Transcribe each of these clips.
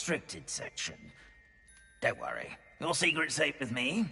restricted section. Don't worry, your secret's safe with me.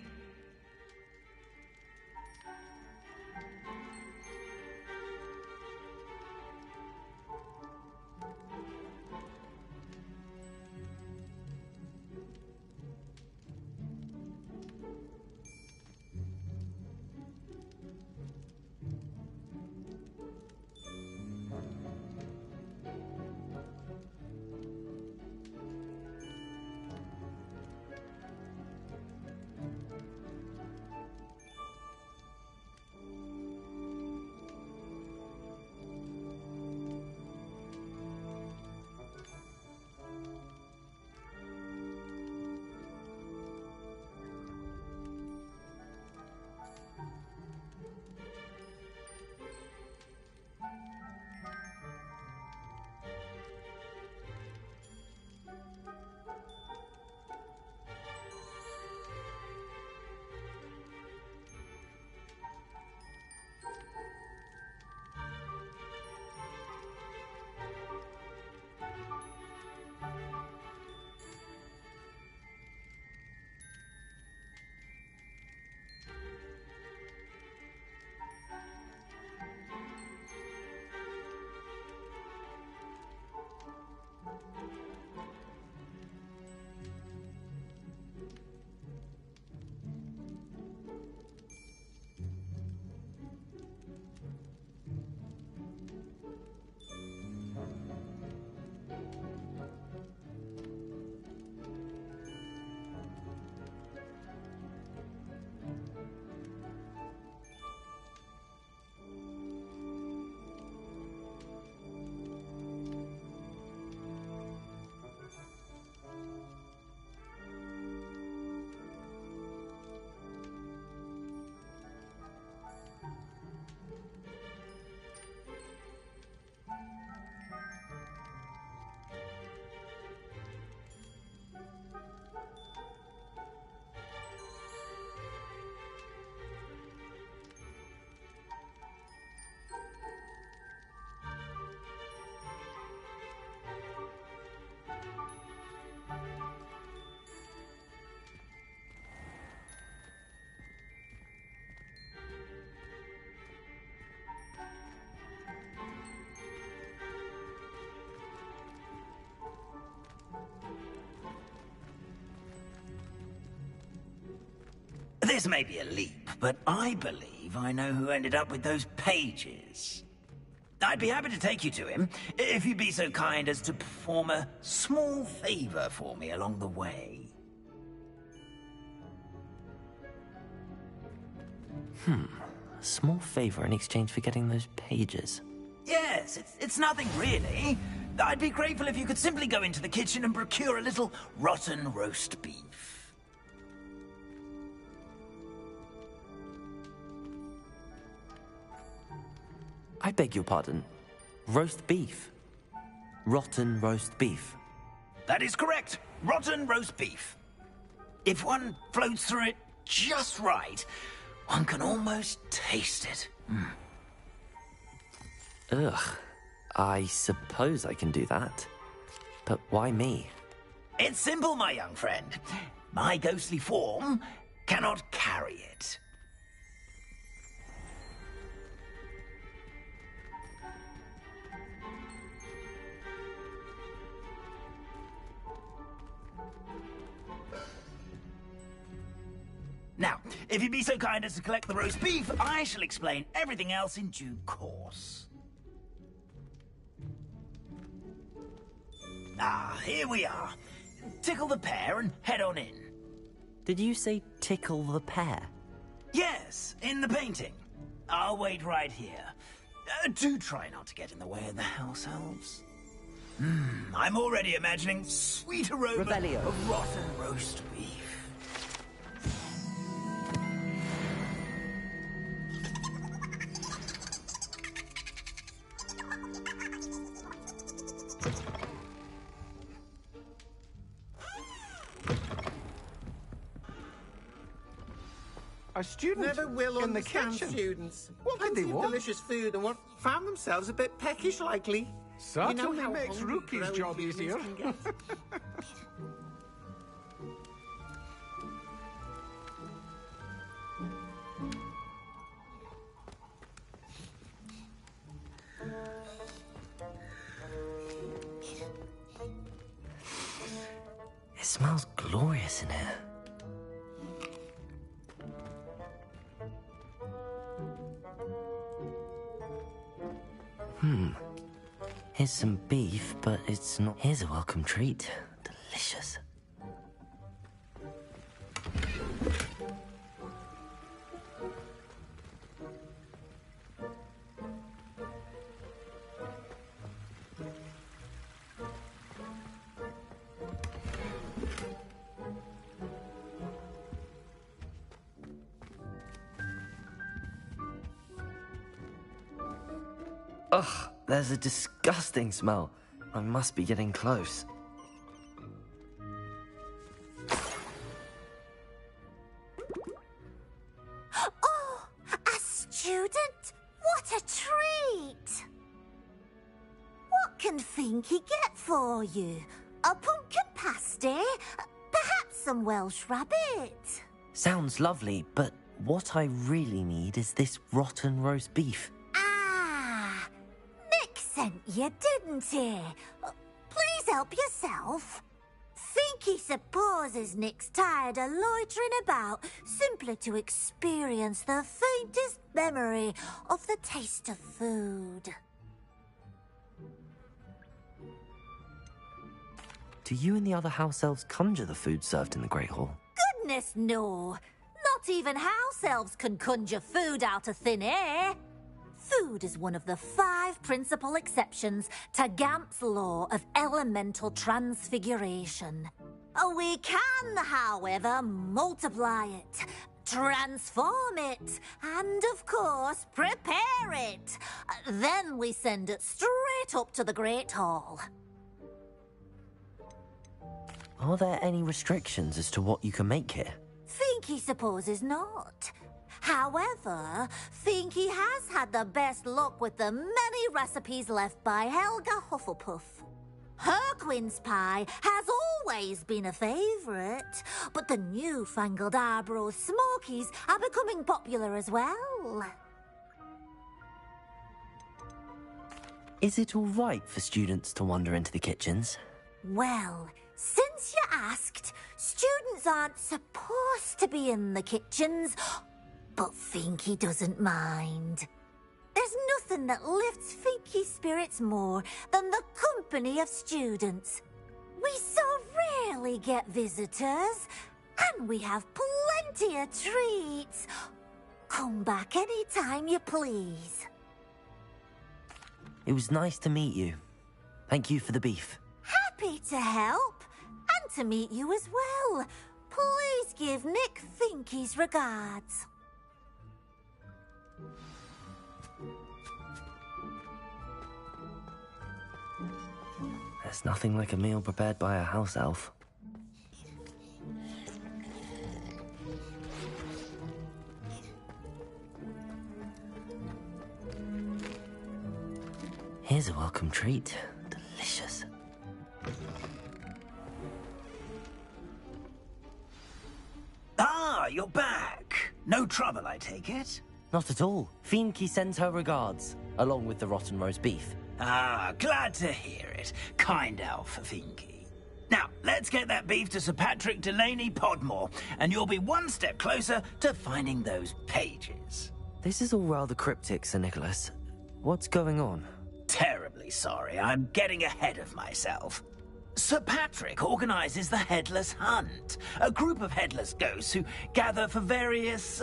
This may be a leap, but I believe I know who ended up with those pages. I'd be happy to take you to him, if you'd be so kind as to perform a small favor for me along the way. A small favor in exchange for getting those pages. Yes, it's nothing really. I'd be grateful if you could simply go into the kitchen and procure a little rotten roast beef. I beg your pardon. Roast beef. Rotten roast beef. That is correct. Rotten roast beef. If one floats through it just right, one can almost taste it. Ugh. I suppose I can do that. But why me? It's simple, my young friend. My ghostly form cannot carry it. Now, if you'd be so kind as to collect the roast beef, I shall explain everything else in due course. Ah, here we are. Tickle the pear and head on in. Did you say tickle the pear? Yes, in the painting. I'll wait right here. Do try not to get in the way of the house elves. I'm already imagining sweet aroma Revelio. of rotten roast beef. A student Never will in the understand kitchen. students. What did Plenty they of want? delicious food and what found themselves a bit peckish likely. Certainly how makes hungry Rookie's growing job humans easier. can get. smells glorious in here. Here's some beef, but it's not... Here's a welcome treat. Delicious. Ugh, there's a disgusting smell. I must be getting close. Oh, a student? What a treat! What can Finky get for you? A pumpkin pasty? Perhaps some Welsh rabbit? Sounds lovely, but what I really need is this rotten roast beef. Ah, Nick sent you, didn't he? Please help yourself. Finky supposes Nick's tired of loitering about simply to experience the faintest memory of the taste of food. Do you and the other house elves conjure the food served in the Great Hall? Goodness, no. Not even house elves can conjure food out of thin air. Food is one of the 5 principal exceptions to Gamp's law of elemental transfiguration. We can, however, multiply it, transform it, and, of course, prepare it. Then we send it straight up to the Great Hall. Are there any restrictions as to what you can make here? Finky supposes not. However, Finky has had the best luck with the many recipes left by Helga Hufflepuff. Her quince pie has always been a favourite, but the newfangled Arborough Smokies are becoming popular as well. Is it all right for students to wander into the kitchens? Well, since you asked, students aren't supposed to be in the kitchens, but Finky doesn't mind. There's nothing that lifts Finky's spirits more than the company of students. We so rarely get visitors, and we have plenty of treats. Come back any time you please. It was nice to meet you. Thank you for the beef. Happy to help, and to meet you as well. Please give Nick Finky's regards. There's nothing like a meal prepared by a house elf. Here's a welcome treat. Delicious. Ah, you're back. No trouble, I take it? Not at all. Finky sends her regards, along with the rotten roast beef. Ah, glad to hear it. Kind elf, Finky. Now, let's get that beef to Sir Patrick Delaney Podmore, and you'll be one step closer to finding those pages. This is all rather cryptic, Sir Nicholas. What's going on? Terribly sorry, I'm getting ahead of myself. Sir Patrick organizes the Headless Hunt, a group of headless ghosts who gather for various,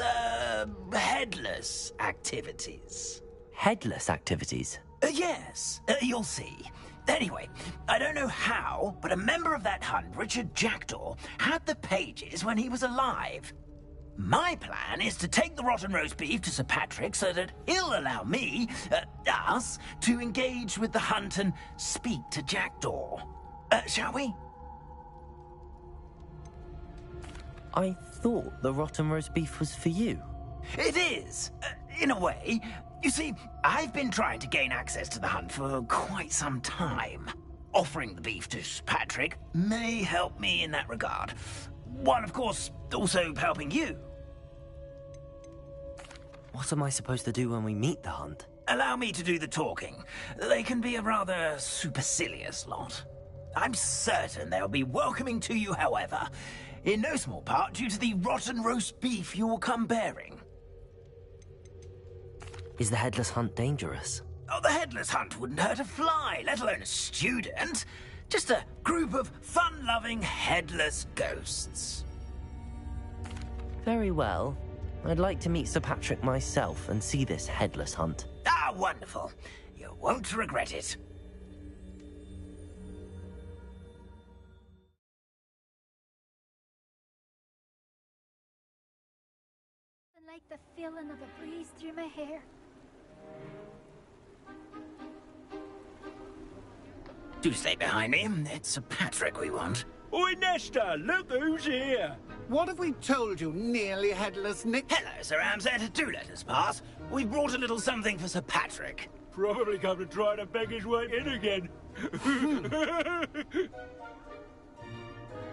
headless activities. Headless activities? Yes, you'll see. Anyway, I don't know how, but a member of that hunt, Richard Jackdaw, had the pages when he was alive. My plan is to take the rotten roast beef to Sir Patrick so that he'll allow me, us, to engage with the hunt and speak to Jackdaw. Shall we? I thought the rotten roast beef was for you. It is, in a way. You see, I've been trying to gain access to the hunt for quite some time. Offering the beef to Sir Patrick may help me in that regard. While, of course, also helping you. What am I supposed to do when we meet the hunt? Allow me to do the talking. They can be a rather supercilious lot. I'm certain they'll be welcoming to you, however, in no small part due to the rotten roast beef you will come bearing. Is the headless hunt dangerous? Oh, the headless hunt wouldn't hurt a fly, let alone a student. Just a group of fun-loving headless ghosts. Very well. I'd like to meet Sir Patrick myself and see this headless hunt. Ah, wonderful. You won't regret it. I like the feeling of a breeze through my hair. Do stay behind me. It's Sir Patrick we want. Oi, Nesta, look who's here. What have we told you, nearly headless Nick? Hello, Sir Ramsed. Do let us pass. We've brought a little something for Sir Patrick. Probably come to try to beg his way in again.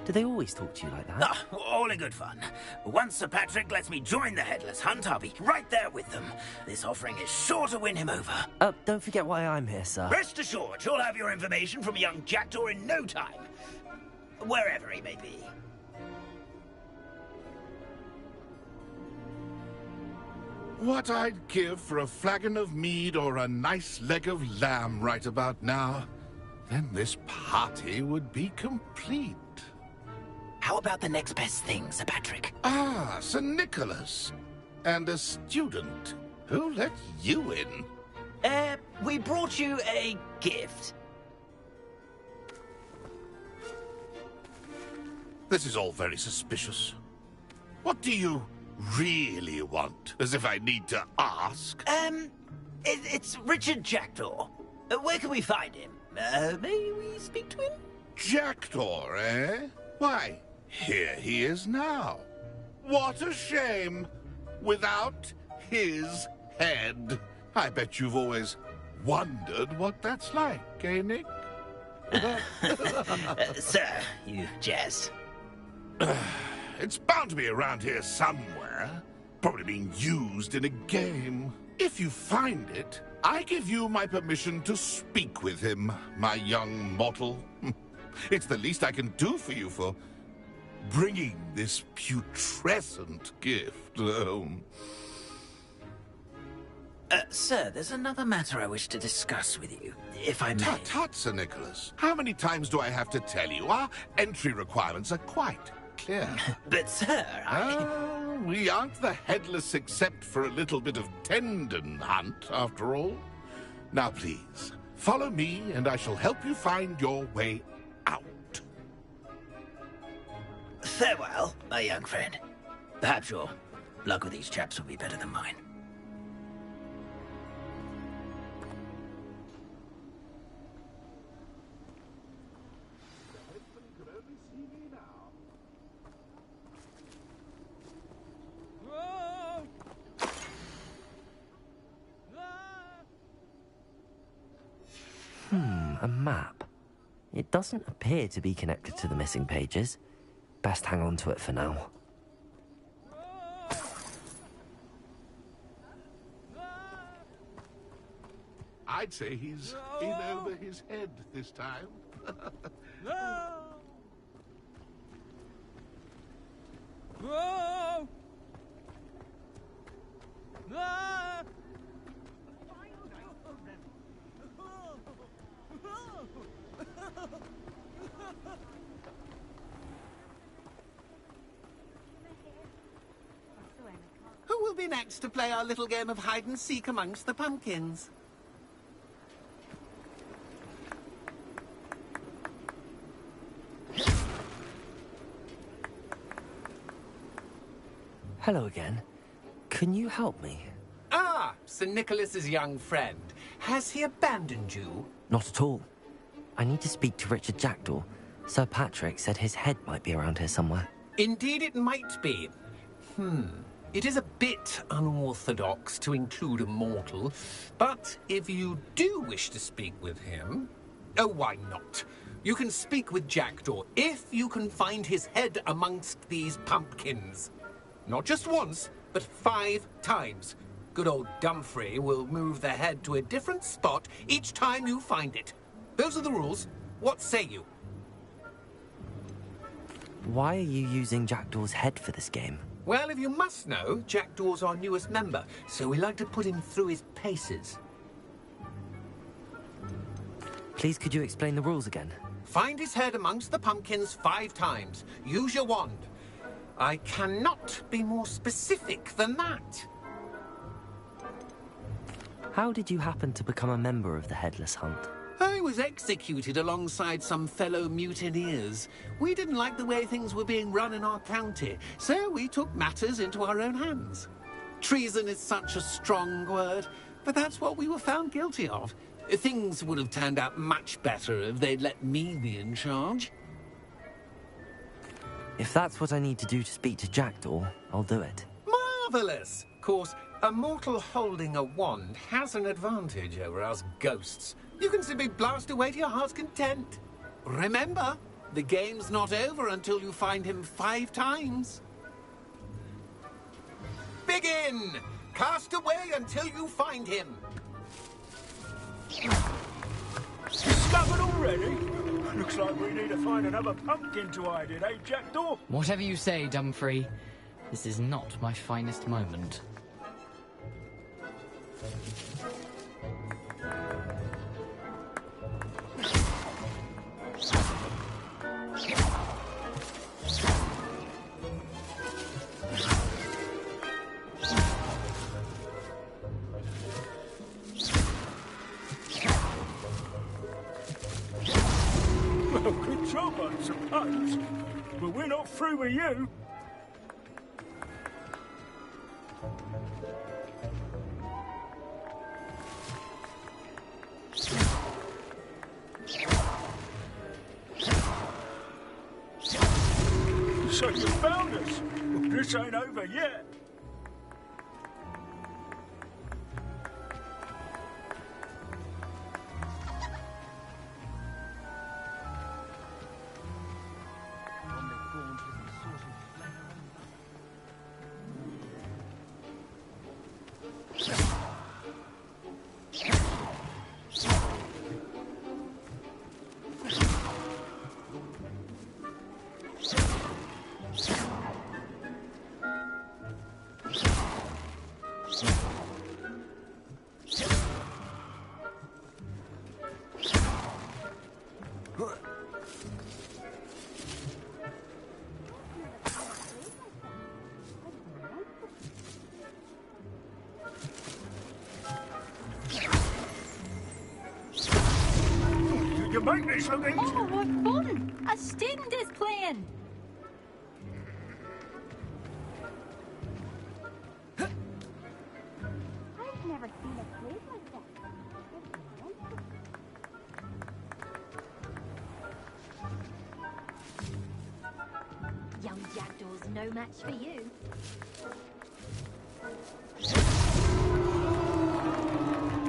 Do they always talk to you like that? Ah, all in good fun. Once Sir Patrick lets me join the headless hunt, I'll be right there with them. This offering is sure to win him over. Don't forget why I'm here, sir. Rest assured, you'll have your information from young Jackdaw in no time. Wherever he may be. What I'd give for a flagon of mead or a nice leg of lamb right about now. Then this party would be complete. How about the next best thing, Sir Patrick? Ah, Sir Nicholas. And a student. Who let you in? We brought you a gift. This is all very suspicious. What do you really want? As if I need to ask. It's Richard Jackdaw. Where can we find him? May we speak to him? Jackdaw, eh? Why, here he is now. What a shame. Without his head. I bet you've always wondered what that's like, eh, Nick? Sir, you jest. It's bound to be around here somewhere. Probably being used in a game. If you find it, I give you my permission to speak with him, my young mortal. It's the least I can do for you for bringing this putrescent gift home. Sir, there's another matter I wish to discuss with you, if I may. Tut, tut, Sir Nicholas. How many times do I have to tell you? Our entry requirements are quite clear. But, sir, We aren't the headless except for a little bit of tendon hunt, after all. Now, please, follow me, and I shall help you find your way out. Farewell, my young friend. Perhaps your luck with these chaps will be better than mine. A map. It doesn't appear to be connected to the missing pages. Best hang on to it for now. I'd say he's in over his head this time. Who will be next to play our little game of hide-and-seek amongst the pumpkins? Hello again. Can you help me? Ah, Sir Nicholas's young friend. Has he abandoned you? Not at all. I need to speak to Richard Jackdaw. Sir Patrick said his head might be around here somewhere. Indeed it might be. It is a bit unorthodox to include a mortal, but if you do wish to speak with him... Oh, why not? You can speak with Jackdaw if you can find his head amongst these pumpkins. Not just once, but 5 times. Good old Dumfrey will move the head to a different spot each time you find it. Those are the rules. What say you? Why are you using Jackdaw's head for this game? Well, if you must know, Jackdaw's our newest member, so we like to put him through his paces. Please, could you explain the rules again? Find his head amongst the pumpkins 5 times. Use your wand. I cannot be more specific than that. How did you happen to become a member of the Headless Hunt? I was executed alongside some fellow mutineers. We didn't like the way things were being run in our county, so we took matters into our own hands. Treason is such a strong word, but that's what we were found guilty of. Things would have turned out much better if they'd let me be in charge. If that's what I need to do to speak to Jackdaw, I'll do it. Marvellous! Of course, a mortal holding a wand has an advantage over us ghosts. You can simply blast away to your heart's content. Remember, the game's not over until you find him 5 times. Begin! Cast away until you find him. Discovered already? Looks like we need to find another pumpkin to hide in, eh, Jackdaw? Whatever you say, Dumfrey. This is not my finest moment. Well, good job, I suppose. But we're not through with you. So you found us. Well, this ain't over yet. You make this look easy. Oh, what fun! A student is playing. I've never seen a place like that. Young Jackdaw's no match for you.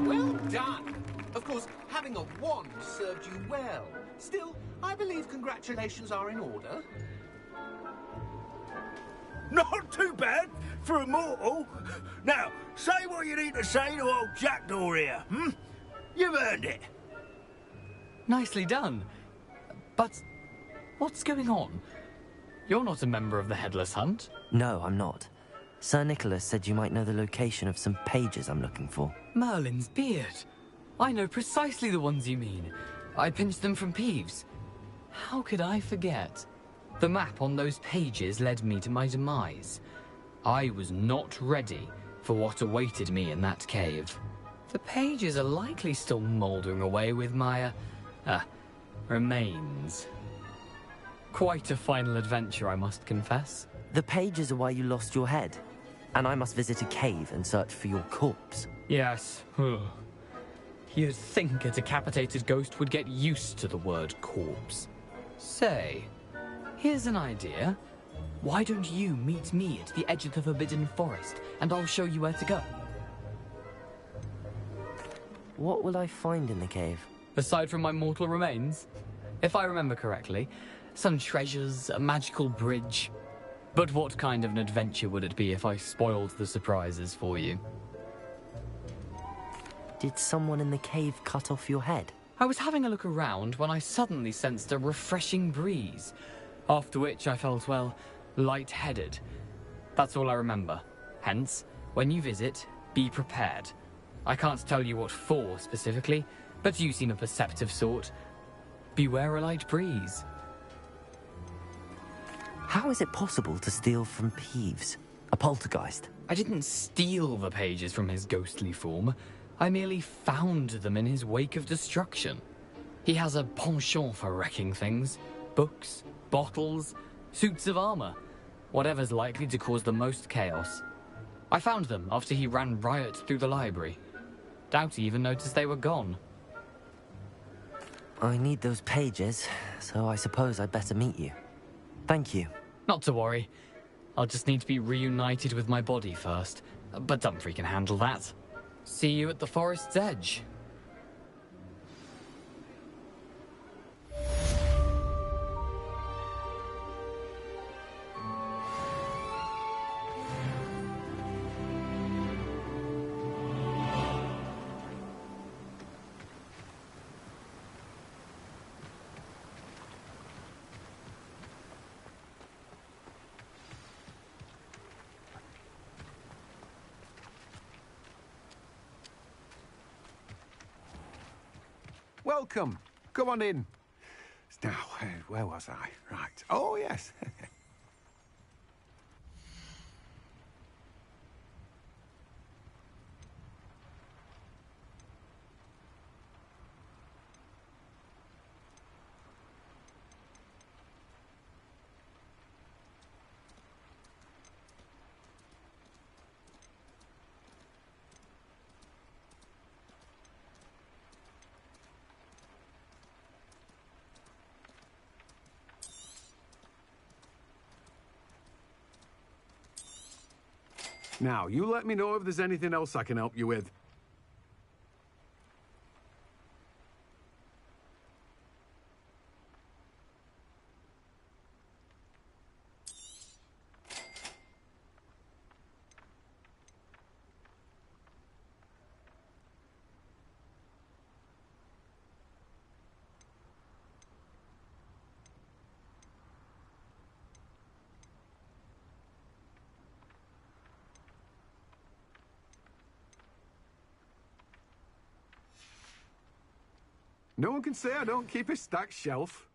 Well done! Of course, having a wand served you well. Still, I believe congratulations are in order. Not too bad for a mortal. Now, say what you need to say to old Jackdaw here, hmm? You've earned it. Nicely done. But what's going on? You're not a member of the Headless Hunt. No, I'm not. Sir Nicholas said you might know the location of some pages I'm looking for. Merlin's beard. I know precisely the ones you mean. I pinched them from Peeves. How could I forget? The map on those pages led me to my demise. I was not ready for what awaited me in that cave. The pages are likely still mouldering away with my, remains. Quite a final adventure, I must confess. The pages are why you lost your head, and I must visit a cave and search for your corpse. Yes. You'd think a decapitated ghost would get used to the word corpse. Say, here's an idea. Why don't you meet me at the edge of the Forbidden Forest, and I'll show you where to go? What will I find in the cave? Aside from my mortal remains? If I remember correctly, some treasures, a magical bridge. But what kind of an adventure would it be if I spoiled the surprises for you? Did someone in the cave cut off your head? I was having a look around when I suddenly sensed a refreshing breeze. After which I felt, well, lightheaded. That's all I remember. Hence, when you visit, be prepared. I can't tell you what for specifically, but you seem a perceptive sort. Beware a light breeze. How is it possible to steal from Peeves? A poltergeist? I didn't steal the pages from his ghostly form. I merely found them in his wake of destruction. He has a penchant for wrecking things. Books, bottles, suits of armor. Whatever's likely to cause the most chaos. I found them after he ran riot through the library. Doubt he even noticed they were gone. I need those pages, so I suppose I'd better meet you. Thank you. Not to worry. I'll just need to be reunited with my body first. But Dumfries can handle that. See you at the forest's edge. Welcome. Come on in. Now, where was I? Right. Oh, yes. Now, you let me know if there's anything else I can help you with. No one can say I don't keep a stacked shelf.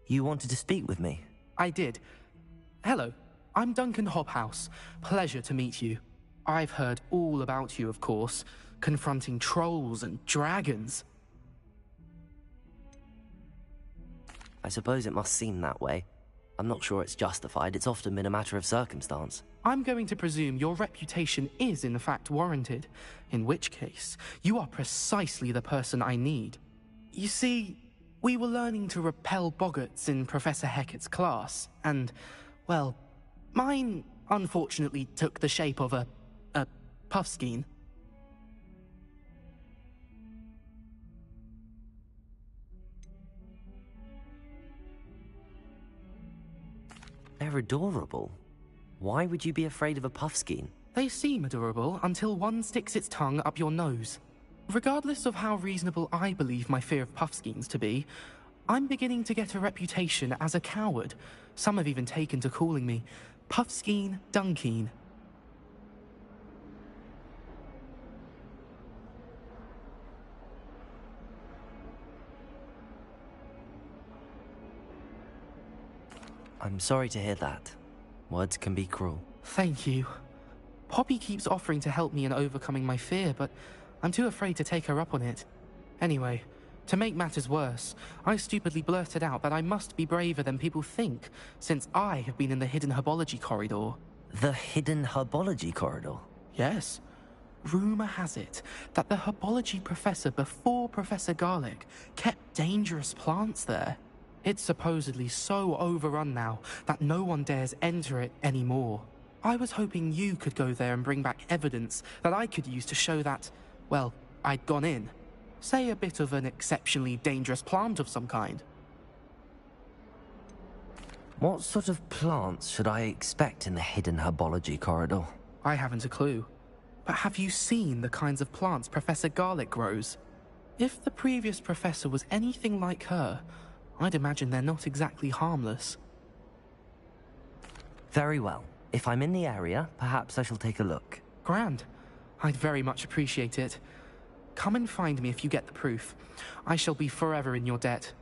You wanted to speak with me? I did. Hello, I'm Duncan Hobhouse. Pleasure to meet you. I've heard all about you, of course, confronting trolls and dragons. I suppose it must seem that way. I'm not sure it's justified. It's often been a matter of circumstance. I'm going to presume your reputation is in fact warranted, in which case, you are precisely the person I need. You see, we were learning to repel boggarts in Professor Hecat's class, and, well, mine unfortunately took the shape of a puffskein. They're adorable. Why would you be afraid of a puffskein? They seem adorable until one sticks its tongue up your nose. Regardless of how reasonable I believe my fear of puffskeins to be, I'm beginning to get a reputation as a coward. Some have even taken to calling me Puffskein Dunkeen. I'm sorry to hear that. Words can be cruel. Thank you. Poppy keeps offering to help me in overcoming my fear, but I'm too afraid to take her up on it. Anyway, to make matters worse, I stupidly blurted out that I must be braver than people think, since I have been in the hidden herbology corridor. The hidden herbology corridor? Yes. Rumor has it that the herbology professor before Professor Garlic kept dangerous plants there. It's supposedly so overrun now that no one dares enter it anymore. I was hoping you could go there and bring back evidence that I could use to show that, well, I'd gone in. Say a bit of an exceptionally dangerous plant of some kind. What sort of plants should I expect in the hidden herbology corridor? I haven't a clue. But have you seen the kinds of plants Professor Garlic grows? If the previous professor was anything like her, I'd imagine they're not exactly harmless. Very well. If I'm in the area, perhaps I shall take a look. Grand. I'd very much appreciate it. Come and find me if you get the proof. I shall be forever in your debt.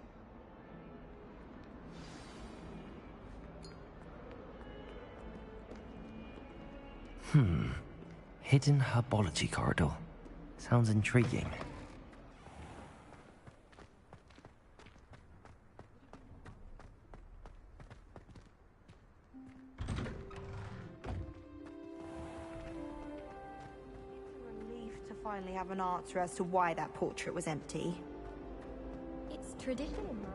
Hidden herbology corridor. Sounds intriguing. Finally have an answer as to why that portrait was empty. It's tradition in my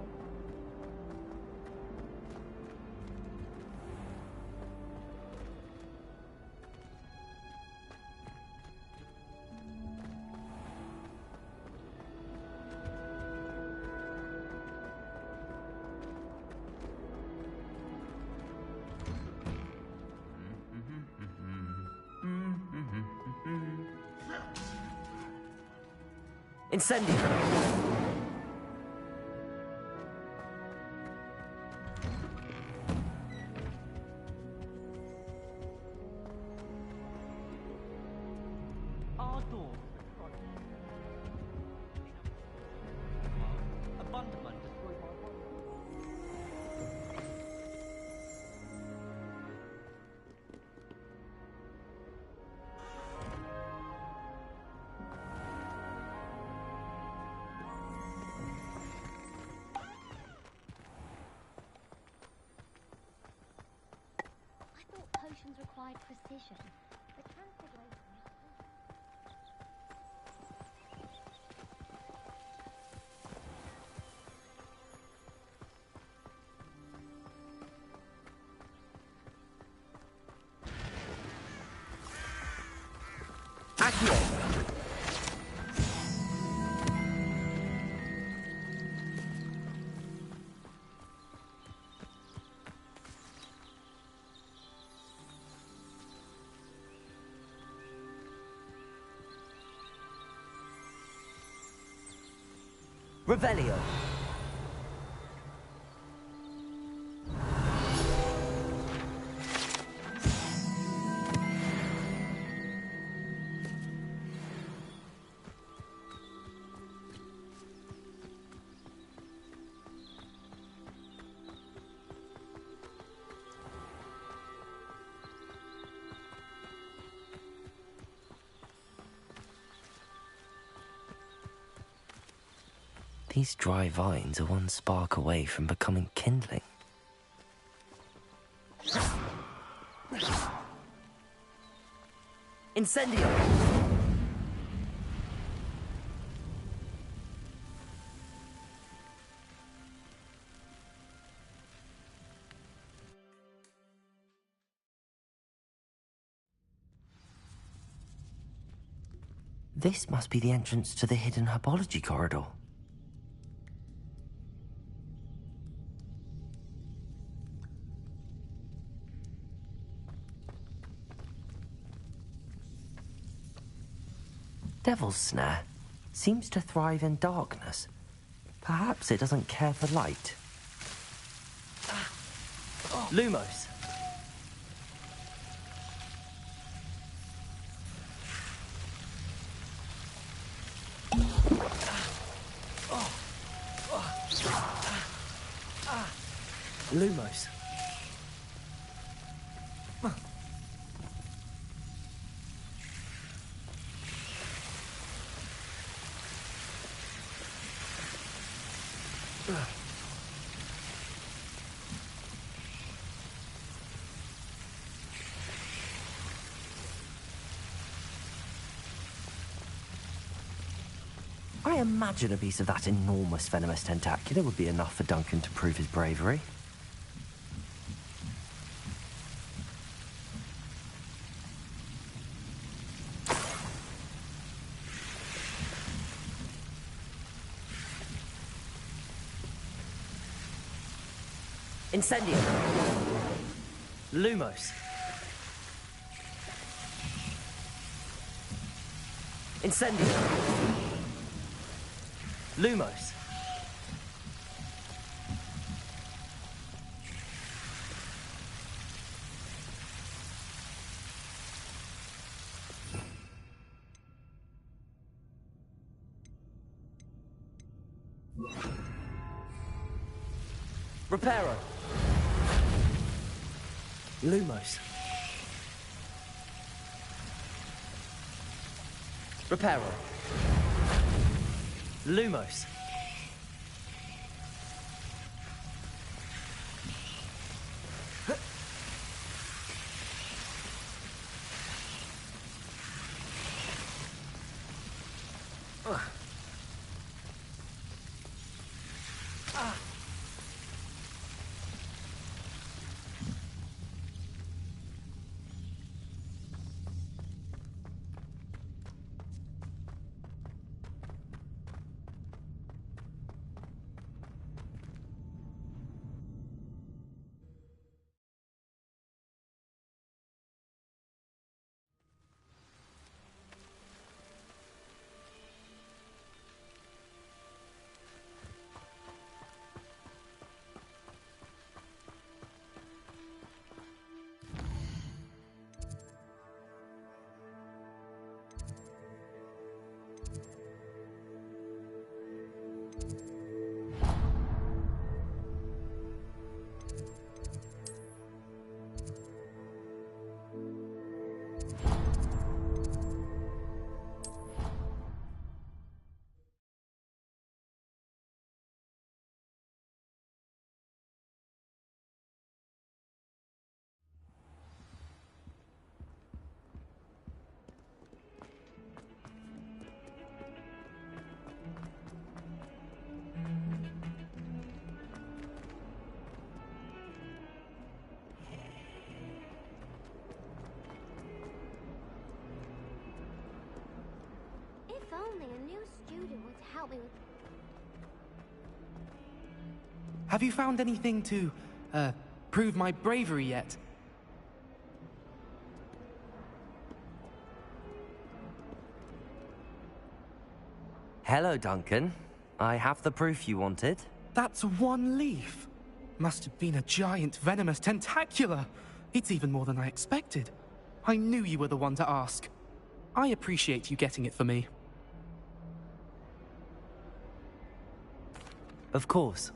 Incendio! Our door. A Bunderman destroyed my potions required precision. The transfiguration. Revelio. These dry vines are one spark away from becoming kindling. Incendio! This must be the entrance to the hidden herbology corridor. Devil's Snare seems to thrive in darkness. Perhaps it doesn't care for light. Lumos. Lumos. I imagine a piece of that enormous venomous tentacular would be enough for Duncan to prove his bravery. Incendio. Lumos. Incendio. Lumos. Reparo. Lumos. Reparo. Lumos. If only a new student would help me with... Have you found anything to, prove my bravery yet? Hello, Duncan. I have the proof you wanted. That's one leaf. Must have been a giant venomous tentacula. It's even more than I expected. I knew you were the one to ask. I appreciate you getting it for me. Of course.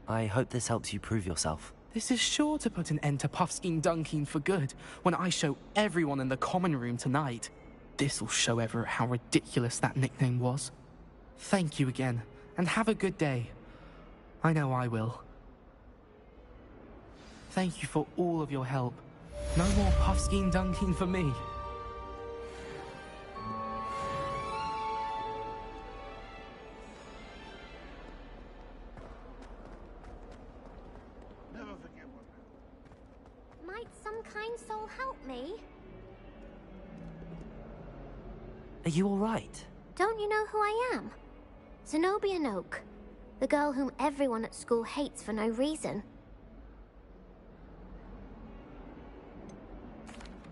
I hope this helps you prove yourself. This is sure to put an end to Puffskein Dunkeen for good when I show everyone in the common room tonight. This'll show Everett how ridiculous that nickname was. Thank you again, And have a good day. I know I will. Thank you for all of your help. No more puffskein dunking for me. Never forget what happened. Might some kind soul help me? Are you alright? Don't you know who I am? Zenobia Noak, the girl whom everyone at school hates for no reason.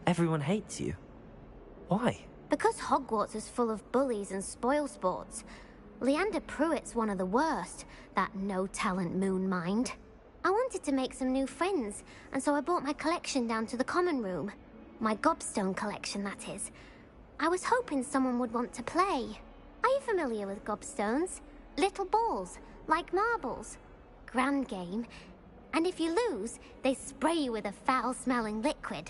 Everyone hates you. Why? Because Hogwarts is full of bullies and spoilsports. Leander Pruitt's one of the worst, that no-talent moon mind. I wanted to make some new friends, and so I brought my collection down to the common room. My gobstone collection, that is. I was hoping someone would want to play. Are you familiar with gobstones? Little balls, like marbles. Grand game. And if you lose, they spray you with a foul-smelling liquid.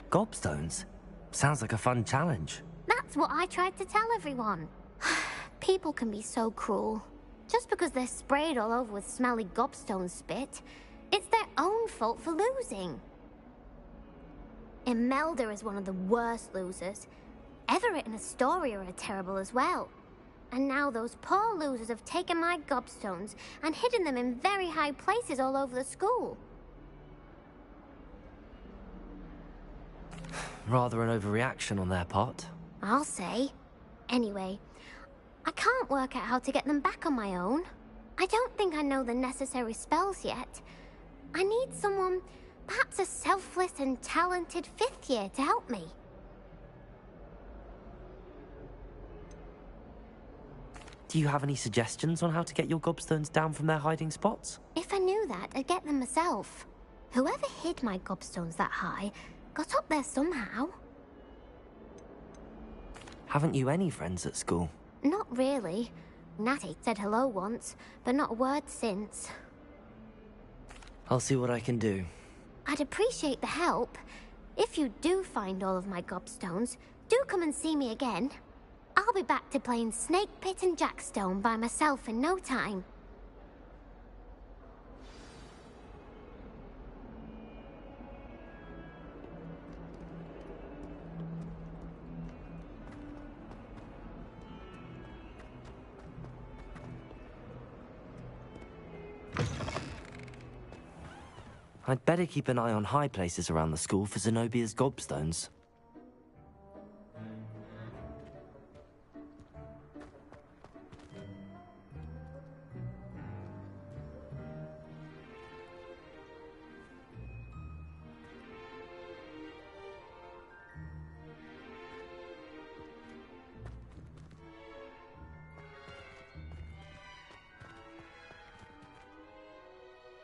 Gobstones? Sounds like a fun challenge. That's what I tried to tell everyone. People can be so cruel. Just because they're sprayed all over with smelly gobstone spit, it's their own fault for losing. Imelda is one of the worst losers. Everett and Astoria are terrible as well. And now those poor losers have taken my gobstones and hidden them in very high places all over the school. Rather an overreaction on their part. I'll say. Anyway, I can't work out how to get them back on my own. I don't think I know the necessary spells yet. I need someone, perhaps a selfless and talented 5th year to help me. Do you have any suggestions on how to get your gobstones down from their hiding spots? If I knew that, I'd get them myself. Whoever hid my gobstones that high got up there somehow. Haven't you any friends at school? Not really. Natty said hello once, but not a word since. I'll see what I can do. I'd appreciate the help. If you do find all of my gobstones, do come and see me again. I'll be back to playing Snake Pit and Jackstone by myself in no time. I'd better keep an eye on high places around the school for Zenobia's gobstones.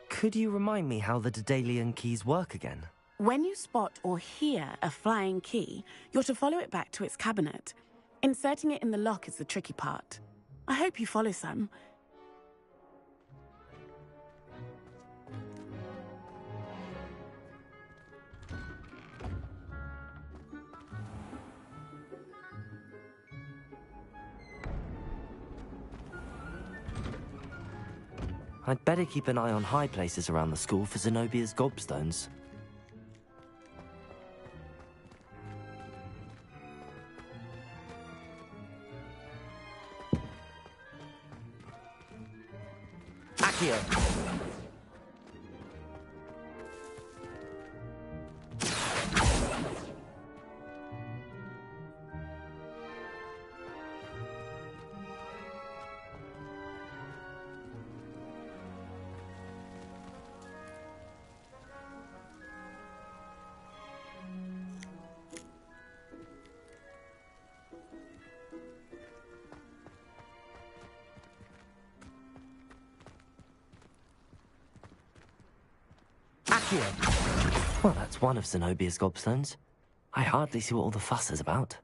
Could you remind me how the Daedalian keys work again? When you spot or hear a flying key, you're to follow it back to its cabinet. Inserting it in the lock is the tricky part. I hope you follow some. I'd better keep an eye on high places around the school for Zenobia's gobstones. Accio! Well, that's one of Zenobia's gobstones. I hardly see what all the fuss is about.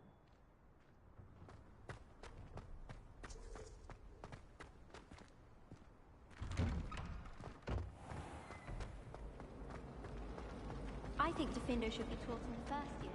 I think Defendo should be taught in the first year.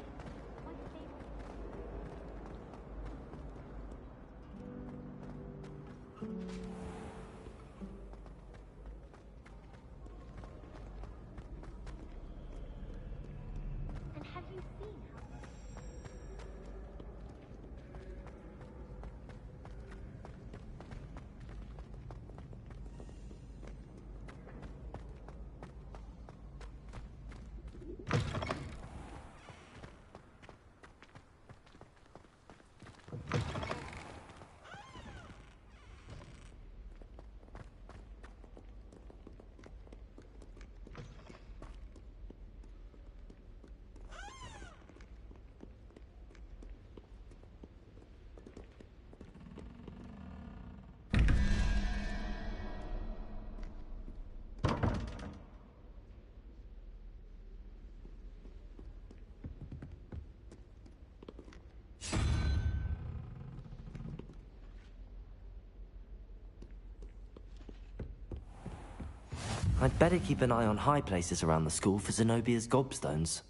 I'd better keep an eye on high places around the school for Zenobia's gobstones.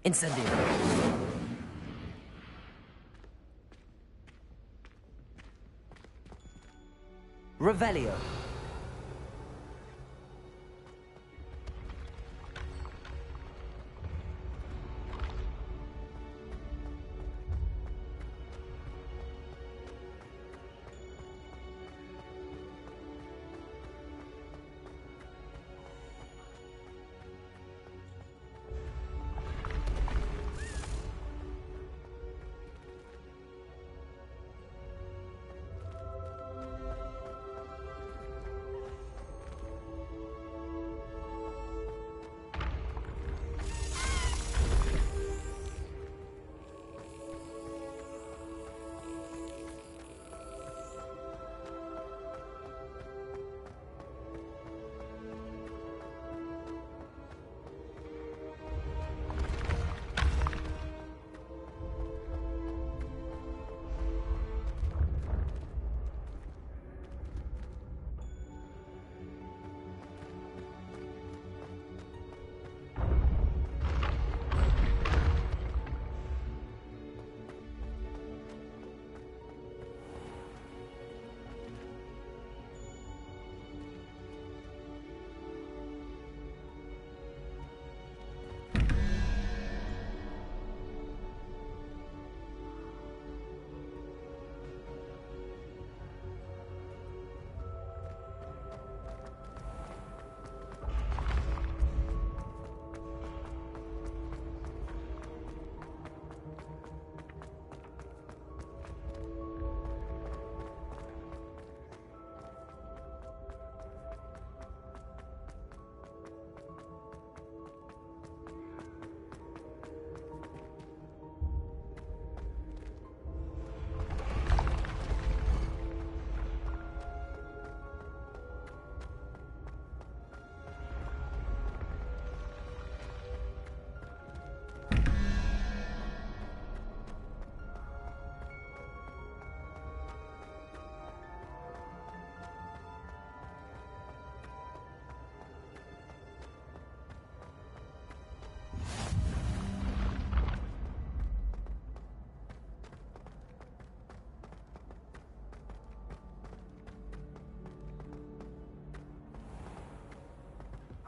Incendio. Revelio.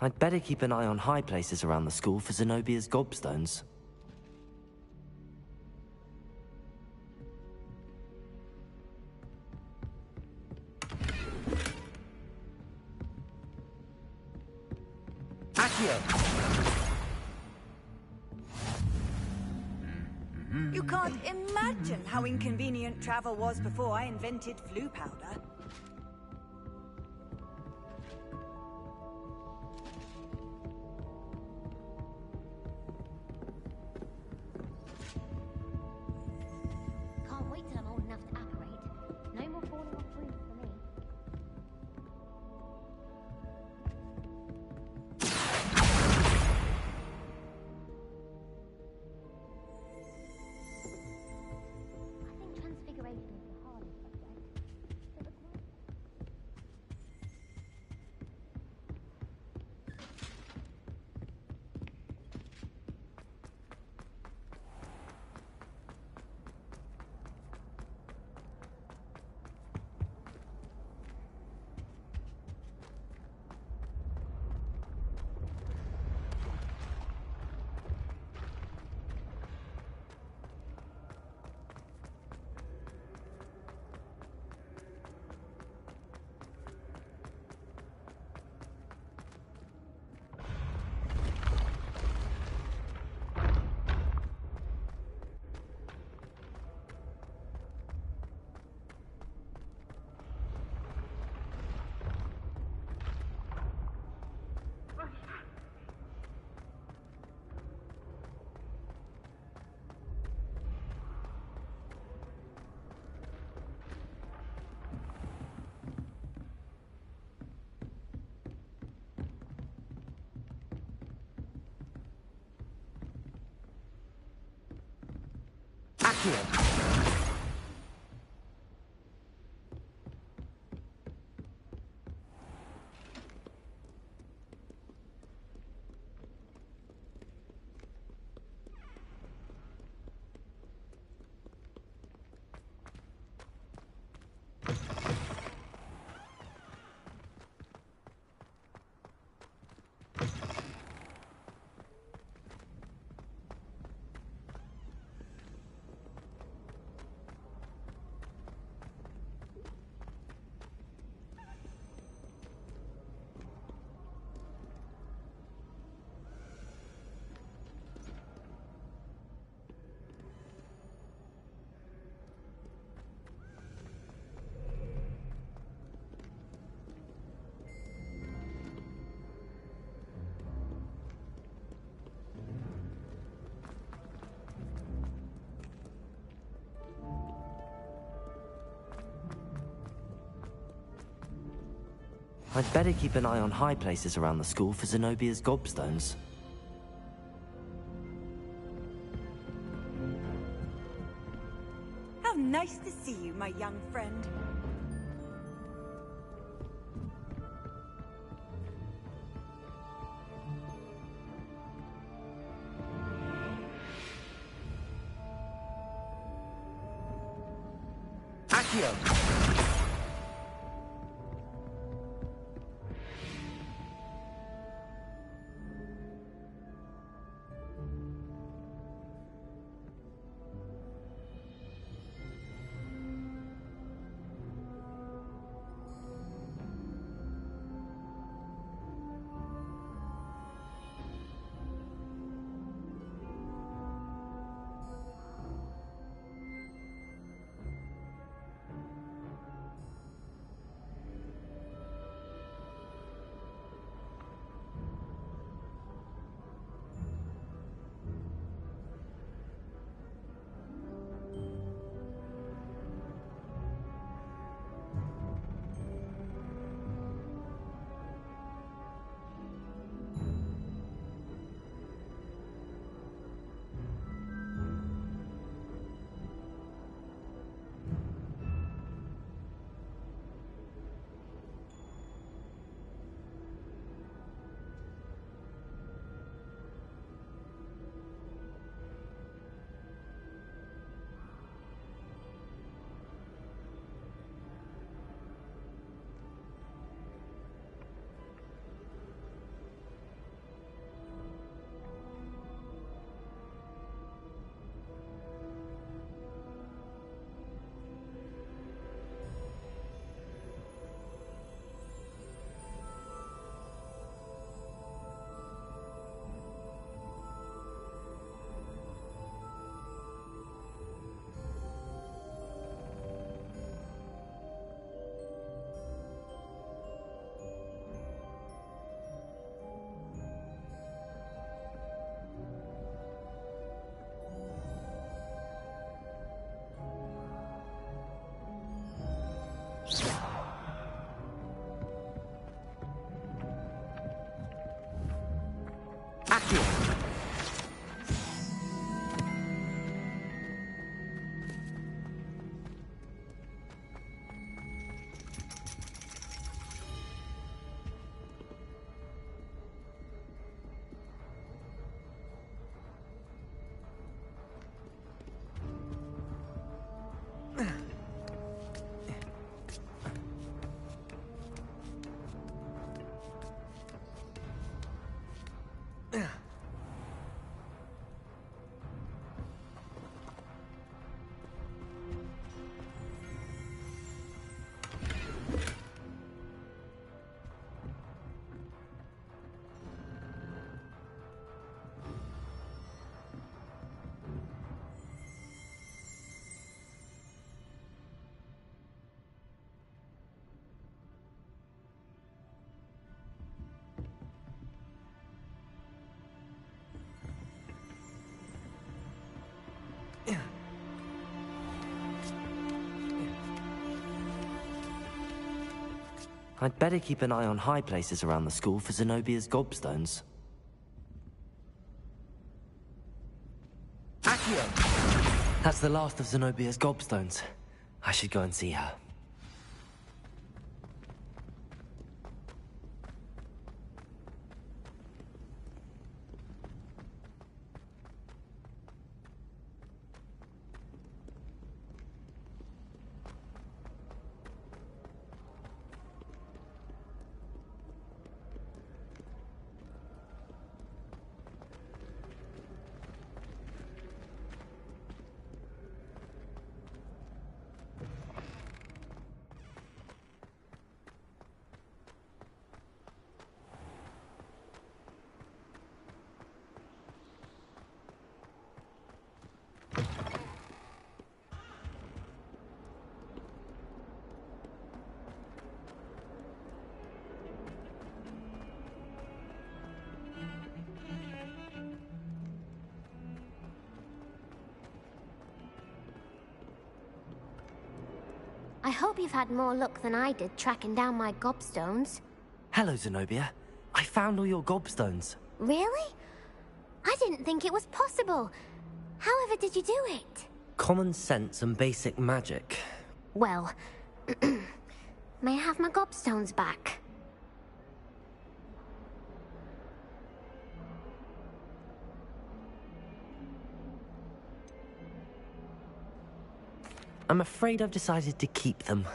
I'd better keep an eye on high places around the school for Zenobia's gobstones. You can't imagine how inconvenient travel was before I invented flu powder. Can't wait till I'm old enough to apparate. No more falling off roofs for me. I think transfiguration is the hardest subject. It requires Accio! I'd better keep an eye on high places around the school for Zenobia's gobstones. How nice to see you, my young friend. Accio! I'd better keep an eye on high places around the school for Zenobia's gobstones. Accio! That's the last of Zenobia's gobstones. I should go and see her. I hope you've had more luck than I did tracking down my gobstones. Hello, Zenobia. I found all your gobstones. Really? I didn't think it was possible. However did you do it? Common sense and basic magic. Well, may I have my gobstones back? I'm afraid I've decided to keep them.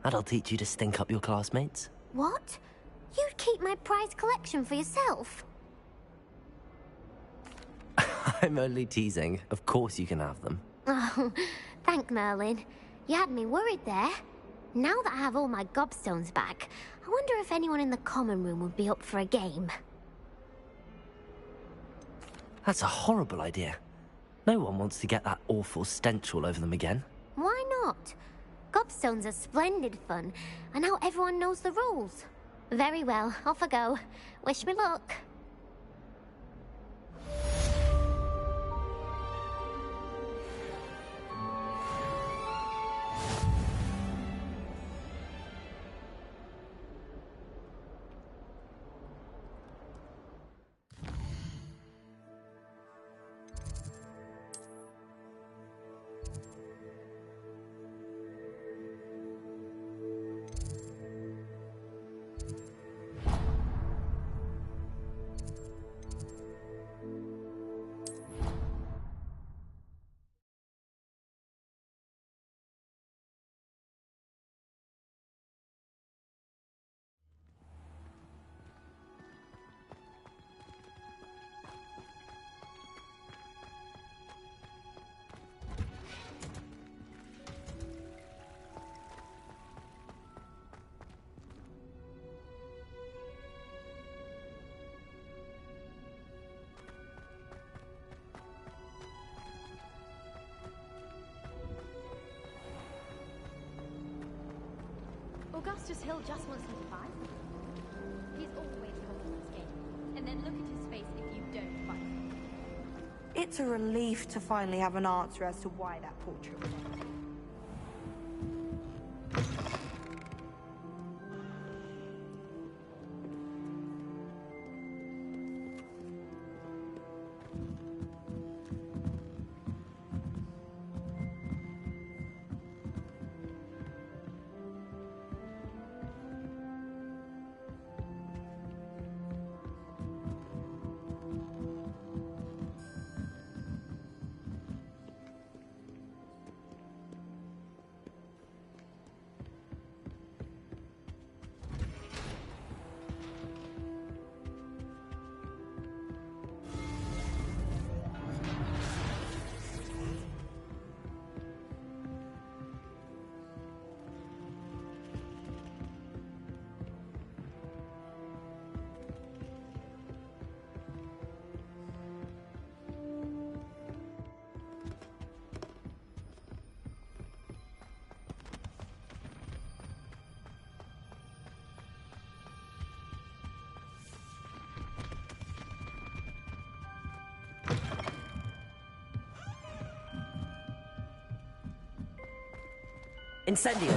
That'll teach you to stink up your classmates. What? You'd keep my prized collection for yourself? I'm only teasing. Of course you can have them. Oh, thank Merlin. You had me worried there. Now that I have all my gobstones back, I wonder if anyone in the common room would be up for a game. That's a horrible idea. No one wants to get that awful stench all over them again. Why not? Gobstones are splendid fun, and now everyone knows the rules. Very well, off I go. Wish me luck. Augustus Hill just wants me to buy something. He's always talking this game. And then look at his face if you don't buy something. It's a relief to finally have an answer as to why that portrait was empty. Incendio!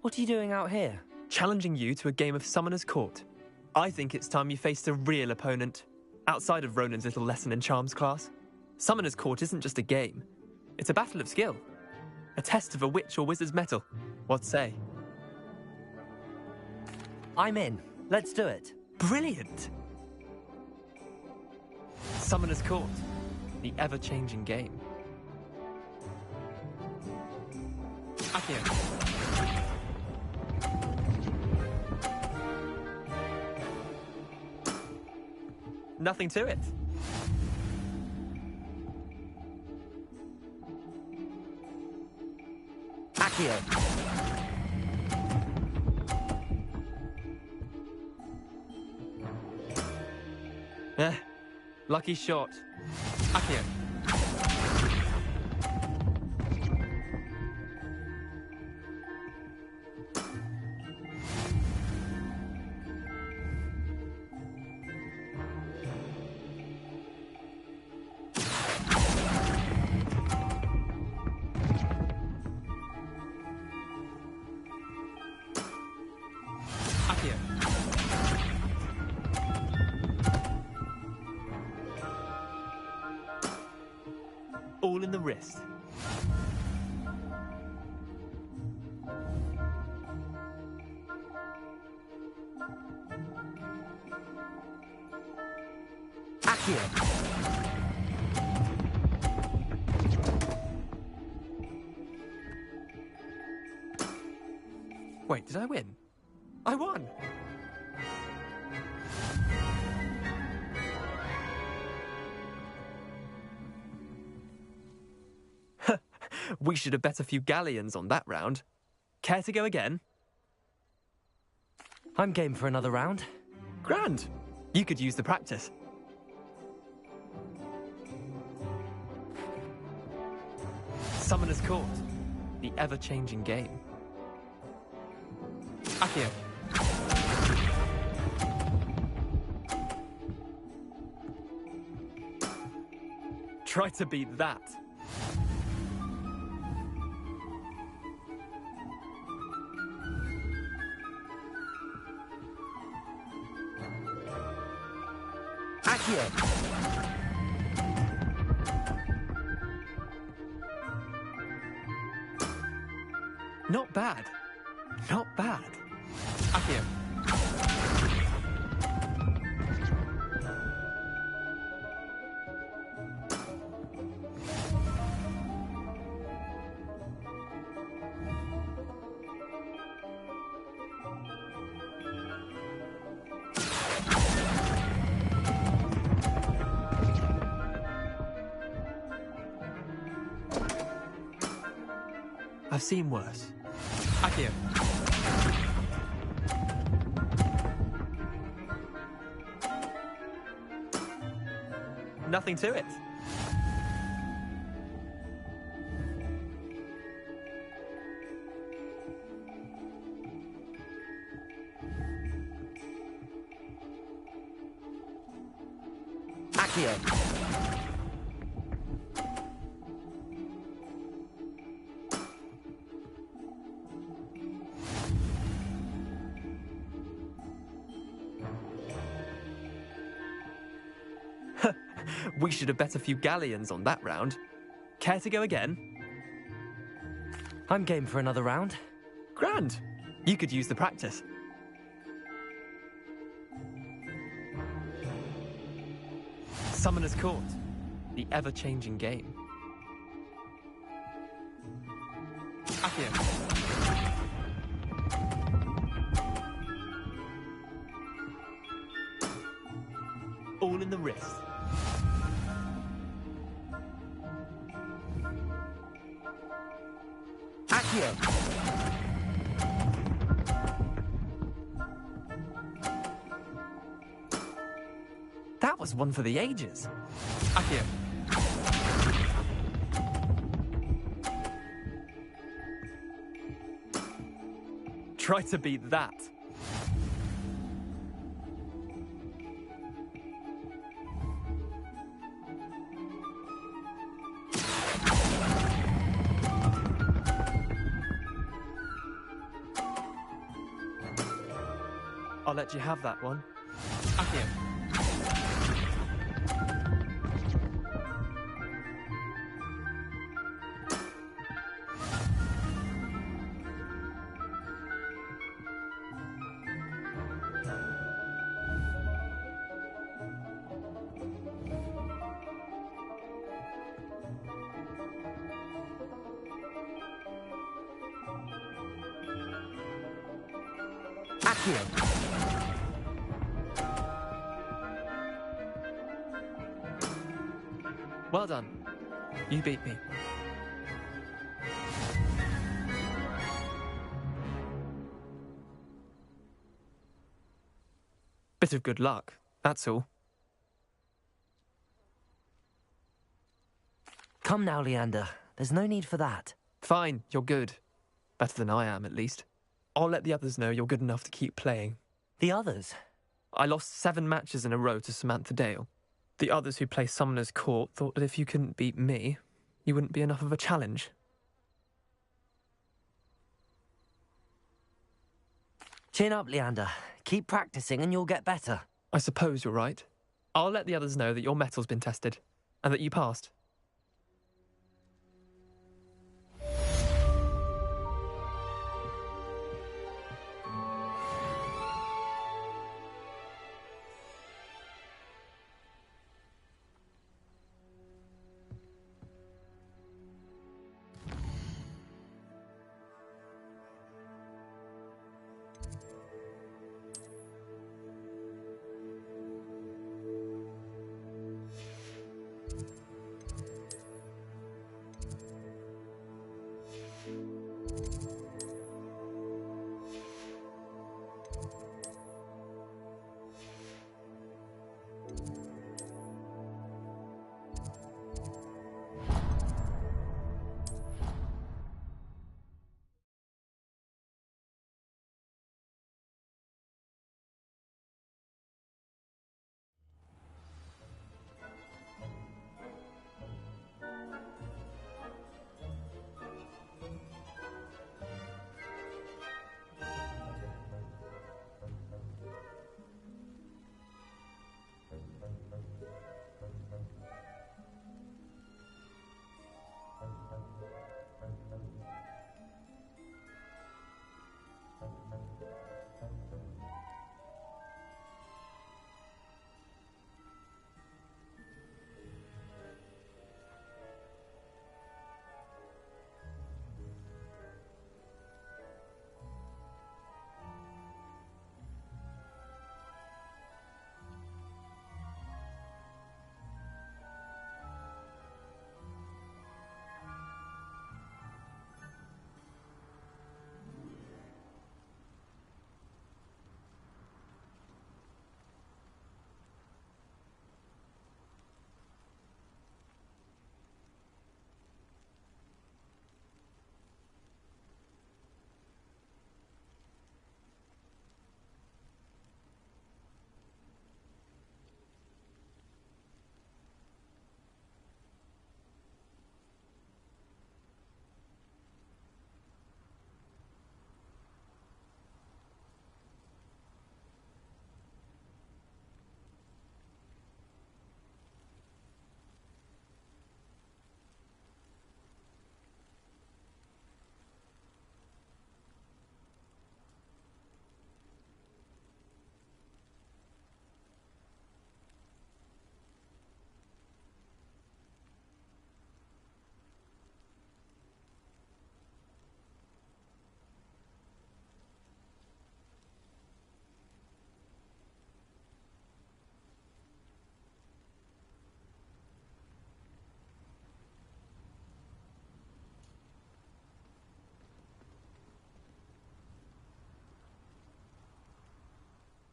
What are you doing out here? Challenging you to a game of Summoner's Court. I think it's time you faced a real opponent, outside of Ronan's little lesson in charms class. Summoner's Court isn't just a game. It's a battle of skill. A test of a witch or wizard's mettle. What say? I'm in. Let's do it. Brilliant! Summoner's Court. The ever-changing game. Accio. Nothing to it. Accio. Lucky shot. Accio. All in the wrist. Accio. Wait, did I win? I won! We should have bet a few galleons on that round. Care to go again? I'm game for another round. Grand! You could use the practice. Summoner's Court. The ever-changing game. Accio. Try to beat that. Accio. Not bad. Not bad. Accio. I've seen worse. Accio. Nothing to it. Accio. We should have bet a few galleons on that round. Care to go again? I'm game for another round. Grand! You could use the practice. Summoner's Court. The ever-changing game. Accio. All in the wrist. Accio. That was one for the ages. Accio. Try to beat that. let you have that one. Accio. Well done. You beat me. Bit of good luck, that's all. Come now, Leander. There's no need for that. Fine, you're good. Better than I am, at least. I'll let the others know you're good enough to keep playing. The others? I lost 7 matches in a row to Samantha Dale. The others who play Summoner's Court thought that if you couldn't beat me, you wouldn't be enough of a challenge. Chin up, Leander. Keep practicing and you'll get better. I suppose you're right. I'll let the others know that your metal's been tested, and that you passed.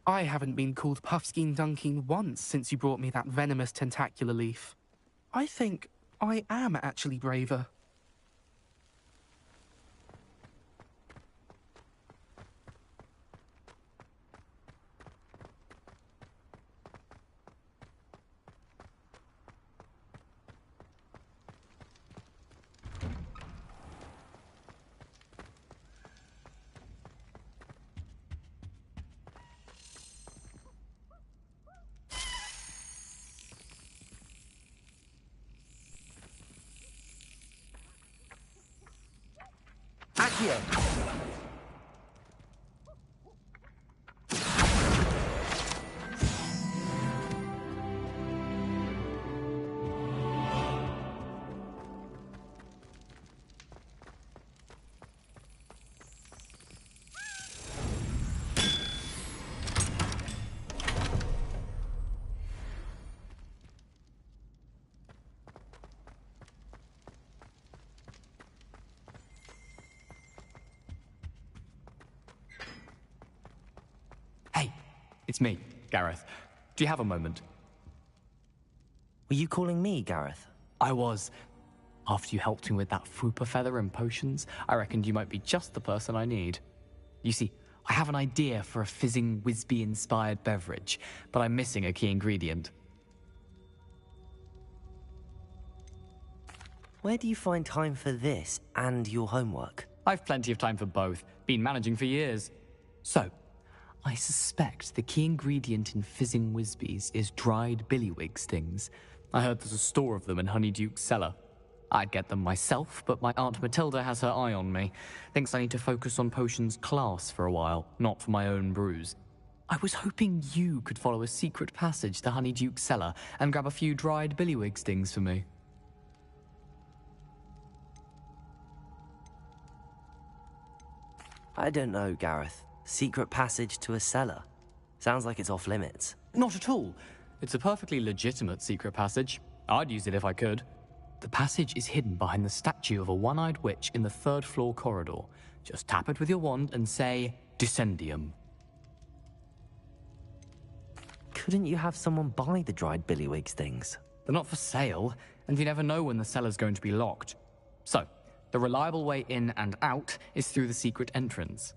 I haven't been called Puffskein Dunking once since you brought me that venomous tentacular leaf. I think I am actually braver. Accio! It's me, Gareth. Do you have a moment? Were you calling me, Gareth? I was. After you helped me with that fupa feather and potions, I reckoned you might be just the person I need. You see, I have an idea for a fizzing Wisby-inspired beverage, but I'm missing a key ingredient. Where do you find time for this and your homework? I've plenty of time for both. Been managing for years. So, I suspect the key ingredient in fizzing Wisbies is dried billywig stings. I heard there's a store of them in Honeyduke's cellar. I'd get them myself, but my Aunt Matilda has her eye on me. Thinks I need to focus on potions class for a while, not for my own brews. I was hoping you could follow a secret passage to Honeyduke's cellar and grab a few dried billywig stings for me. I don't know, Gareth. Secret passage to a cellar. Sounds like it's off limits. Not at all. It's a perfectly legitimate secret passage. I'd use it if I could. The passage is hidden behind the statue of a one-eyed witch in the third-floor corridor. Just tap it with your wand and say, Descendium. Couldn't you have someone buy the dried billywig stings? They're not for sale, and you never know when the cellar's going to be locked. So, the reliable way in and out is through the secret entrance.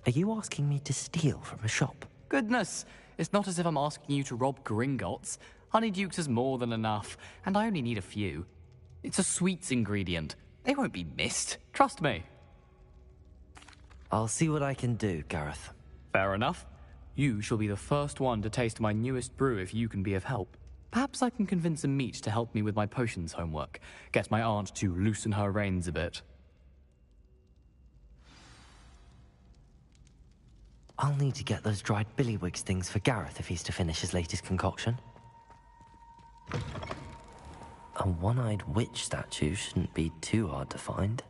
Are you asking me to steal from a shop? Goodness, it's not as if I'm asking you to rob Gringotts. Honeyduke's is more than enough, and I only need a few. It's a sweets ingredient. They won't be missed. Trust me. I'll see what I can do, Gareth. Fair enough. You shall be the first one to taste my newest brew if you can be of help. Perhaps I can convince a meat to help me with my potions homework. Get my aunt to loosen her reins a bit. I'll need to get those dried billywig stings for Gareth if he's to finish his latest concoction. A one-eyed witch statue shouldn't be too hard to find.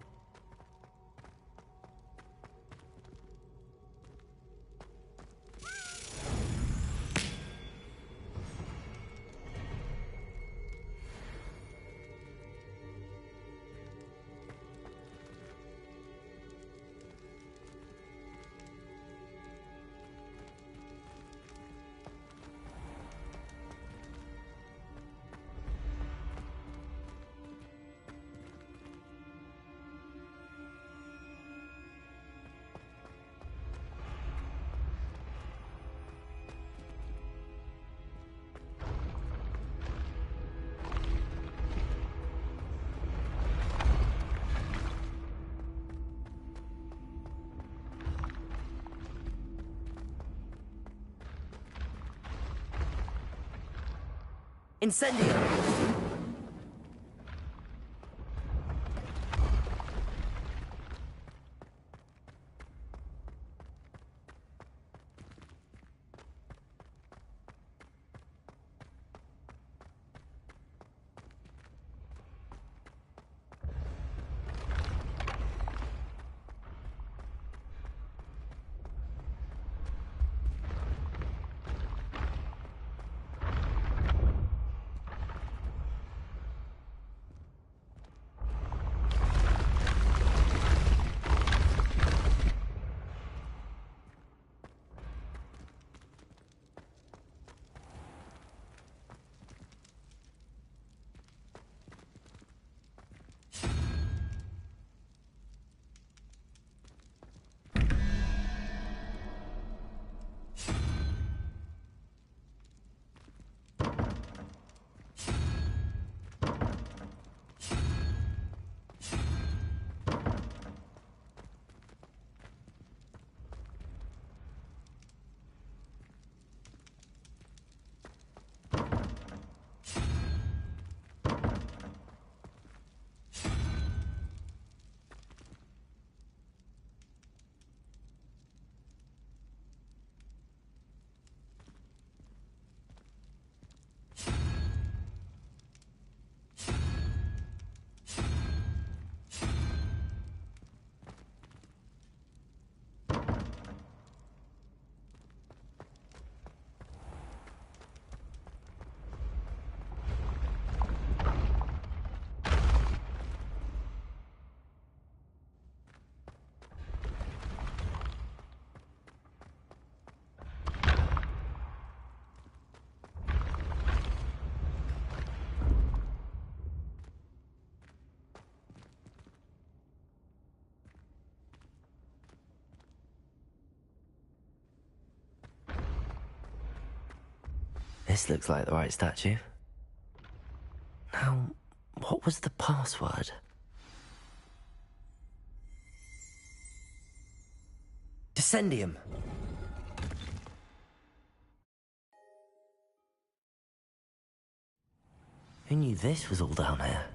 Incendio! This looks like the right statue. Now, what was the password? Descendium. Who knew this was all down here?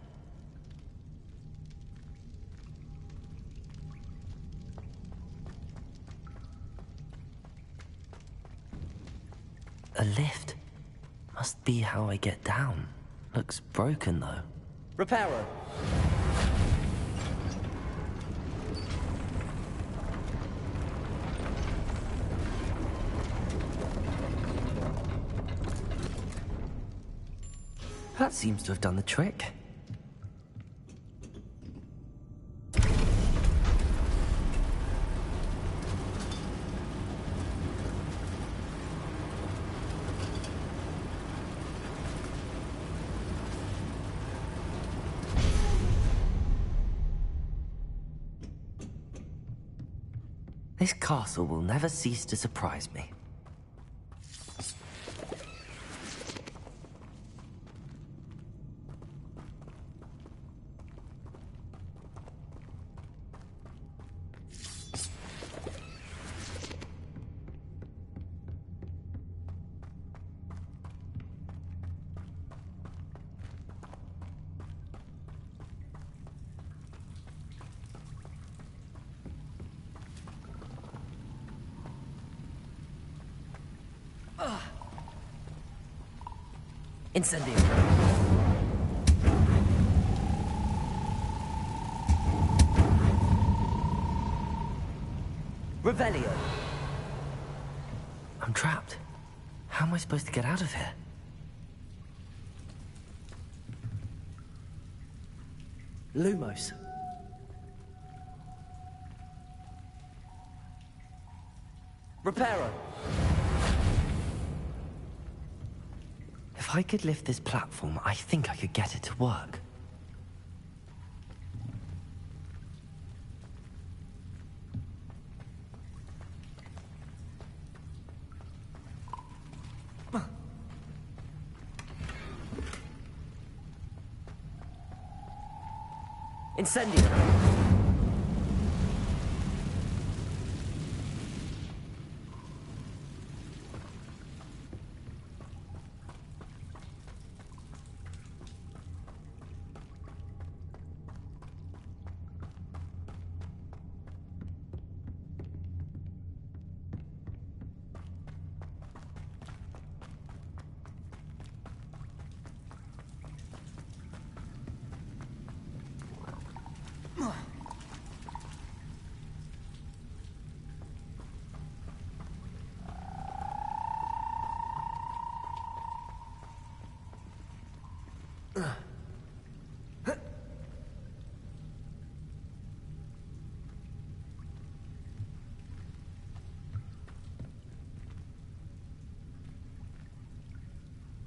A lift. Must be how I get down. Looks broken, though. Reparo. That seems to have done the trick. This castle will never cease to surprise me. Incendium. Revelio. I'm trapped. How am I supposed to get out of here? Lumos. Reparo. If I could lift this platform, I think I could get it to work. Incendio.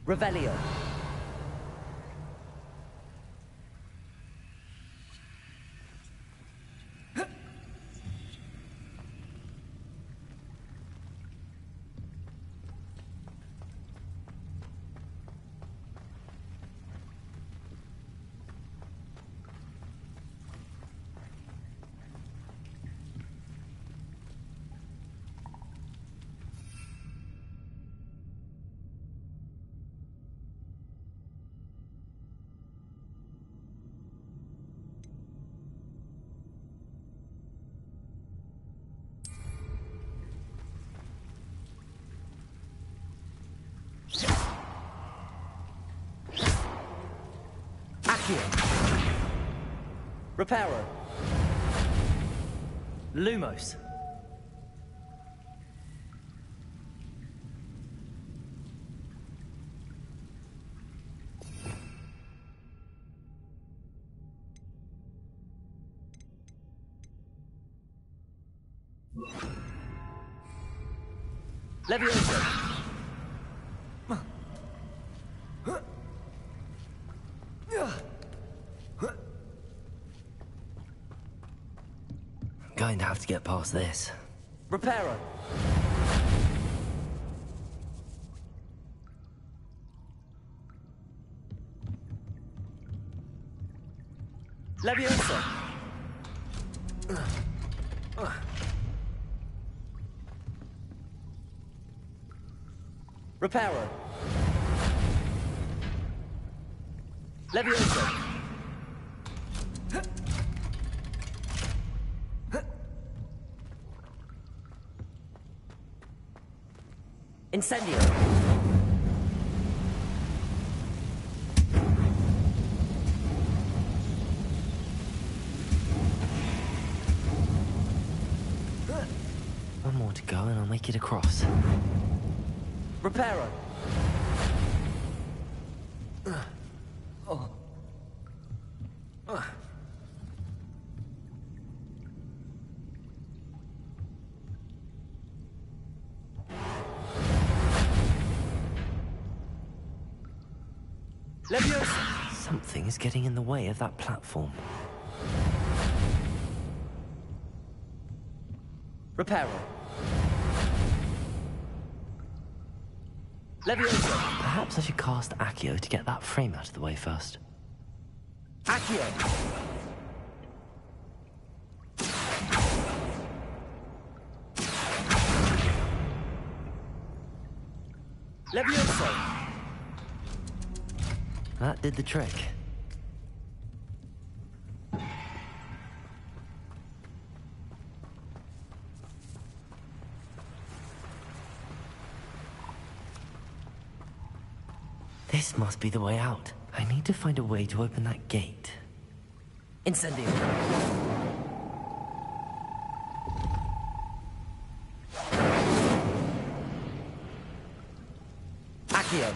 Revelio. Reparo. Lumos. Levioso. Going to have to get past this. Reparo. Leviosa! Reparo! Leviosa! Incendio! One more to go and I'll make it across. Reparo! Leviosa! Something is getting in the way of that platform. Reparo. Leviosa! Perhaps I should cast Accio to get that frame out of the way first. Accio! Leviosa! That did the trick. This must be the way out. I need to find a way to open that gate. Incendio! Accio!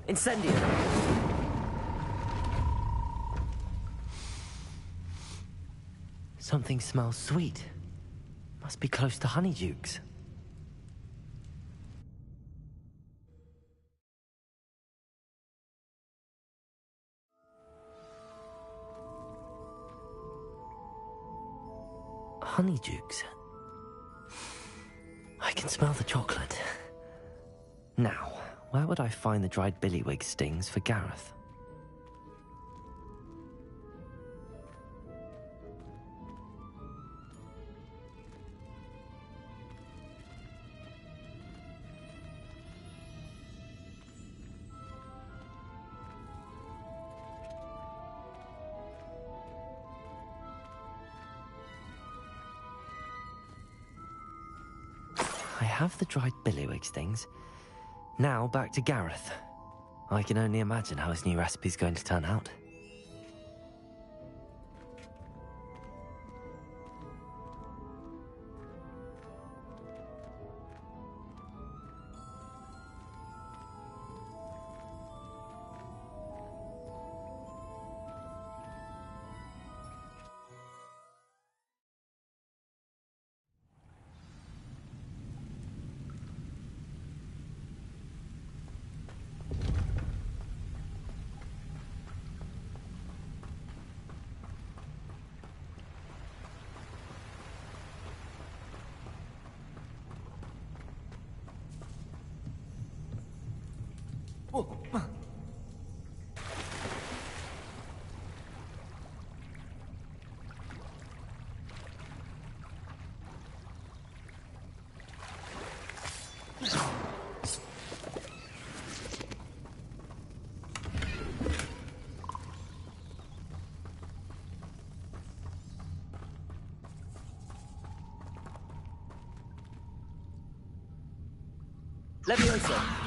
Incendio! Something smells sweet. Must be close to Honeydukes. Honeydukes. I can smell the chocolate. Now, where would I find the dried billywig stings for Gareth? I have the dried billywig stings. Now back to Gareth. I can only imagine how his new recipe's going to turn out. Leviosa!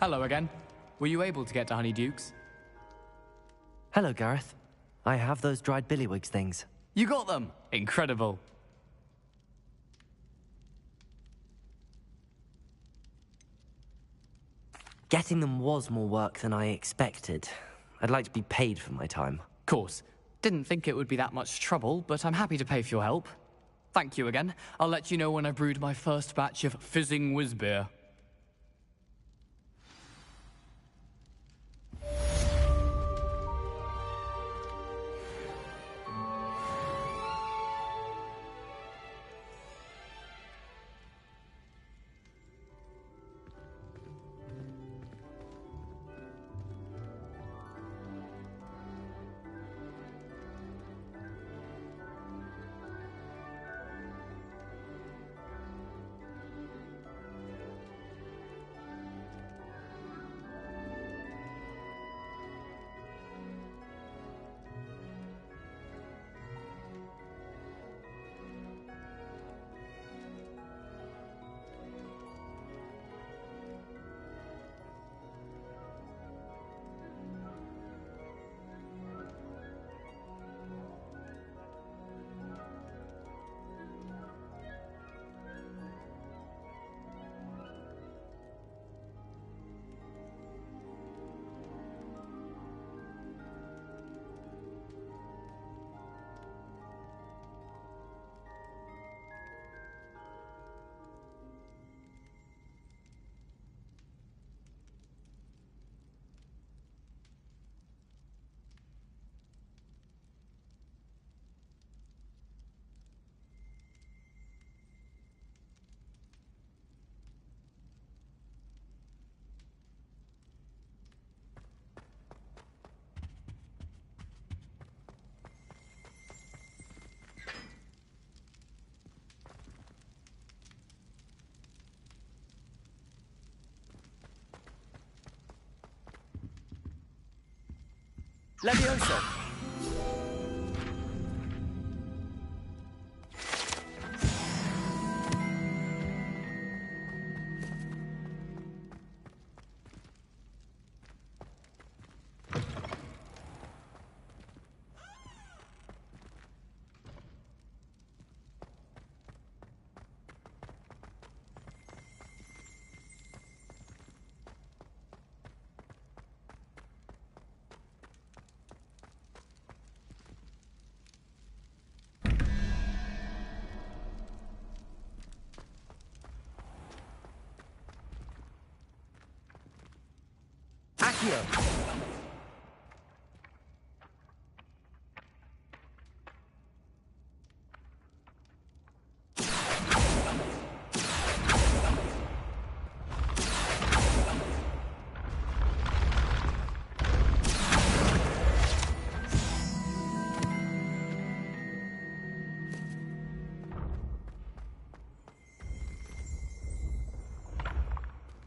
Hello again. Were you able to get to Honeydukes? Hello, Gareth. I have those dried billywigs things. You got them! Incredible. Getting them was more work than I expected. I'd like to be paid for my time. Course. Didn't think it would be that much trouble, but I'm happy to pay for your help. Thank you again. I'll let you know when I've brewed my first batch of fizzing whiz-beer. Levioso! Accio!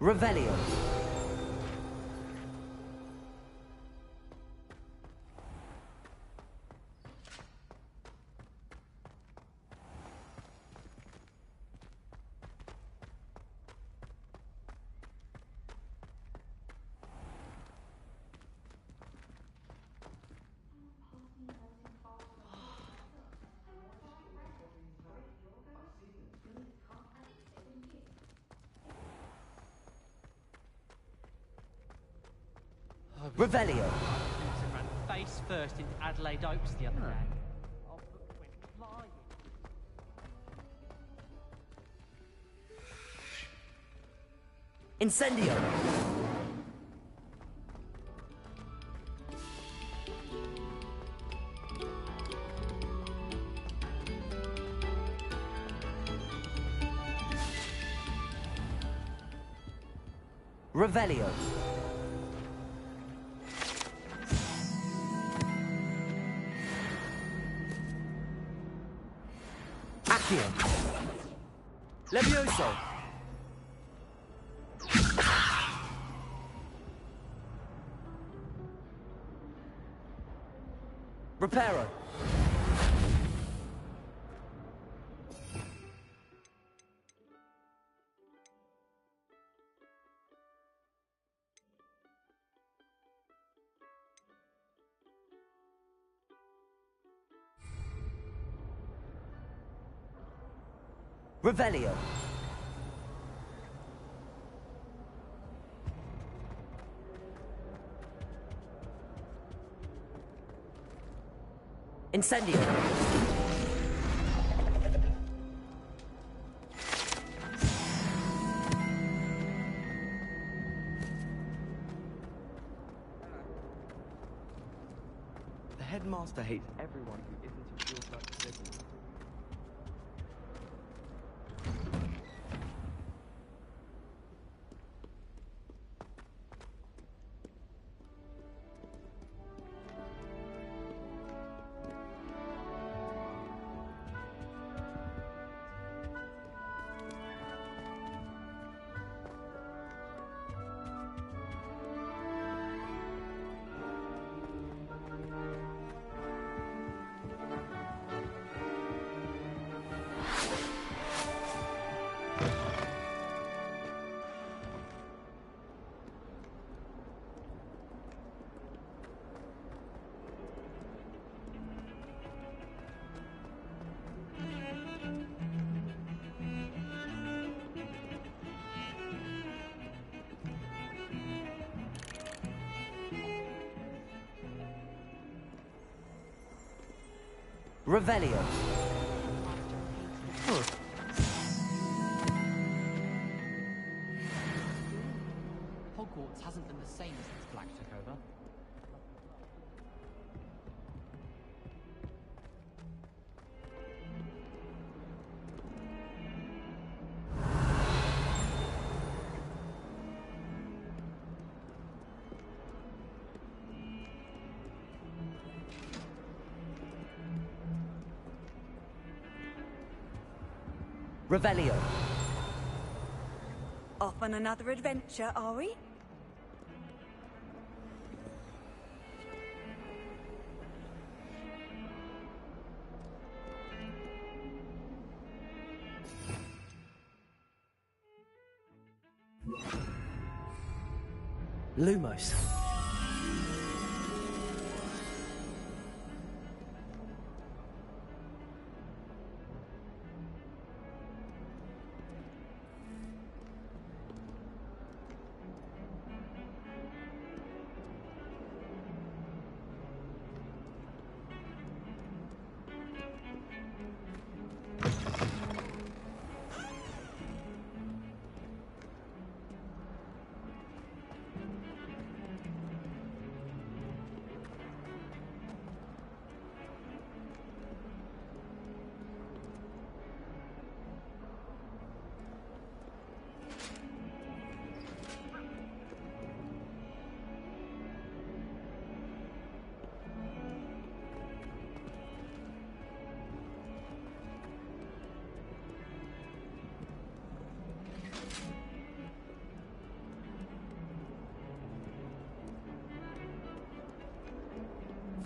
Revelio. Revelio. Ran face first into Adelaide Oaks the other day. Incendio. Revelio. Accio. Levioso. Reparo. Revelio. Incendio. The headmaster hates everyone who isn't in field practice. Revelio. Hogwarts hasn't been the same since Black took over. Revelio. Off on another adventure, are we? Lumos.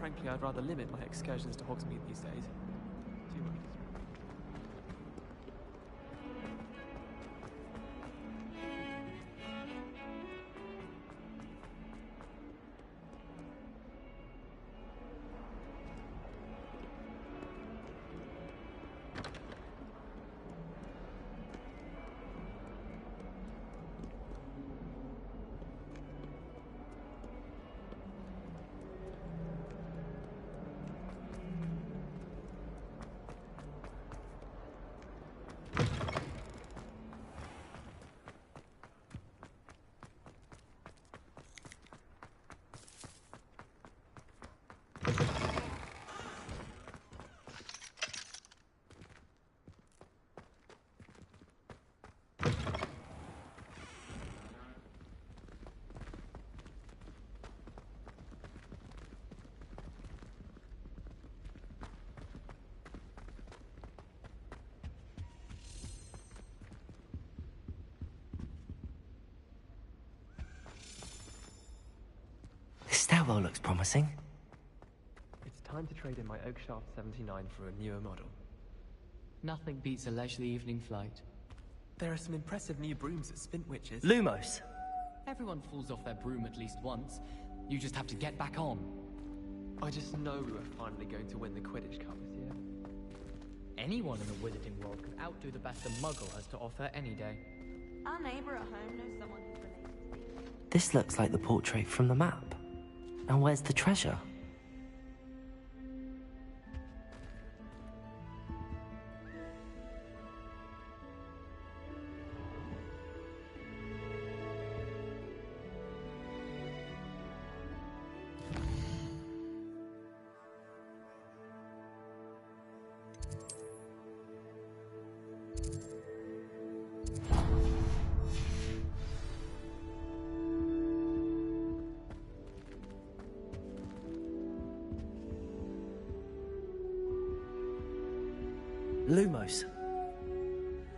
Frankly, I'd rather limit my excursions to Hogsmeade these days. Too much. This stairwell looks promising. It's time to trade in my Oakshaft 79 for a newer model. Nothing beats a leisurely evening flight. There are some impressive new brooms at Spintwitches. Lumos. Everyone falls off their broom at least once. You just have to get back on. I just know we were finally going to win the Quidditch Cup this year. Anyone in the wizarding world could outdo the best a muggle has to offer any day. Our neighbour at home knows someone who's related to me. This looks like the portrait from the map. And where's the treasure? Lumos.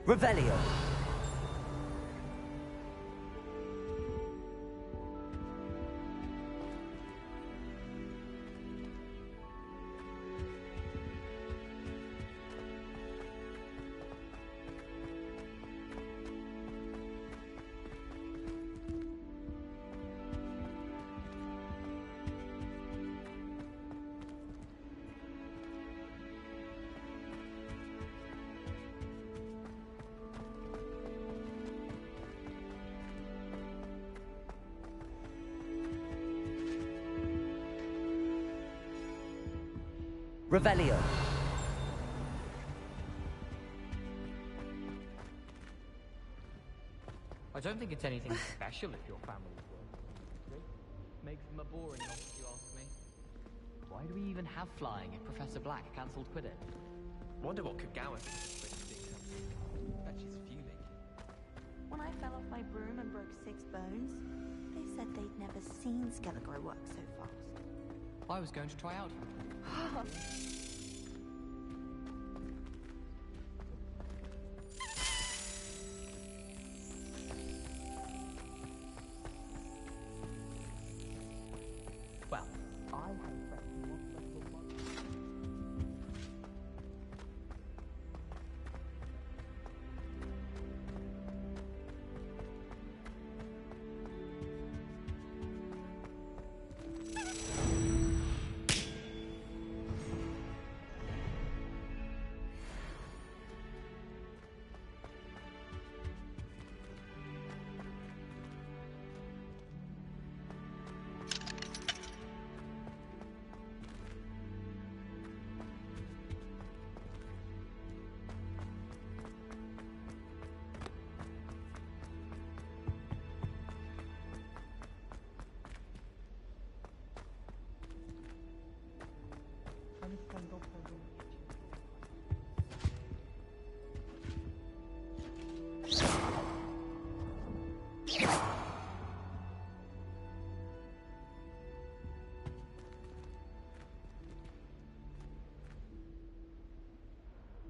Revelio. Revelio. I don't think it's anything special if your family's working. Makes them a boring lot, if you ask me. Why do we even have flying if Professor Black cancelled Quidditch? Wonder what Kagawa thinks of Quidditch being cancelled. Bet she's fuming. When I fell off my broom and broke 6 bones, they said they'd never seen Skelligor work so fast. I was going to try out. Well, I had a friend who once went to a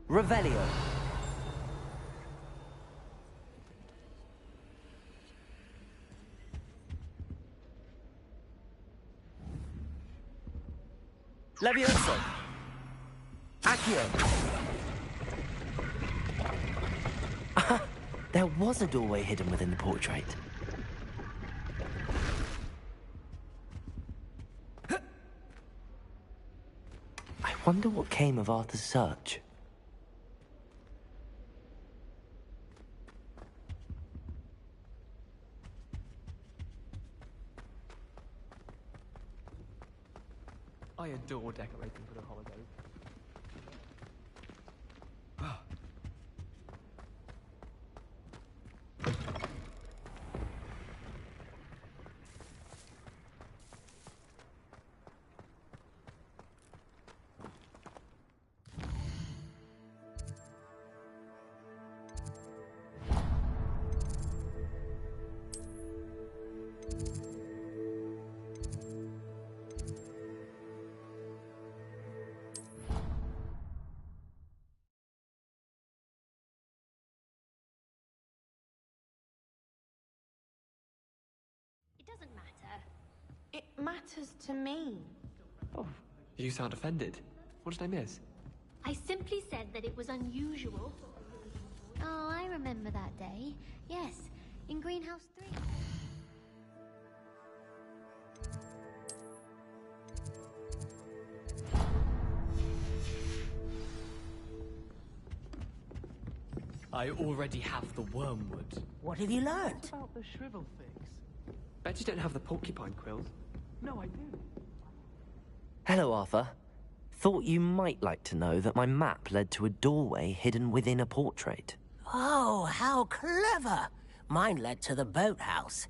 Revelio. Levioso. Accio. There was a doorway hidden within the portrait. I wonder what came of Arthur's search. I adore decorating for the holidays. It doesn't matter. It matters to me. Oh, you sound offended. What did I miss? I simply said that it was unusual. Oh, I remember that day. Yes, in Greenhouse 3. I already have the wormwood. What have you learned? About the shrivel fix. Bet you don't have the porcupine quills. No, I do. Hello, Arthur. Thought you might like to know that my map led to a doorway hidden within a portrait. Oh, how clever! Mine led to the boathouse.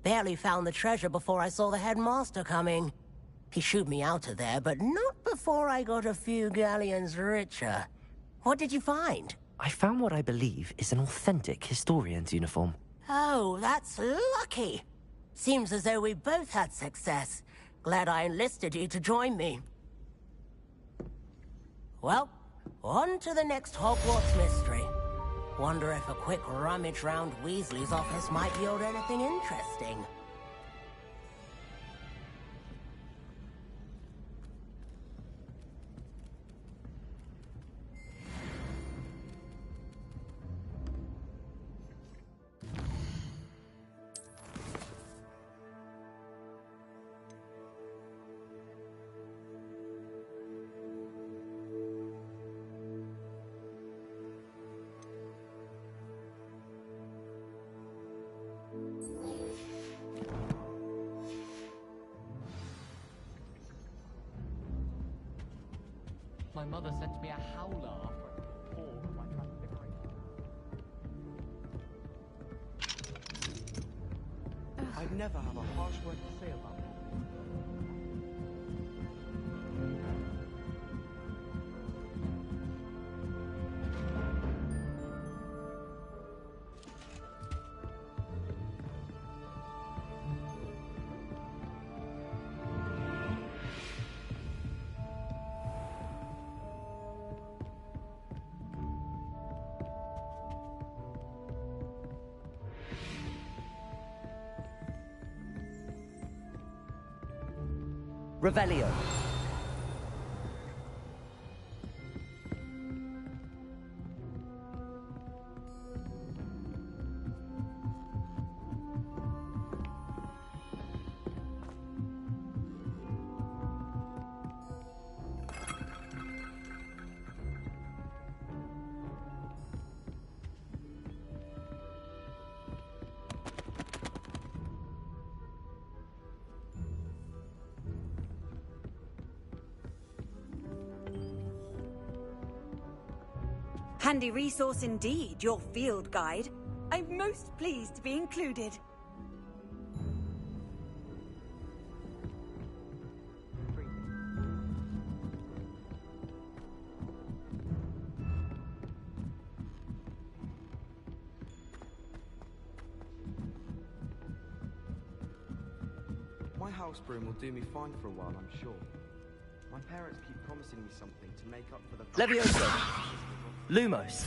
Barely found the treasure before I saw the headmaster coming. He shooed me out of there, but not before I got a few galleons richer. What did you find? I found what I believe is an authentic historian's uniform. Oh, that's lucky. Seems as though we both had success. Glad I enlisted you to join me. Well, on to the next Hogwarts mystery. Wonder if a quick rummage round Weasley's office might yield anything interesting. My mother sent me a howler after I took a walk on my transfiguration. I'd never have a harsh word to say about it. Revelio. Handy resource indeed, your field guide. I'm most pleased to be included. My house broom will do me fine for a while, I'm sure. My parents keep promising me something to make up for the... Levioso. Lumos.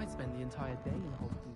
I'd spend the entire day in Hogwarts.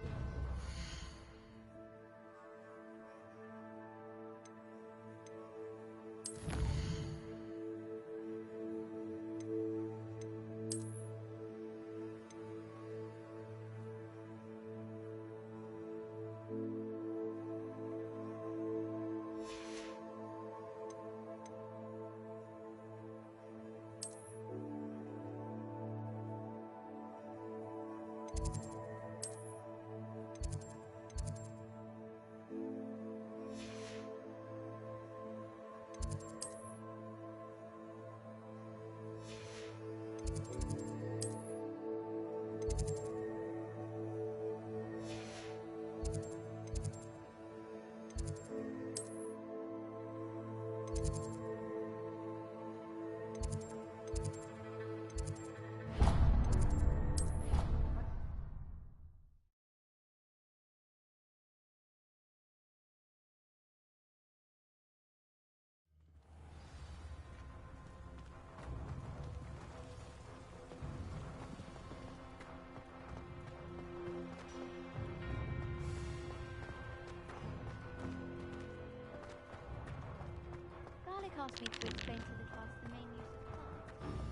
asked me to explain to the class the main use of plants.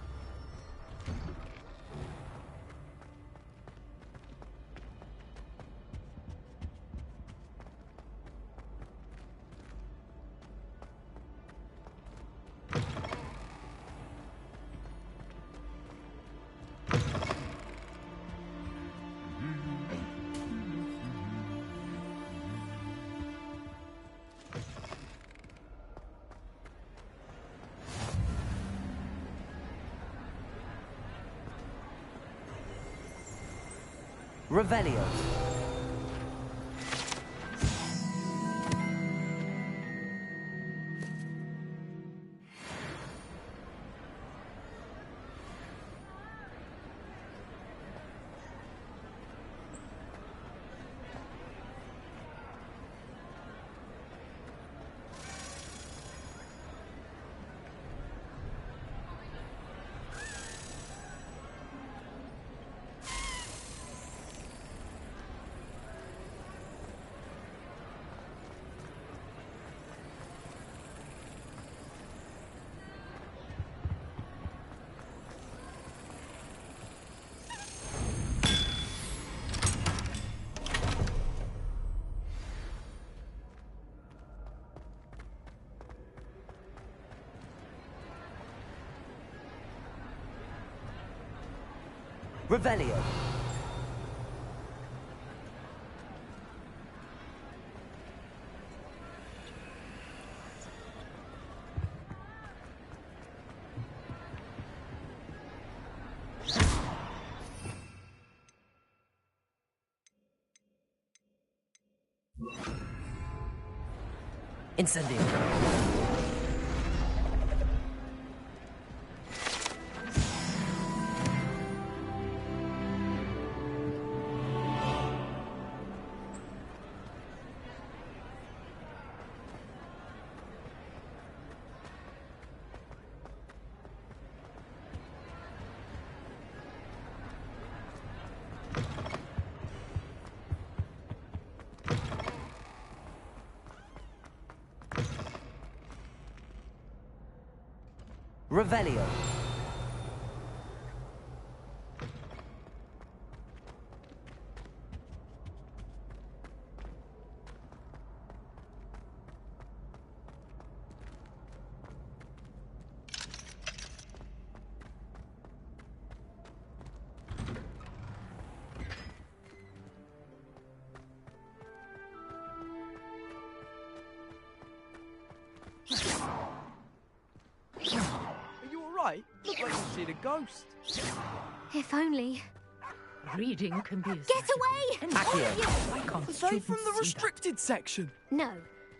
Revelio. Revelio. Incendio. Revelio. Look like you've seen a ghost. If only. Reading can be as Get away! and all of you. Why can't Aside students from the see restricted section. No,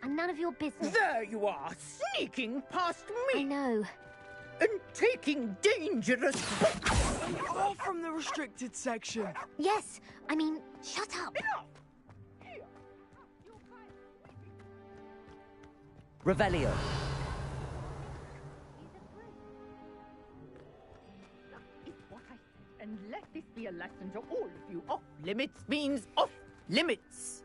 and none of your business. There you are, sneaking past me. I know. And taking dangerous books. You are from the restricted section. Yes, I mean, shut up. Revelio. And let this be a lesson to all of you. Off limits means off limits.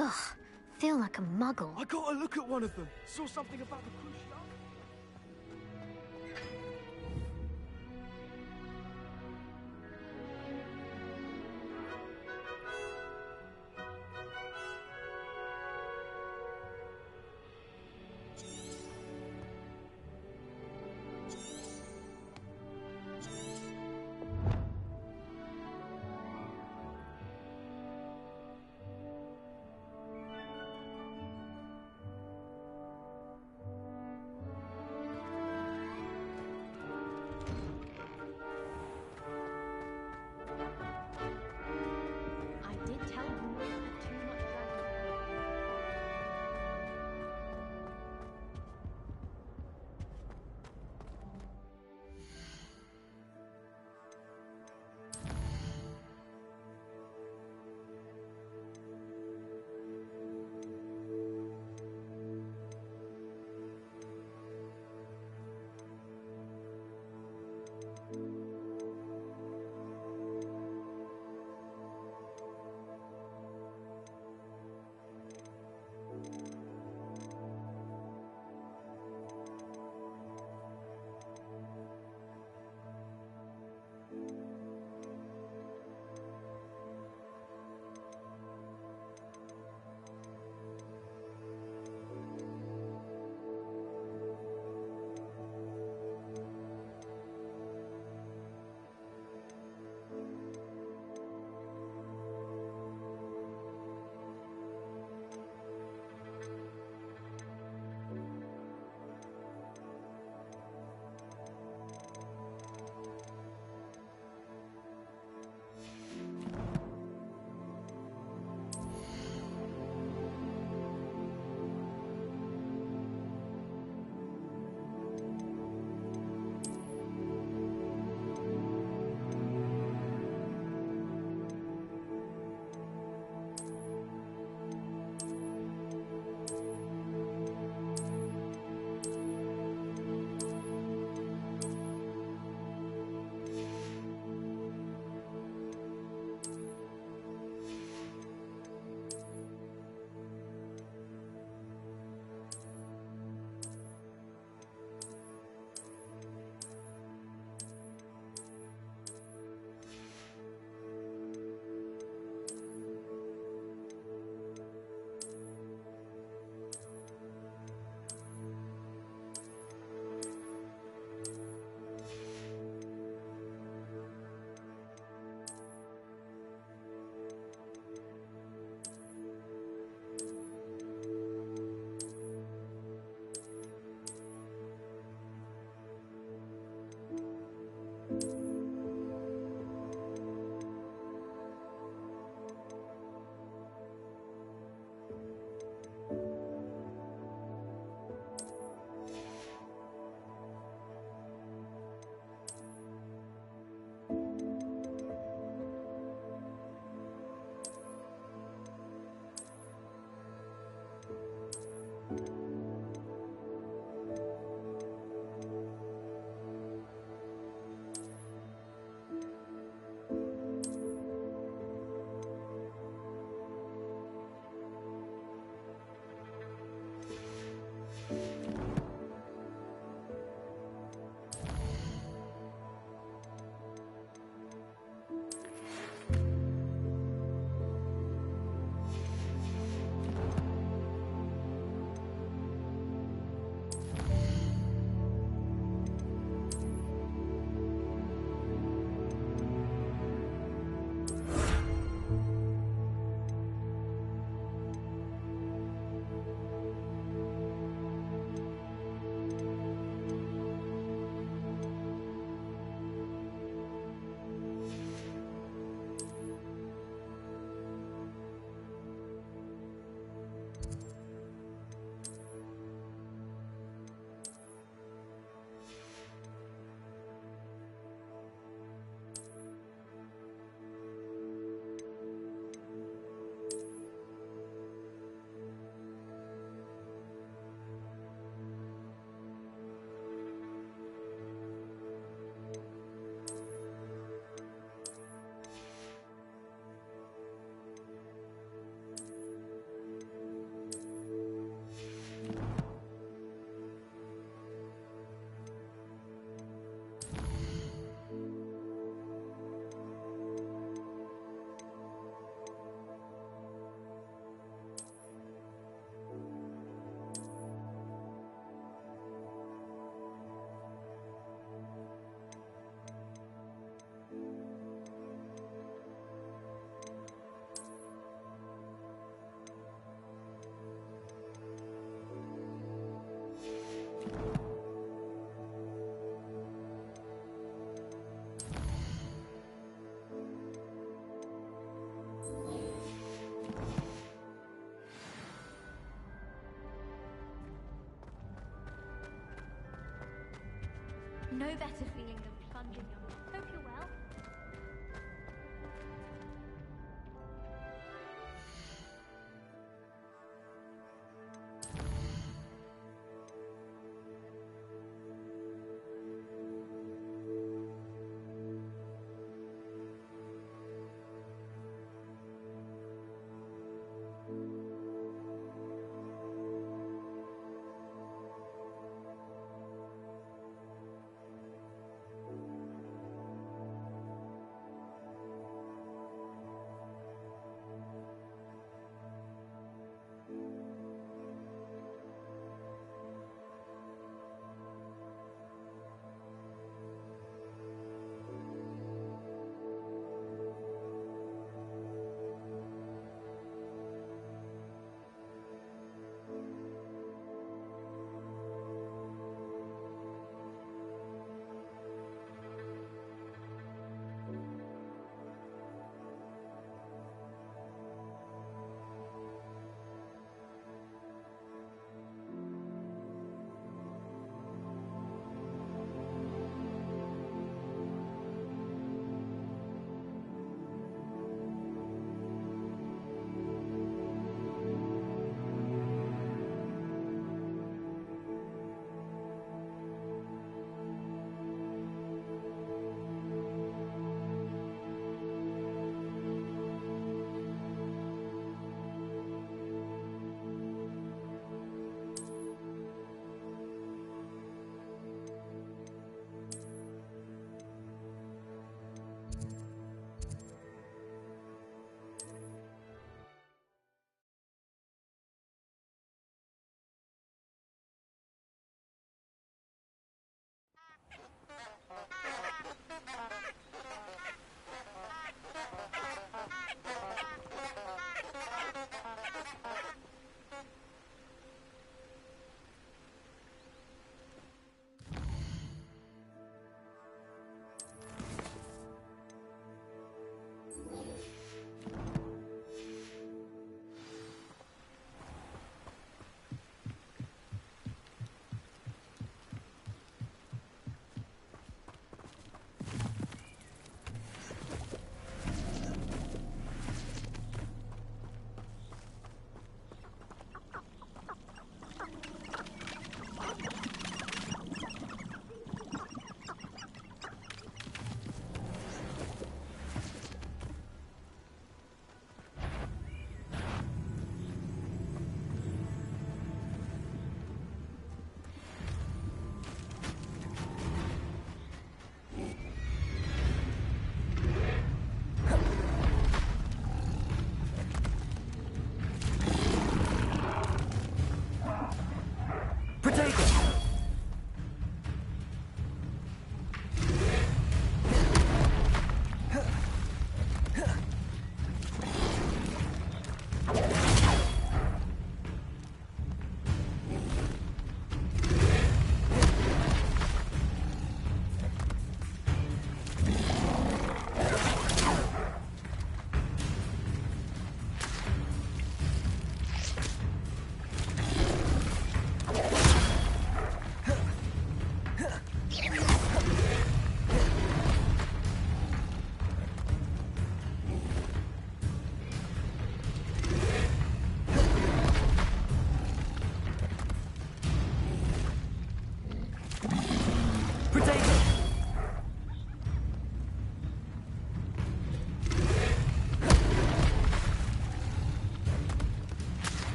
Ugh, feel like a muggle. I got a look at one of them. Saw something about the cruciate. I did tell you not to have too much dragon. no better feeling than plunging your... Hope you're well.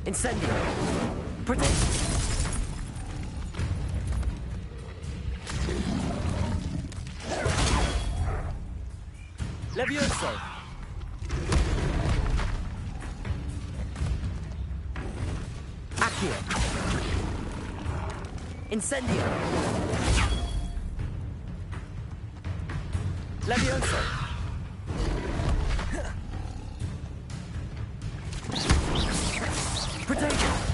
Incendio! Protect! Levioso! Accio! Incendio! Levioso! Protego!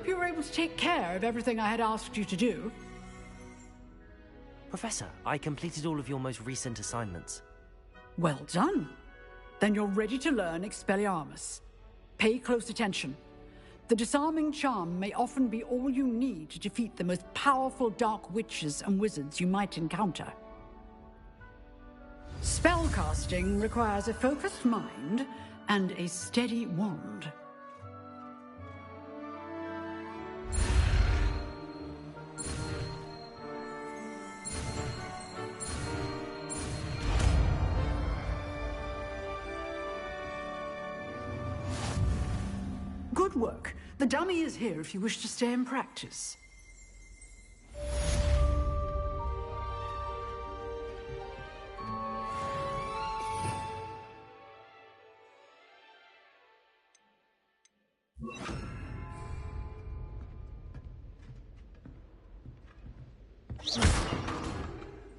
hope you were able to take care of everything I had asked you to do. Professor, I completed all of your most recent assignments. Well done. Then you're ready to learn Expelliarmus. Pay close attention. The disarming charm may often be all you need to defeat the most powerful dark witches and wizards you might encounter. Spellcasting requires a focused mind and a steady wand. Good work. The dummy is here if you wish to stay and practice.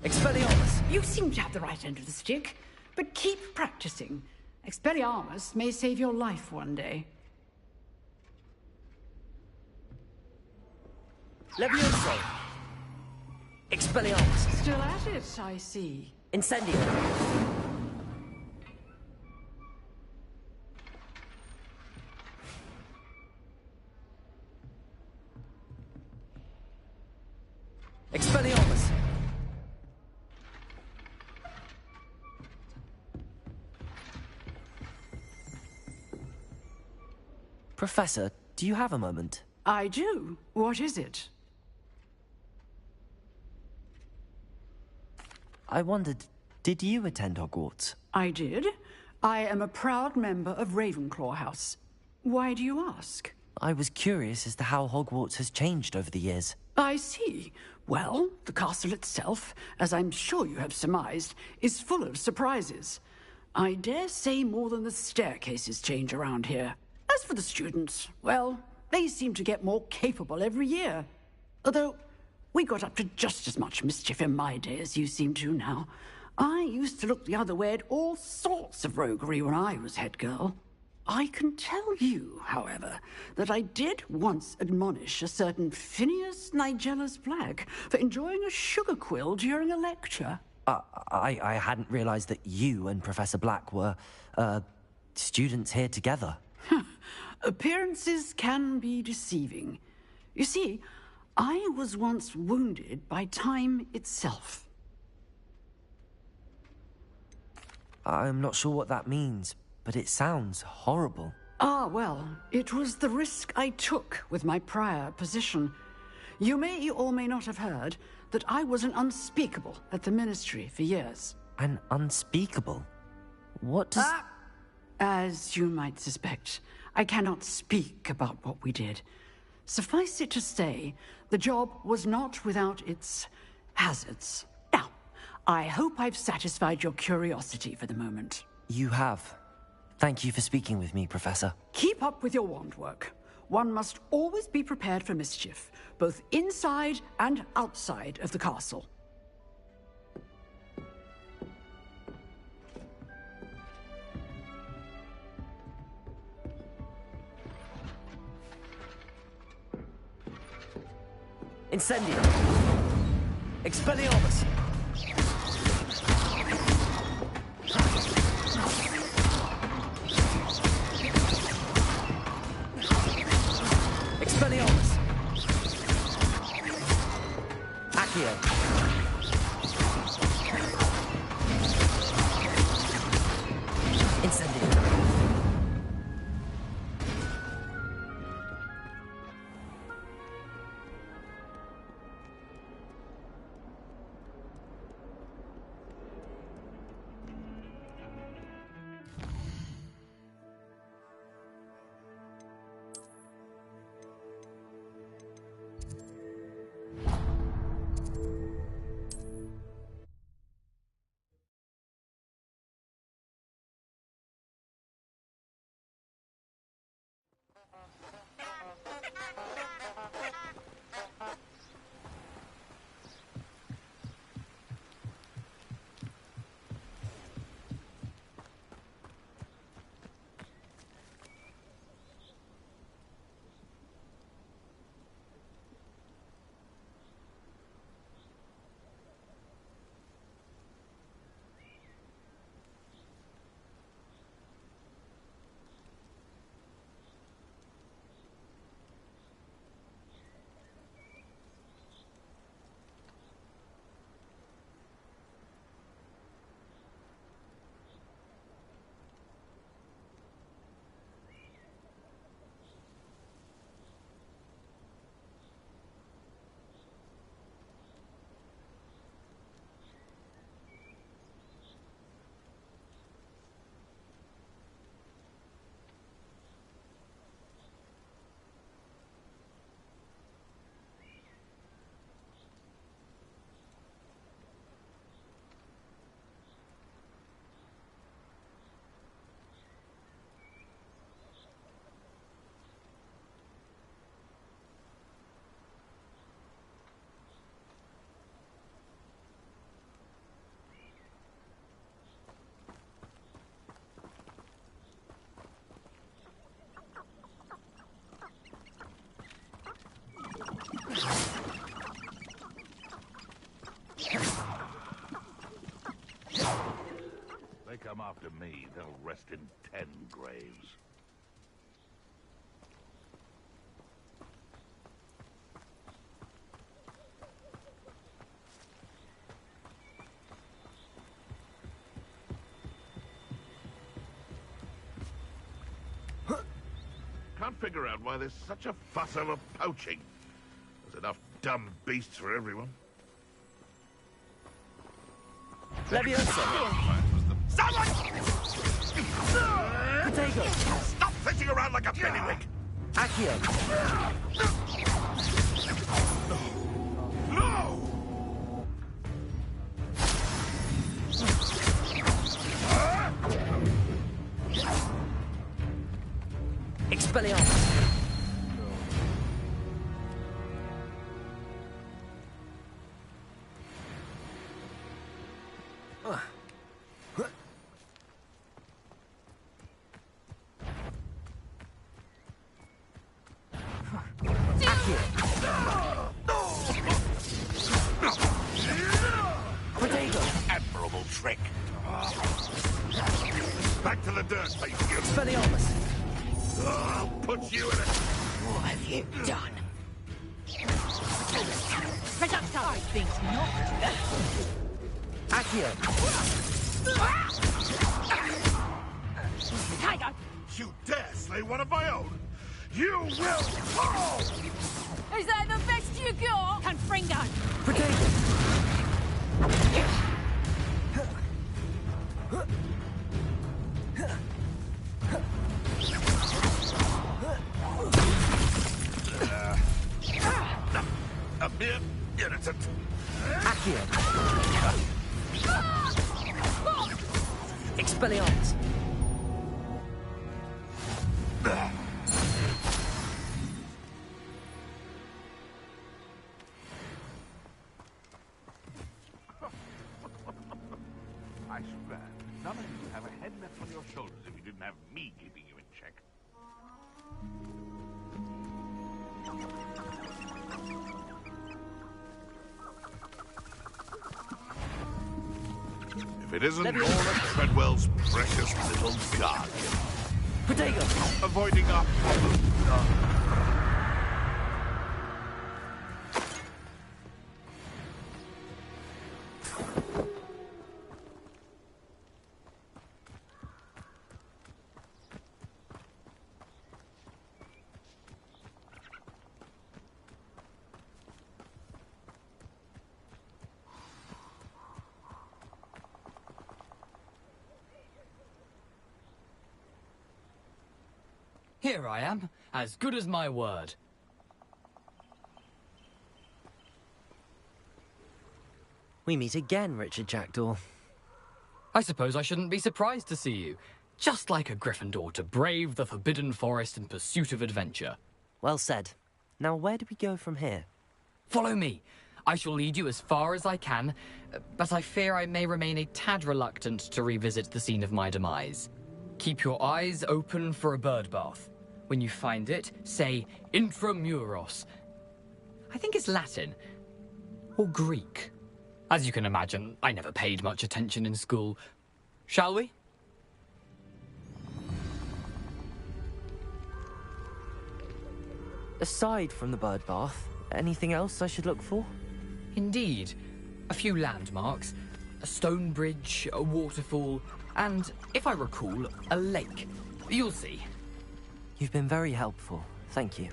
Expelliarmus! You seem to have the right end of the stick, but keep practicing. Expelliarmus may save your life one day. Levioso! Expelliarmus! Still at it, I see. Incendio! Expelliarmus! Professor, do you have a moment? I do. What is it? I wondered, did you attend Hogwarts? I did. I am a proud member of Ravenclaw House. Why do you ask? I was curious as to how Hogwarts has changed over the years. I see. Well, the castle itself, as I'm sure you have surmised, is full of surprises. I dare say more than the staircases change around here. As for the students, well, they seem to get more capable every year. Although, we got up to just as much mischief in my day as you seem to now. I used to look the other way at all sorts of roguery when I was head girl. I can tell you, however, that I did once admonish a certain Phineas Nigellus Black for enjoying a sugar quill during a lecture. I hadn't realized that you and Professor Black were, students here together. Appearances can be deceiving. You see, I was once wounded by time itself. I'm not sure what that means, but it sounds horrible. Ah, well, it was the risk I took with my prior position. You may or may not have heard that I was an unspeakable at the Ministry for years. An unspeakable? What does... As you might suspect, I cannot speak about what we did. Suffice it to say, the job was not without its hazards. Now, I hope I've satisfied your curiosity for the moment. You have. Thank you for speaking with me, Professor. Keep up with your wand work. One must always be prepared for mischief, both inside and outside of the castle. Incendio! Expelliarmus! Expelliarmus! Accio! Incendio! come after me, they'll rest in 10 graves. Can't figure out why there's such a fuss over poaching. There's enough dumb beasts for everyone. Someone! Potato! Stop fishing around like a pennywig! Accio! No! Expelliarmus! Admirable trick. Back to the dirt, please. Expelliarmus! I'll put you in it. What have you done? I think not. Accio! Tiger! You dare slay one of my own? You will fall! Is that the best you got? Confringo! Potato! A mere irritant. Accio! Expelliarmus! I swear, none of you would have a head left on your shoulders if you didn't have me keeping you in check. If it isn't Lorna Treadwell's precious little guardian. Potato! Avoiding our problem. Here I am, as good as my word. We meet again, Richard Jackdaw. I suppose I shouldn't be surprised to see you. Just like a Gryffindor to brave the Forbidden Forest in pursuit of adventure. Well said. Now, where do we go from here? Follow me. I shall lead you as far as I can, but I fear I may remain a tad reluctant to revisit the scene of my demise. Keep your eyes open for a bird bath. When you find it, say intramuros. I think it's Latin. Or Greek. As you can imagine, I never paid much attention in school. Shall we? Aside from the bird bath, anything else I should look for? Indeed. A few landmarks. A stone bridge, a waterfall, and, if I recall, a lake. You'll see. You've been very helpful. Thank you.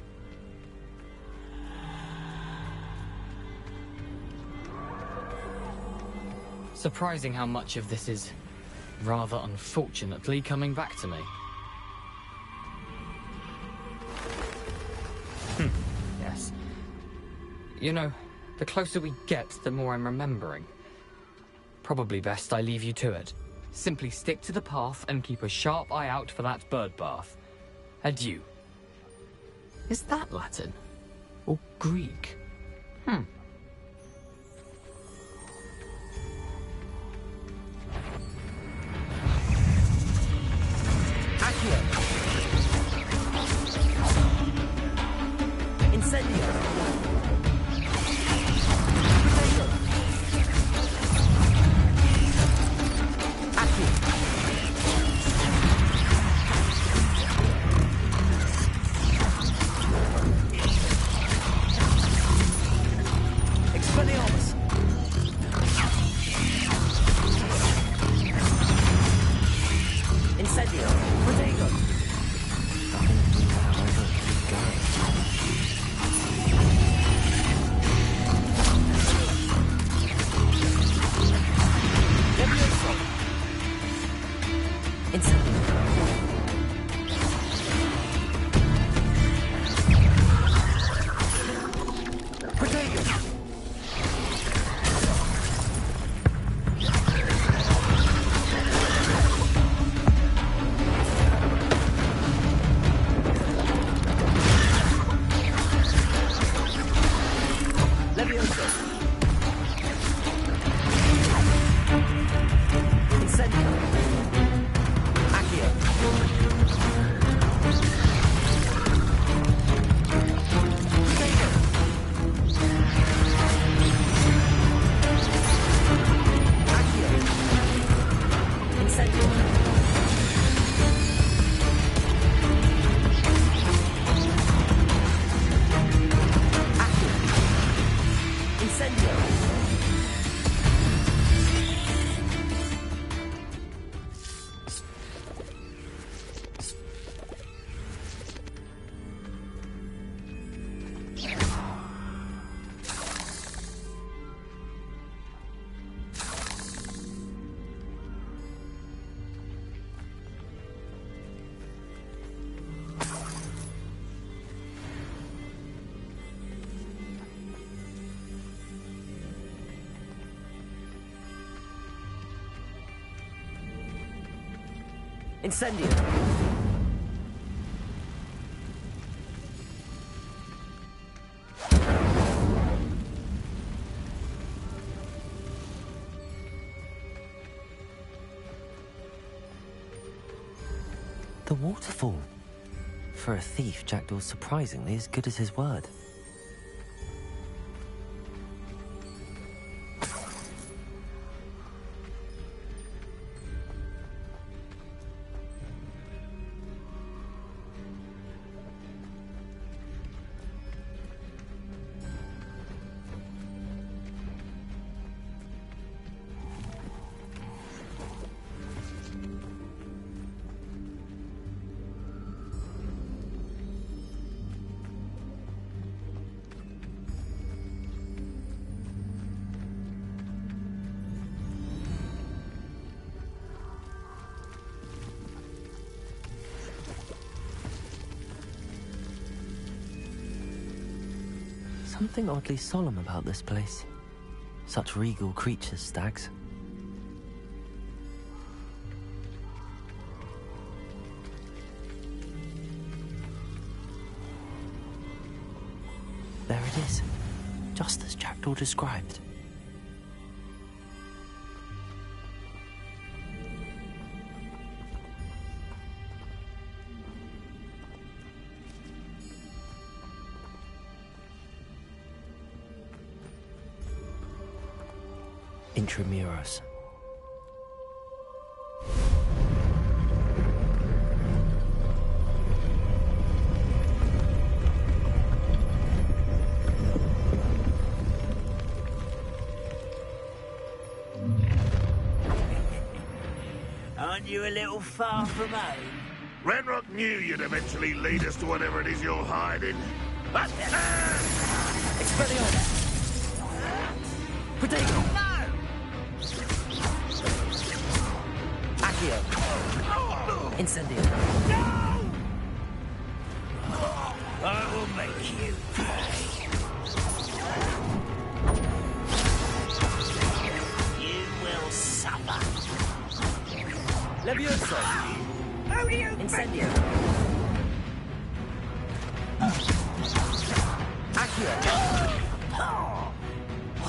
Surprising how much of this is, rather unfortunately, coming back to me. Yes. You know, the closer we get, the more I'm remembering. Probably best I leave you to it. Simply stick to the path and keep a sharp eye out for that bird bath. Adieu. Is that Latin? Or Greek? Accio! Incendio! Potato! Accio! Incendio. The waterfall. For a thief, Jackdaw's surprisingly as good as his word. Something oddly solemn about this place. Such regal creatures, stags. There it is, just as Jackdaw described. Intramuros. Aren't you a little far from home? Renrock knew you'd eventually lead us to whatever it is you're hiding. Expelliarmus! Protego! Accio! Incendio! I will make you pay. You will suffer. Levioso! How do you Incendio! Accio!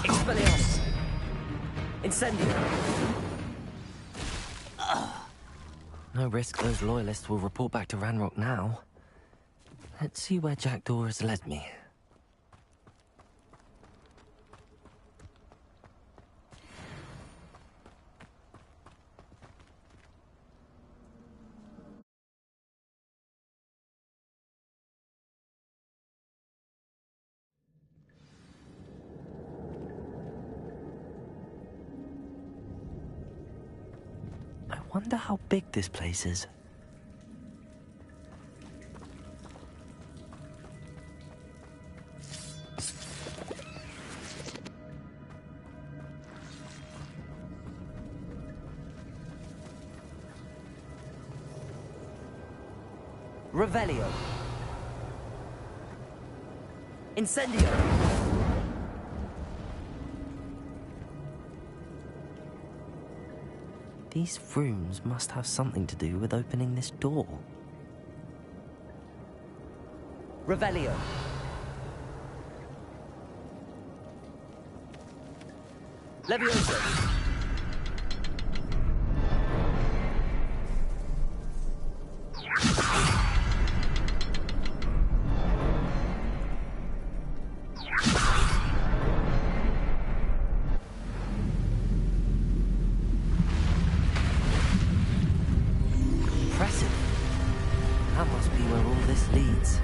Expelliarmus! Incendio! No risk those loyalists will report back to Ranrock now. Let's see where Jackdaw has led me. I wonder how big this place is. Revelio! Incendio! These rooms must have something to do with opening this door. Revelio! Levioso! Impressive. That must be where all this leads.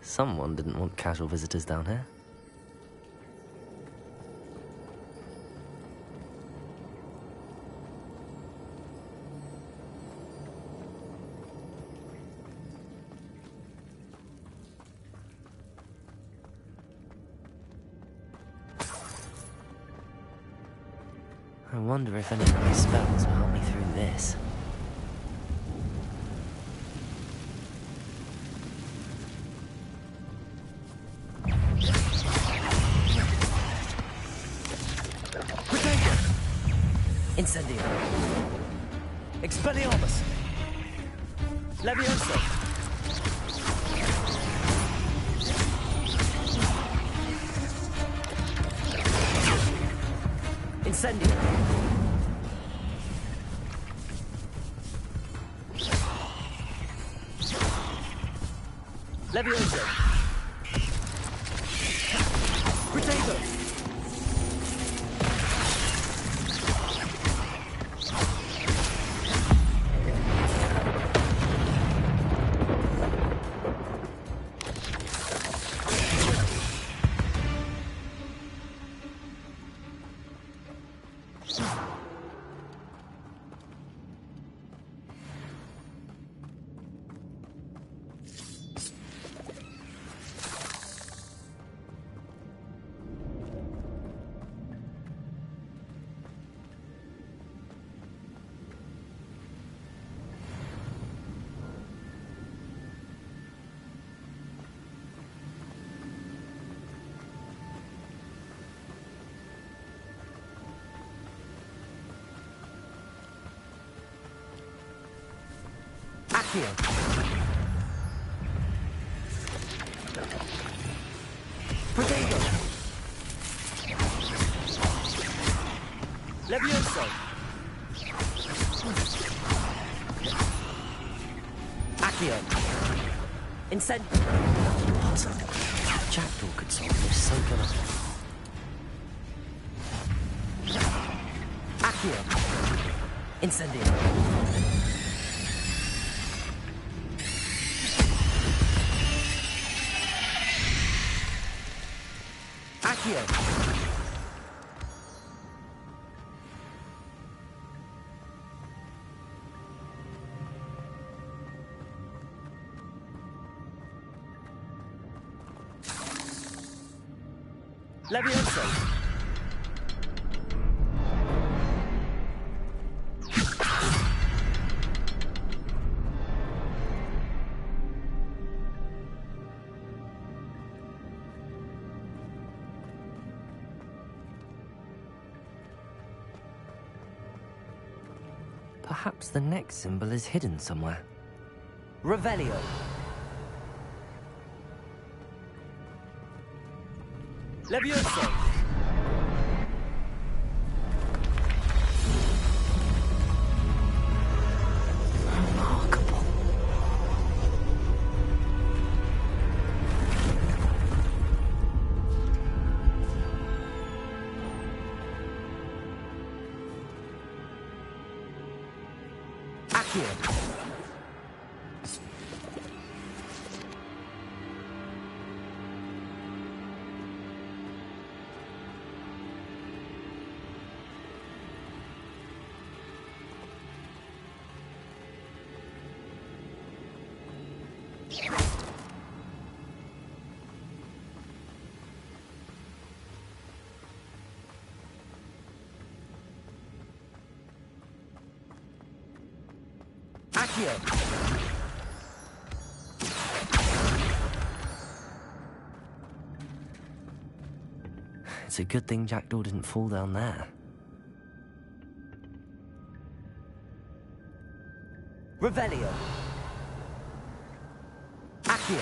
Someone didn't want casual visitors down here. I wonder if any of my spells will help me through this. Incendio. Expelliarmus. Levioso. Incendio. Levioso. Potato. Accio. Potato. Levioso. Accio. Incend. What? Jackdaw could solve this so good. Accio. Incendio. Accio. Levioso. Perhaps the next symbol is hidden somewhere. Revelio. Levioso. Remarkable. Accio. Accio. It's a good thing Jackdaw didn't fall down there. Revelio. Accio.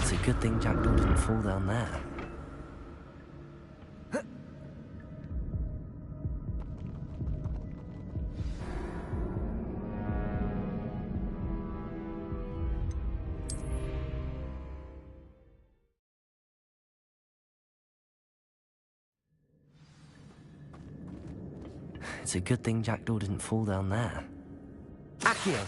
It's a good thing Jackdaw didn't fall down there. It's a good thing Jackdaw didn't fall down there. Accio.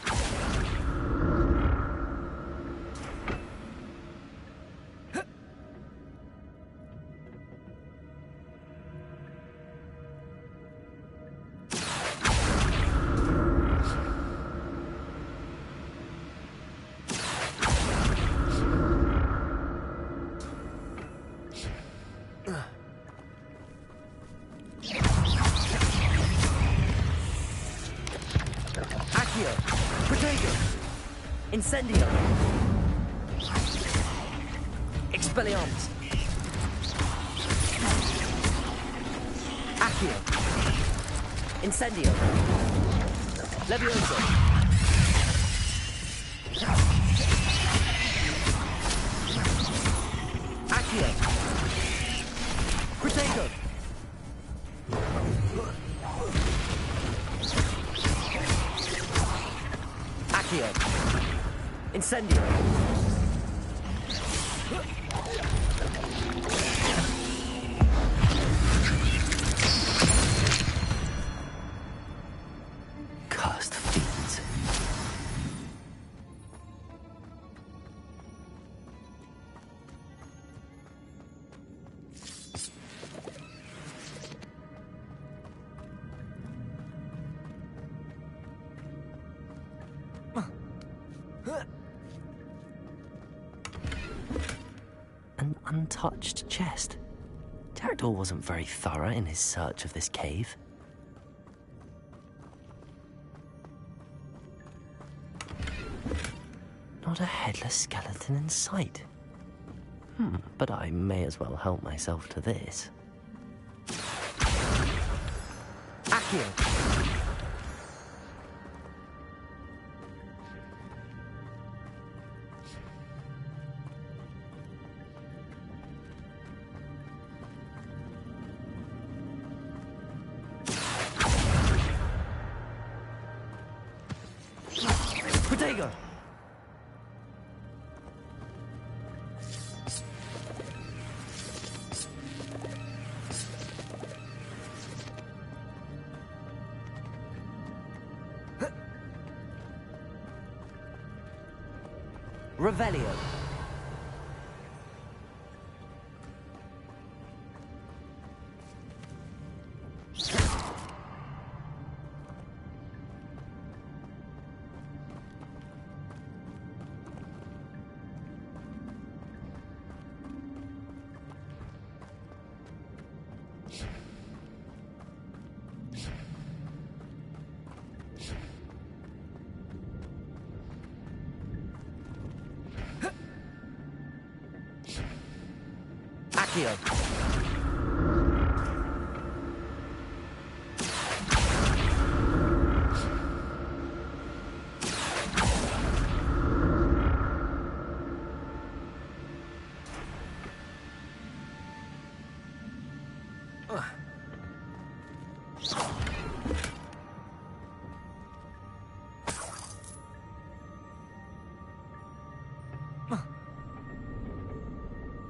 Accio! Protego! Incendio! Expelliarmus! Accio! Incendio! Levioso! Accio! Protego! Accio! Incendio! Cursed fiends. An untouched chest. Jackdaw wasn't very thorough in his search of this cave. Not a headless skeleton in sight. But I may as well help myself to this. Accio! Protego! Revelio. Accio!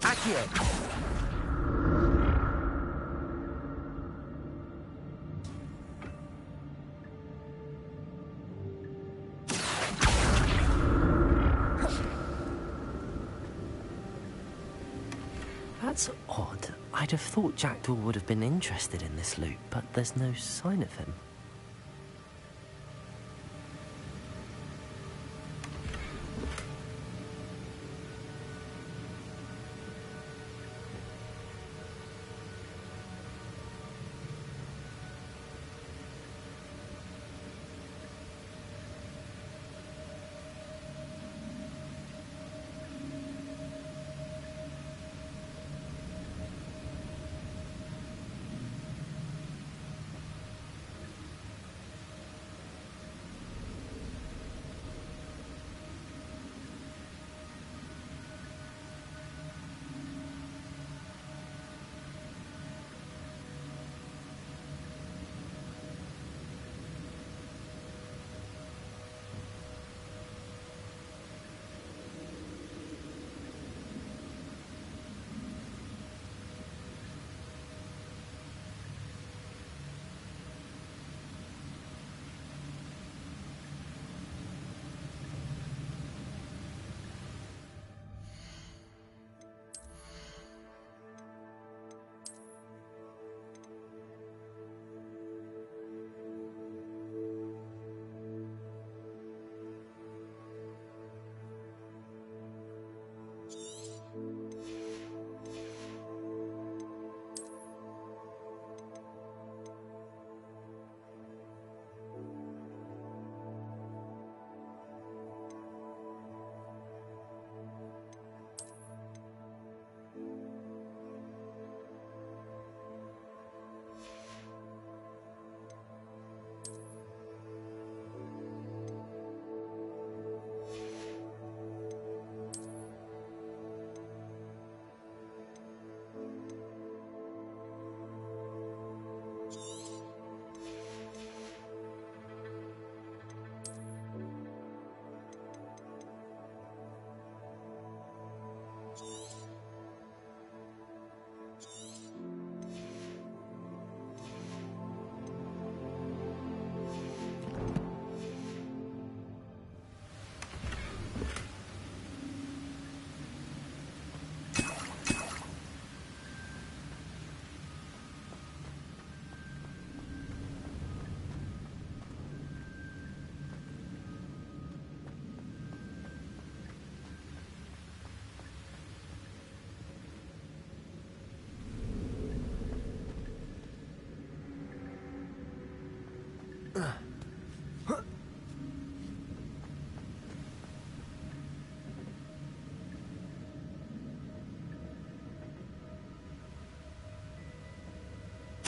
Accio! That's odd. I'd have thought Jackdaw would have been interested in this loot, but there's no sign of him.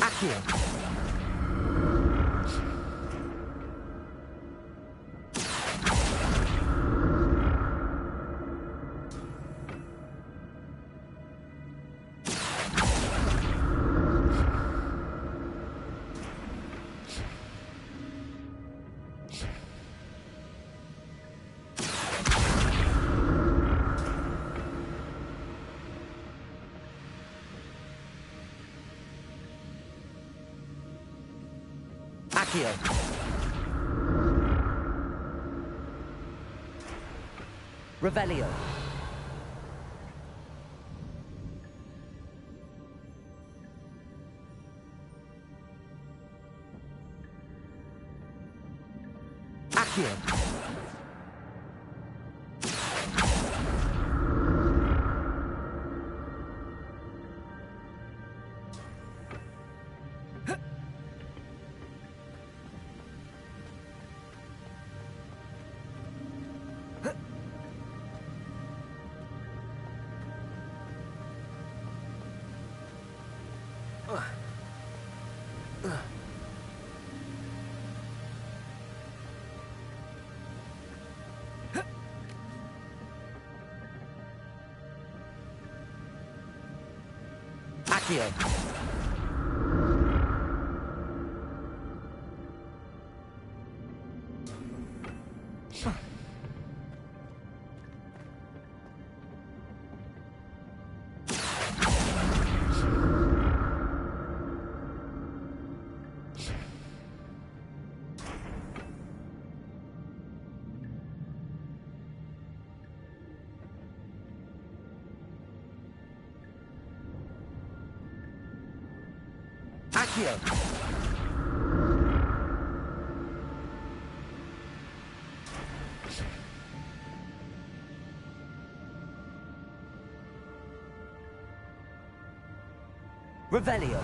Accio. Accio. Revelio. Accio. Accio. Accio. Revelio.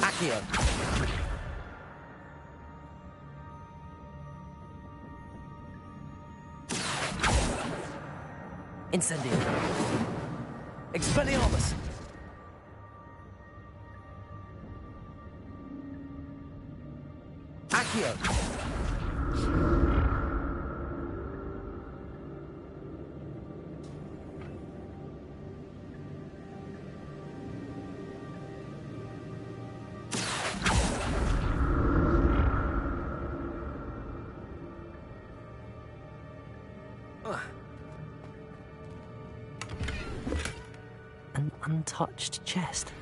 Accio. Incendio. Expelliarmus. Accio. An untouched chest.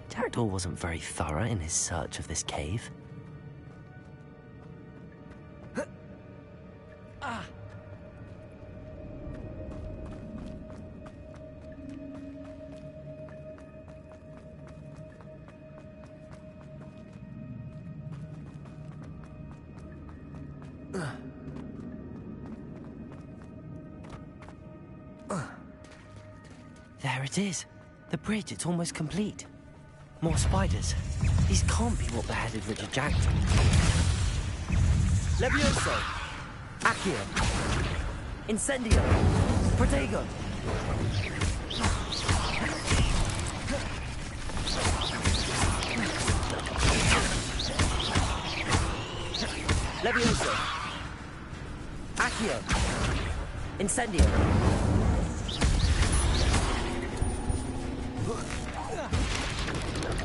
Jackdaw wasn't very thorough in his search of this cave. There it is. The bridge, it's almost complete. More spiders. These can't be what beheaded Richard Jackson. Levioso. Accio. Incendio. Protego. Levioso. Accio. Incendio.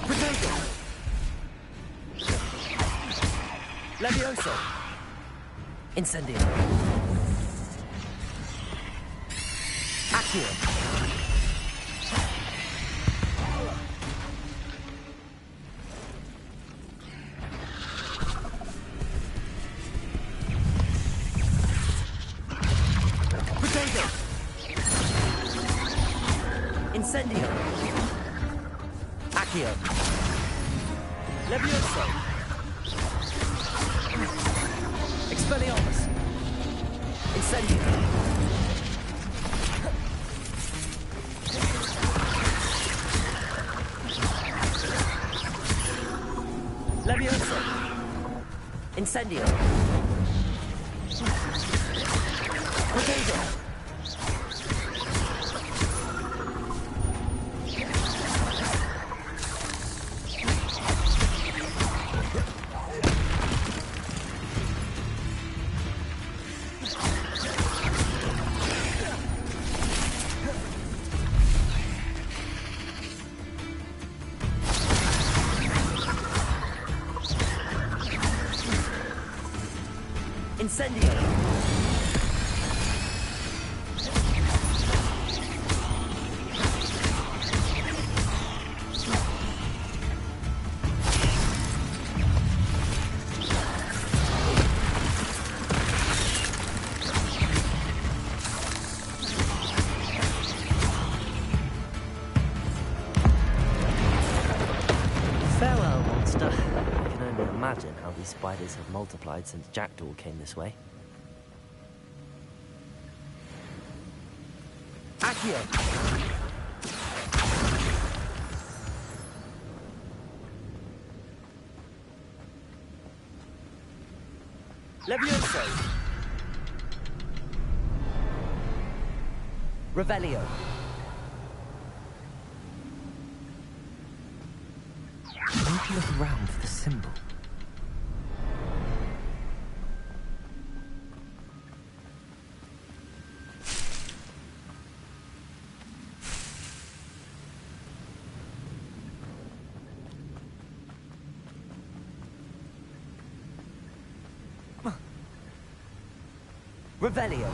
Protego. Levioso. Incendio. Accio. Protego. Incendio. Accio. Levioso. Expelliarmus. Incendio. Levioso. Incendio. Protego. Incendio! Farewell, monster. I can only imagine how these spiders have multiplied since Jackdaw came this way. Accio! Levioso! Revelio! I need to look around for the symbol. Revelio.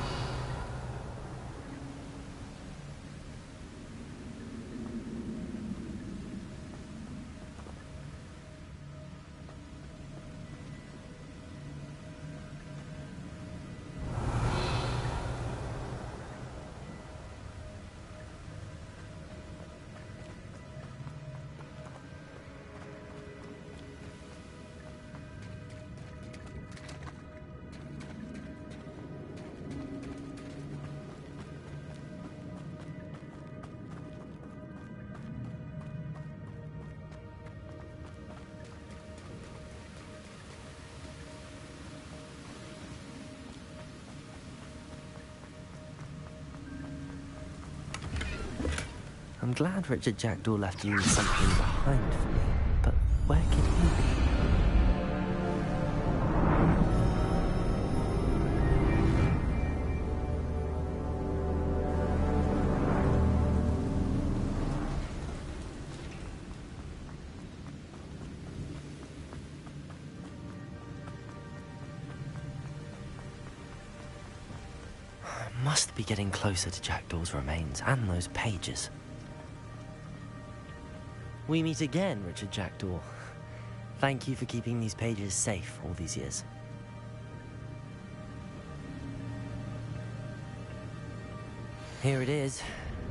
I'm glad Richard Jackdaw left you something behind for me, but where could he be? I must be getting closer to Jackdaw's remains and those pages. We meet again, Richard Jackdaw. Thank you for keeping these pages safe all these years. Here it is,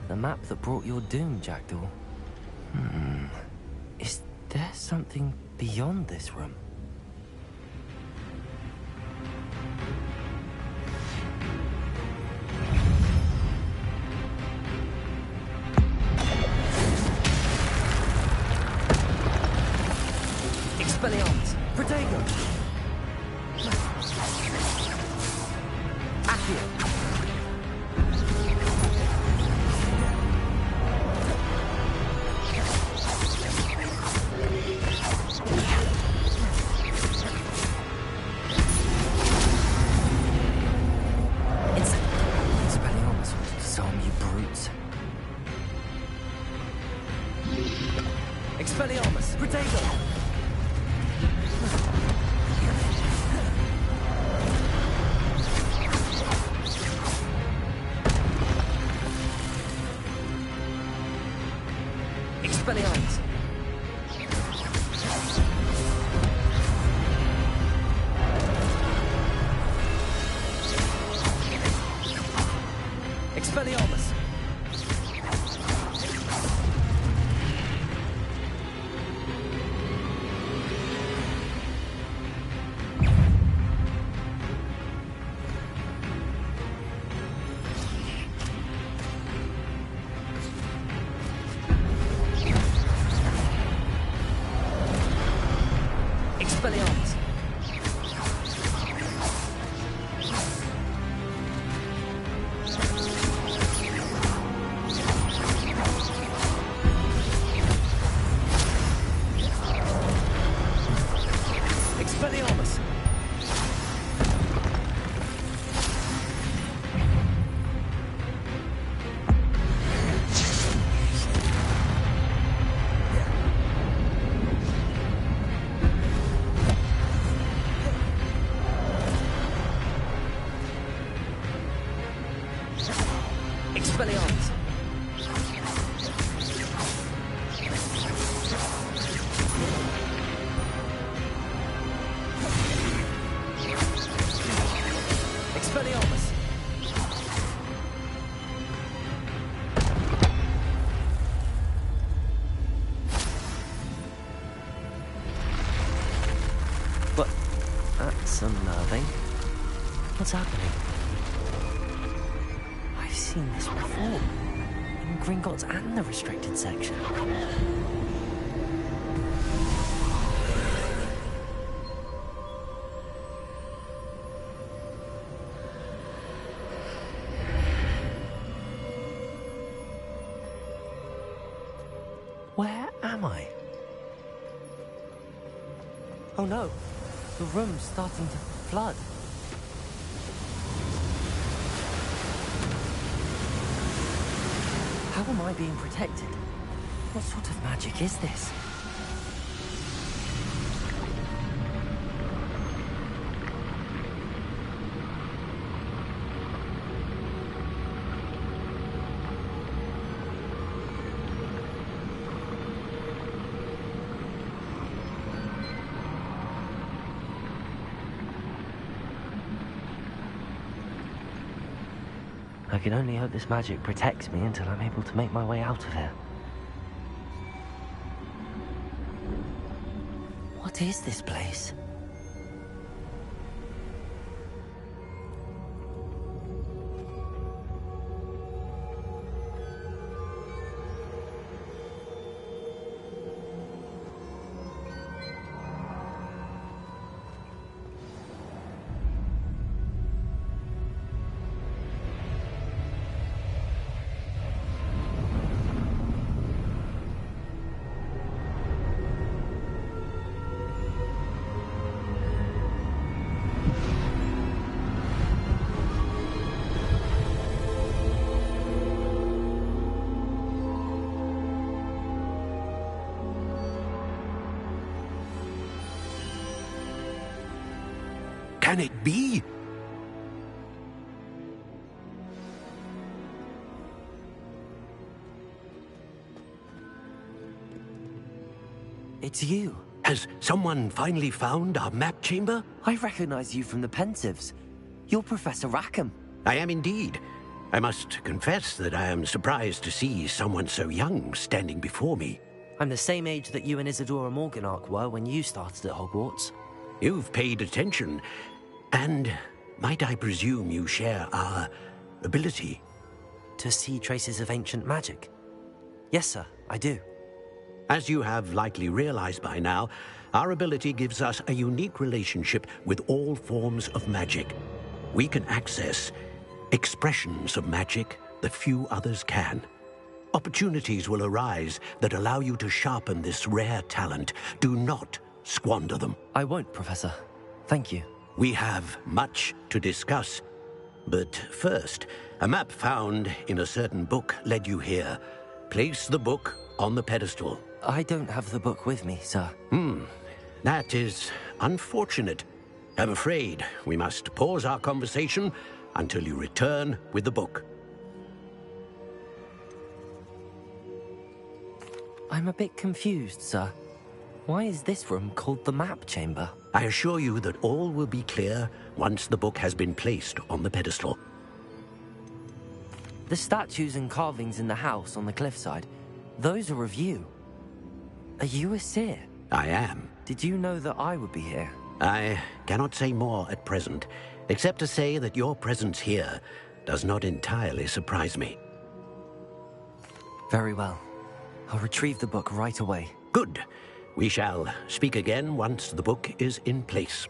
the map that brought your doom, Jackdaw. Is there something beyond this room? Expelliarmus! Protego! Accio! Expelliarmus, disarm you brutes. Expelliarmus! Protego! Expelliarmus! Expelliarmus! Expelliarmus! Expelliarmus! Expelliarmus! But that's unnerving. What's happening? I've seen this before. In Gringotts and the restricted section. Where am I? Oh no, the room's starting to flood. How am I being protected? What sort of magic is this? I can only hope this magic protects me until I'm able to make my way out of here. What is this place? Can it be? It's you. Has someone finally found our map chamber? I recognize you from the Pensives. You're Professor Rackham. I am indeed. I must confess that I am surprised to see someone so young standing before me. I'm the same age that you and Isadora Morganach were when you started at Hogwarts. You've paid attention, and might I presume you share our ability? To see traces of ancient magic? Yes, sir, I do. As you have likely realized by now, our ability gives us a unique relationship with all forms of magic. We can access expressions of magic that few others can. Opportunities will arise that allow you to sharpen this rare talent. Do not squander them. I won't, Professor. Thank you. We have much to discuss. But first, a map found in a certain book led you here. Place the book on the pedestal. I don't have the book with me, sir. That is unfortunate. I'm afraid we must pause our conversation until you return with the book. I'm a bit confused, sir. Why is this room called the map chamber? I assure you that all will be clear once the book has been placed on the pedestal. The statues and carvings in the house on the cliffside, those are of you. Are you a seer? I am. Did you know that I would be here? I cannot say more at present, except to say that your presence here does not entirely surprise me. Very well. I'll retrieve the book right away. Good. We shall speak again once the book is in place.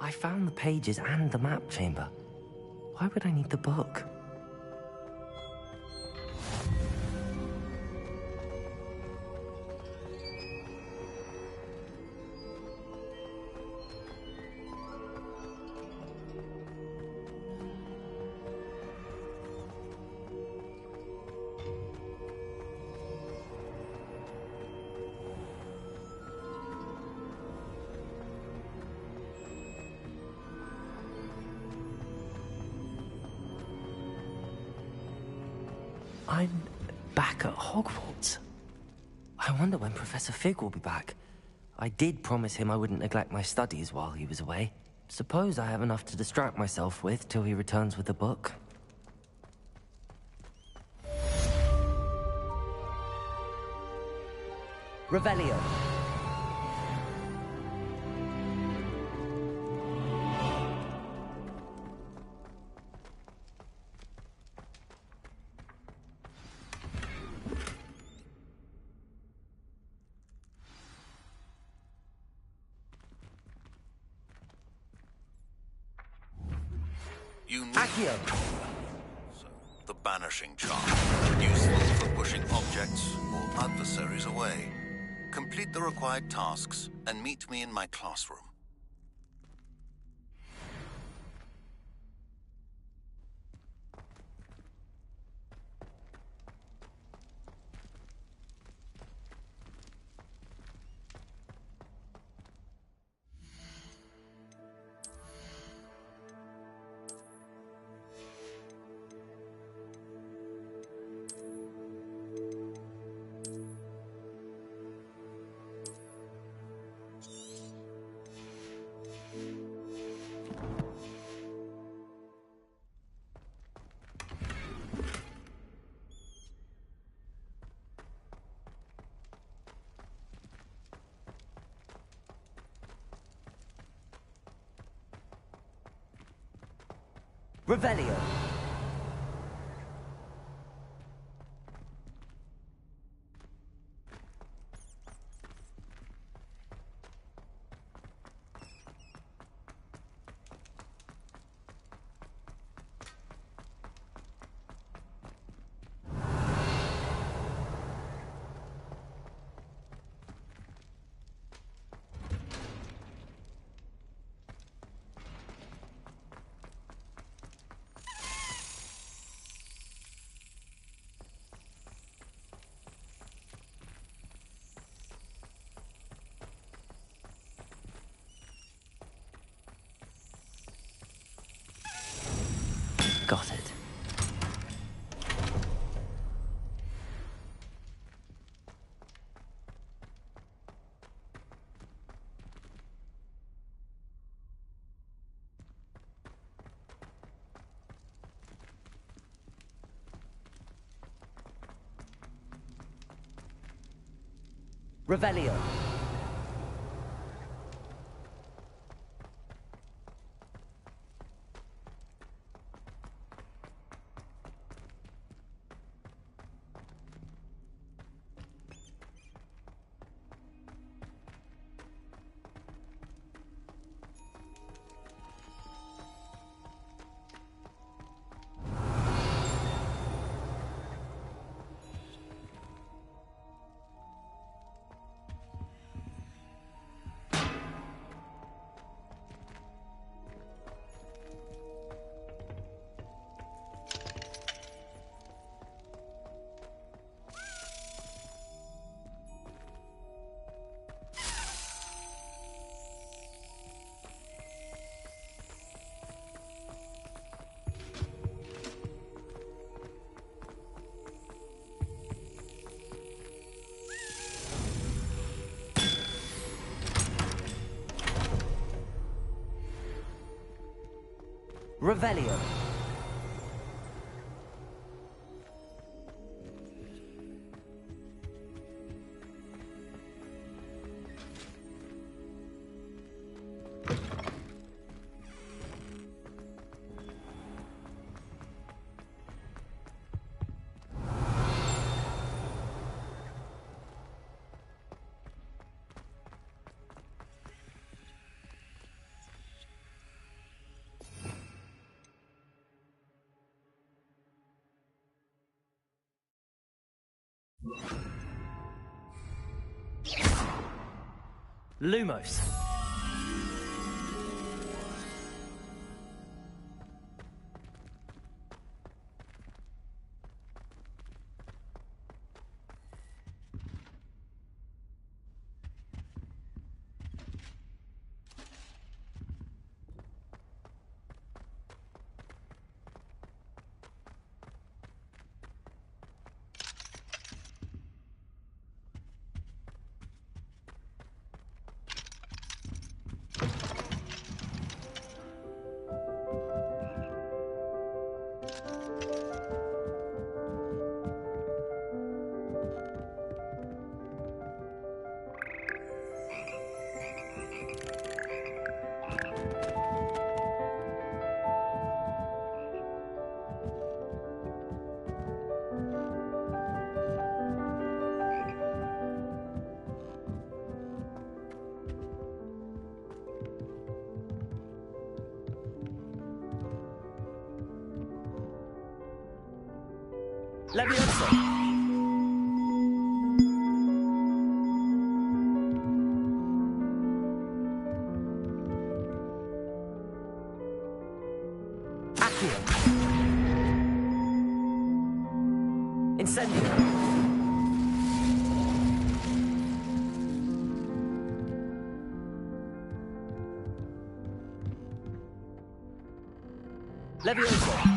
I found the pages and the map chamber. Why would I need the book? I'm back at Hogwarts. I wonder when Professor Fig will be back. I did promise him I wouldn't neglect my studies while he was away. Suppose I have enough to distract myself with till he returns with the book. Revelio. You need so, the banishing charm, useful for pushing objects or adversaries away. Complete the required tasks and meet me in my classroom. Revelio. Got it. Revelio. Revelio. Lumos. Levioso. Accio. Incendio. Levioso.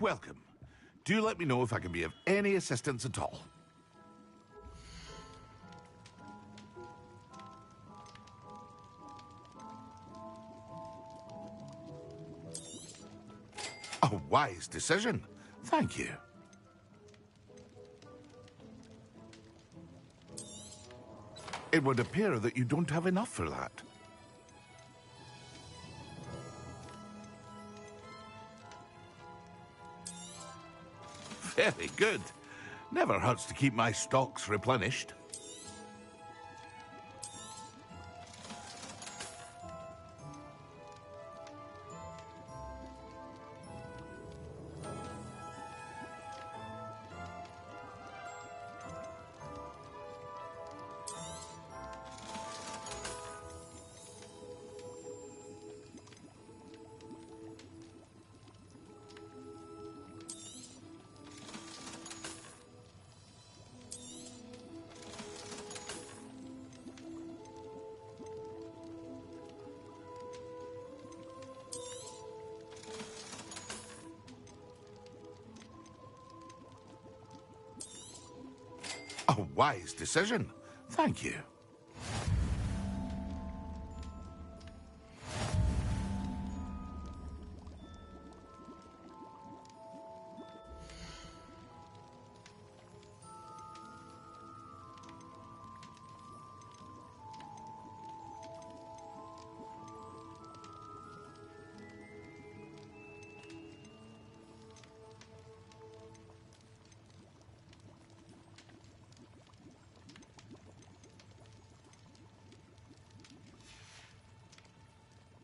Welcome. Do let me know if I can be of any assistance at all. A wise decision. Thank you. It would appear that you don't have enough for that. Very good. Never hurts to keep my stocks replenished. A wise decision. Thank you.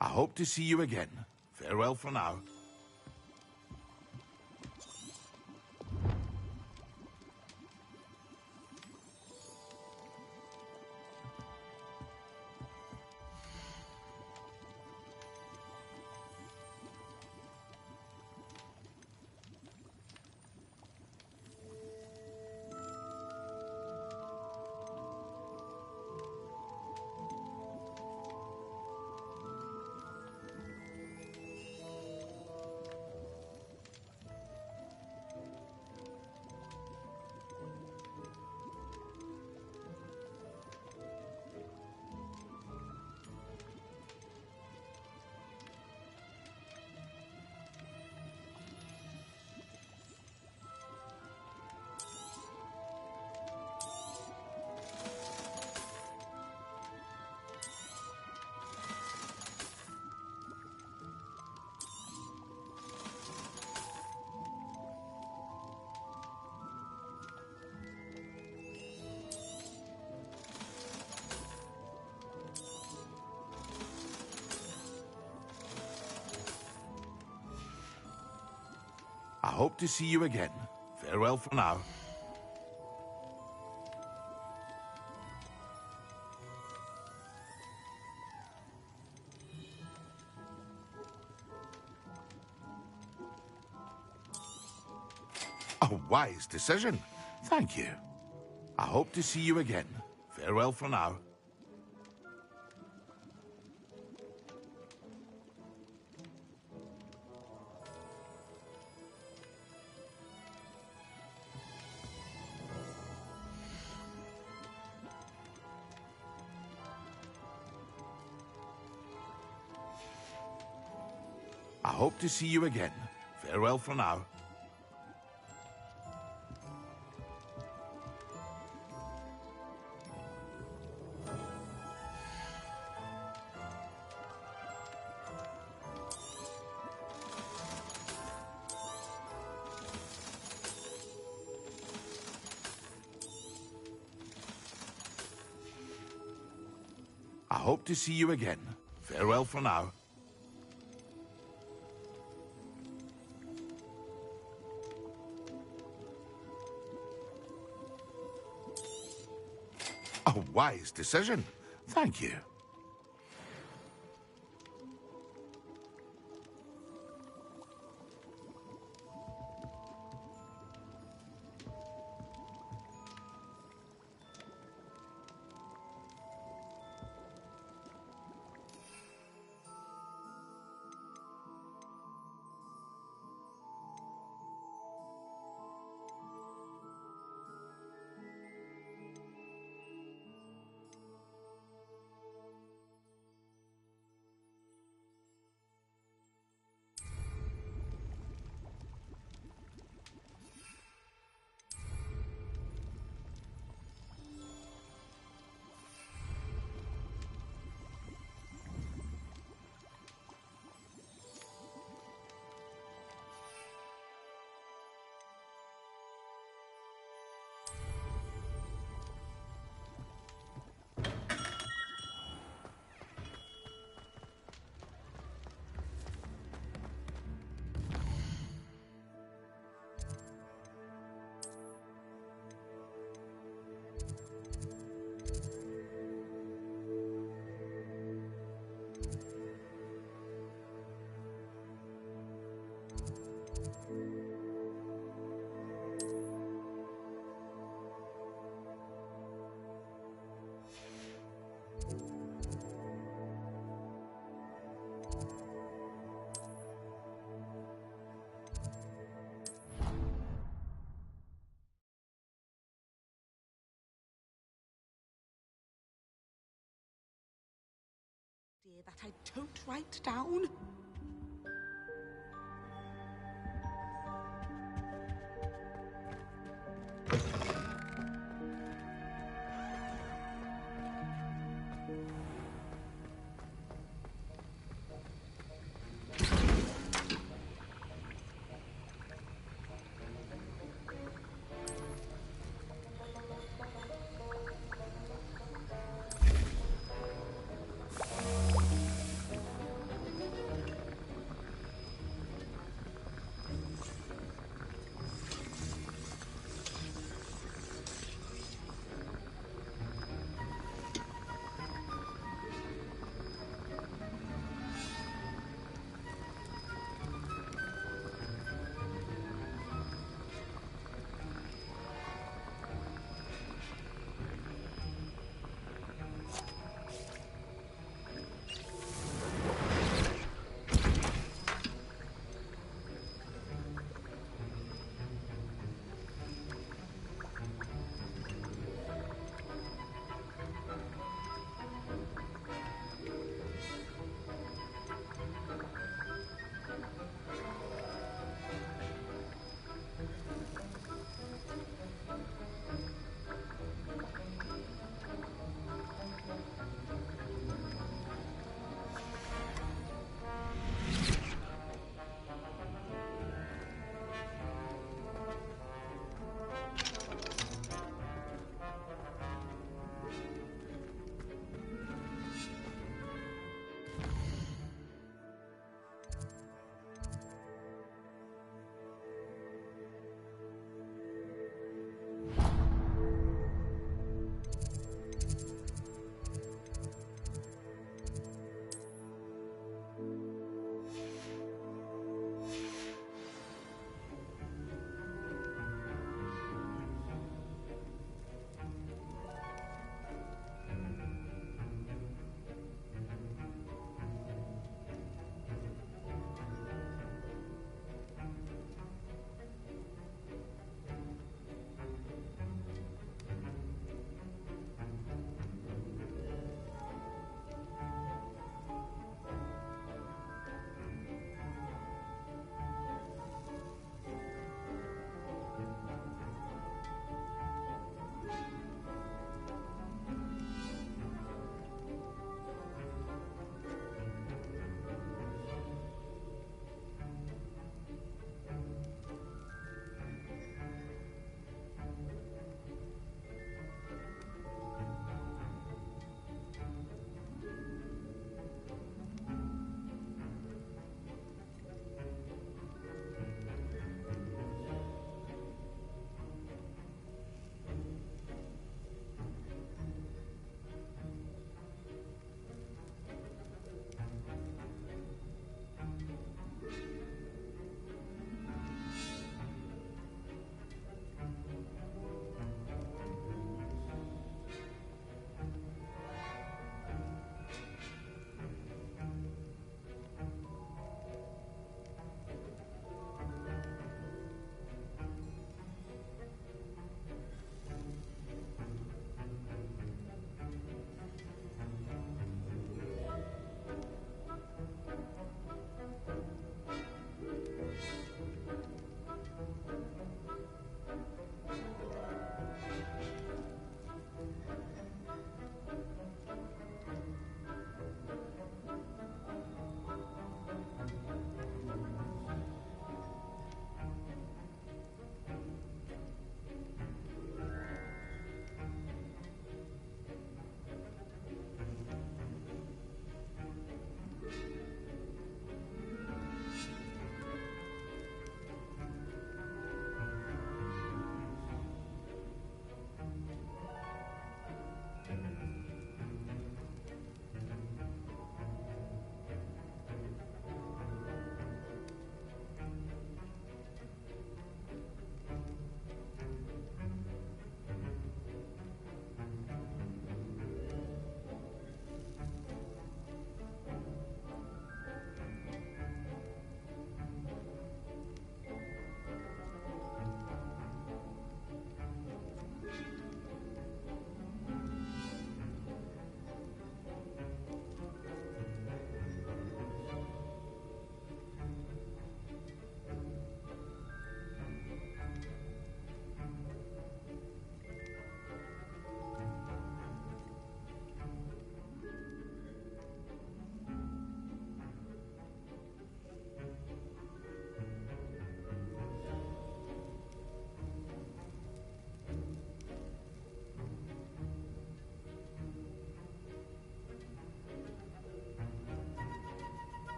I hope to see you again. Farewell for now. I hope to see you again. Farewell for now. A wise decision. Thank you. I hope to see you again. Farewell for now. I hope to see you again. Farewell for now. I hope to see you again. Farewell for now. A wise decision. Thank you. here that I don't write down?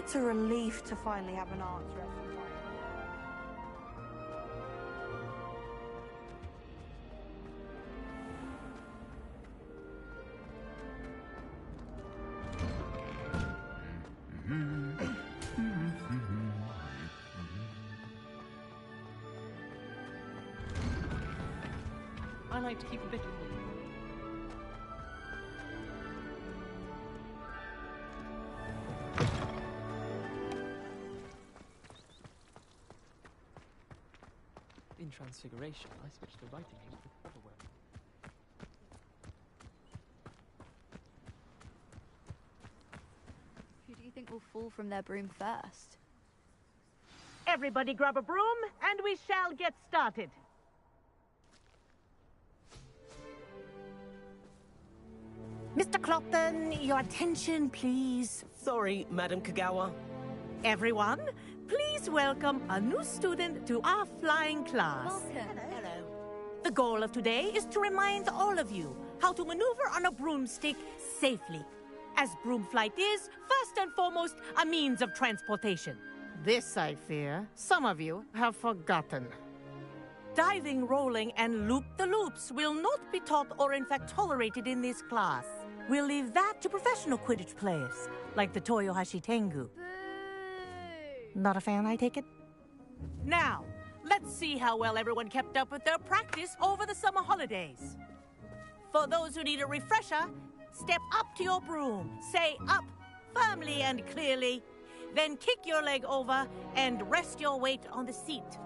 It's a relief to finally have an answer. I like to keep a bit of In Transfiguration, I switched to writing ink with Overworld. Who do you think will fall from their broom first? Everybody grab a broom, and we shall get started. Mr. Clopton, your attention, please. Sorry, Madam Kagawa. Everyone, please welcome a new student to our flying class. Welcome. Hello. The goal of today is to remind all of you how to maneuver on a broomstick safely, as broom flight is, first and foremost, a means of transportation. This, I fear, some of you have forgotten. Diving, rolling, and loop-the-loops will not be taught or in fact tolerated in this class. We'll leave that to professional Quidditch players, like the Toyohashi Tengu. Not a fan, I take it? Now, let's see how well everyone kept up with their practice over the summer holidays. For those who need a refresher, step up to your broom, say up firmly and clearly, then kick your leg over and rest your weight on the seat.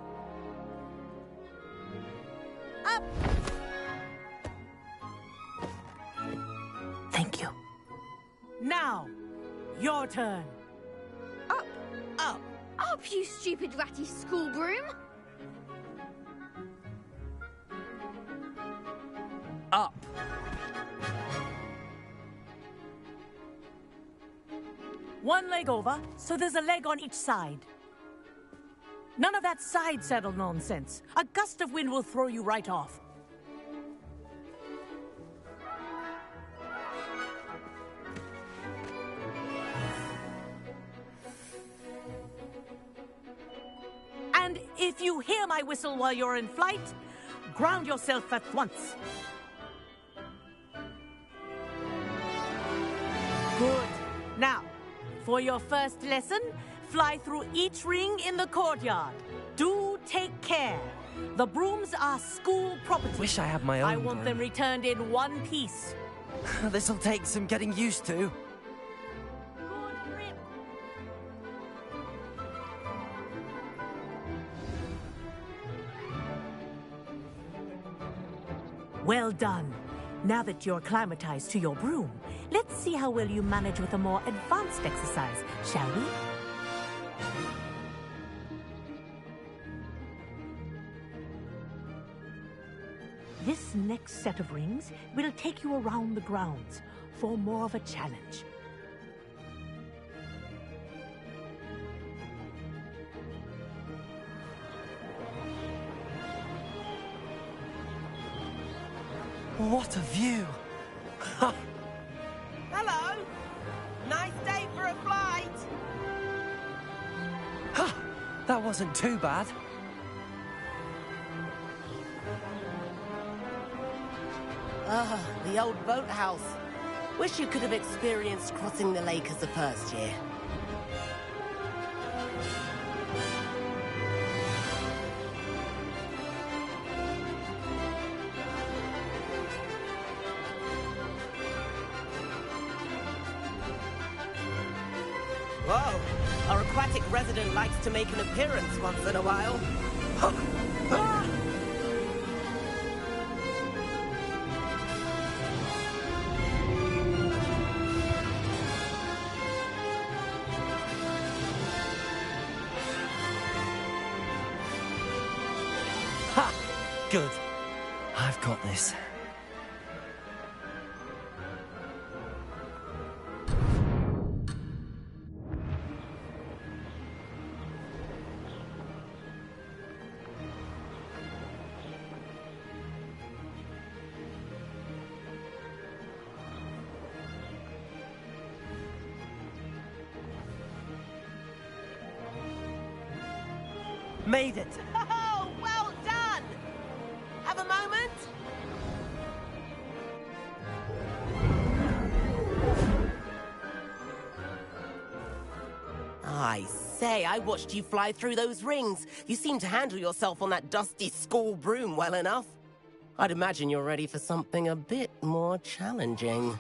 Up! Thank you. Now, your turn. Up! Up! Up, you stupid ratty school broom! Up! One leg over, so there's a leg on each side. None of that side saddle nonsense. A gust of wind will throw you right off. And if you hear my whistle while you're in flight, ground yourself at once. Good. Now, for your first lesson, fly through each ring in the courtyard. Do take care. The brooms are school property. Wish I had my own I want them broom. returned in one piece. This'll take some getting used to. Well done. Now that you're acclimatized to your broom, let's see how well you manage with a more advanced exercise, shall we? This next set of rings will take you around the grounds for more of a challenge. What a view! Hello! Nice day for a flight! That wasn't too bad. Ah, the old boathouse. Wish you could have experienced crossing the lake as the first year. Whoa! Our aquatic resident likes to make an appearance once in a while. Ha! Good. I've got this. Made it! Oh, well done! Have a moment? I say, I watched you fly through those rings. You seem to handle yourself on that dusty school broom well enough. I'd imagine you're ready for something a bit more challenging.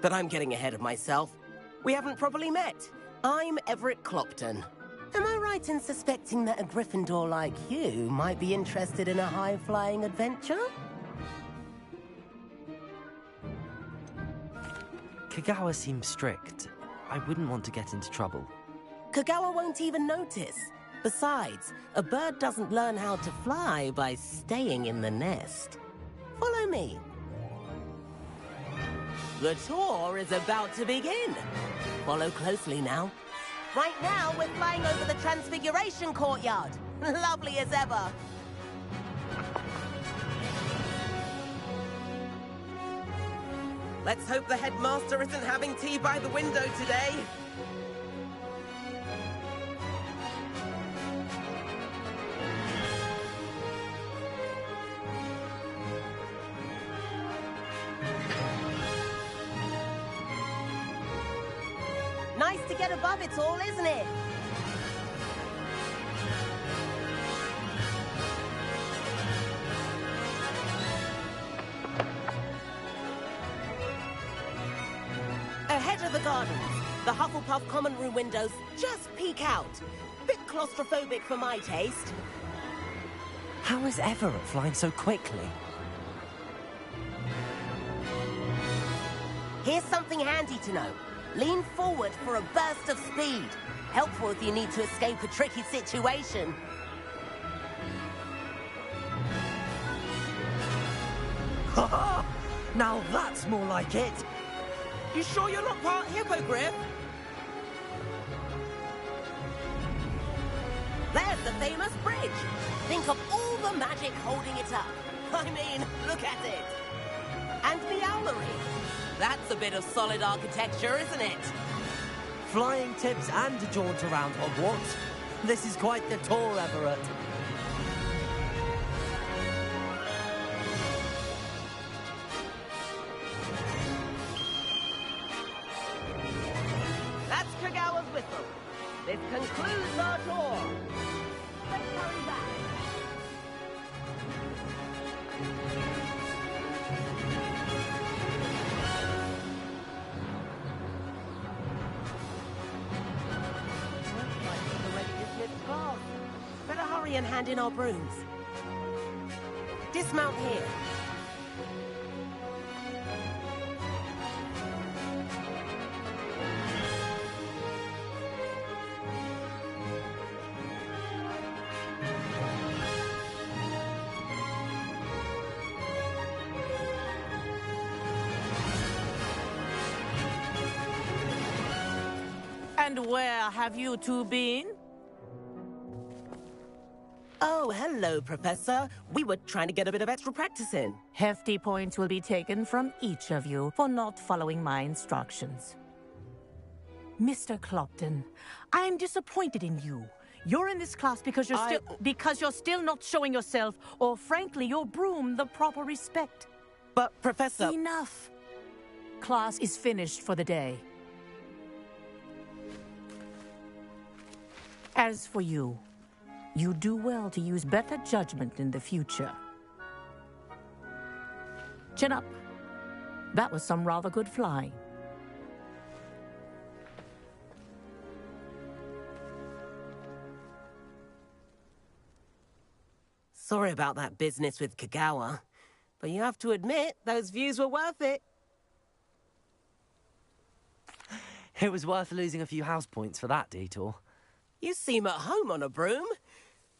But I'm getting ahead of myself. We haven't properly met. I'm Everett Clopton. Am I right in suspecting that a Gryffindor like you might be interested in a high-flying adventure? Kagawa seems strict. I wouldn't want to get into trouble. Kagawa won't even notice. Besides, a bird doesn't learn how to fly by staying in the nest. Follow me. The tour is about to begin. Follow closely now. Right now, we're flying over the Transfiguration Courtyard. Lovely as ever. Let's hope the headmaster isn't having tea by the window today. Nice to get above it all, isn't it? Ahead of the gardens, the Hufflepuff common room windows just peek out. Bit claustrophobic for my taste. How is Everett flying so quickly? Here's something handy to know. Lean forward for a burst of speed. Helpful if you need to escape a tricky situation. Ha! Now that's more like it! You sure you're not part Hippogriff? There's the famous bridge. Think of all the magic holding it up. I mean, look at it. And the owlery. That's a bit of solid architecture, isn't it? Flying tips and a jaunt around Hogwarts. This is quite the tour, Everett. That's Kagawa's whistle. This concludes our tour. Let's hurry back. Better hurry and hand in our brooms. Dismount here. And where have you two been? Oh, hello, Professor. We were trying to get a bit of extra practice in. Hefty points will be taken from each of you for not following my instructions. Mr. Clopton, I am disappointed in you. You're in this class because you're still not showing yourself, or frankly, your broom the proper respect. But, Professor... Enough. Class is finished for the day. As for you, you do well to use better judgment in the future. Chin up. That was some rather good flying. Sorry about that business with Kagawa, but you have to admit, those views were worth it. It was worth losing a few house points for that detour. You seem at home on a broom.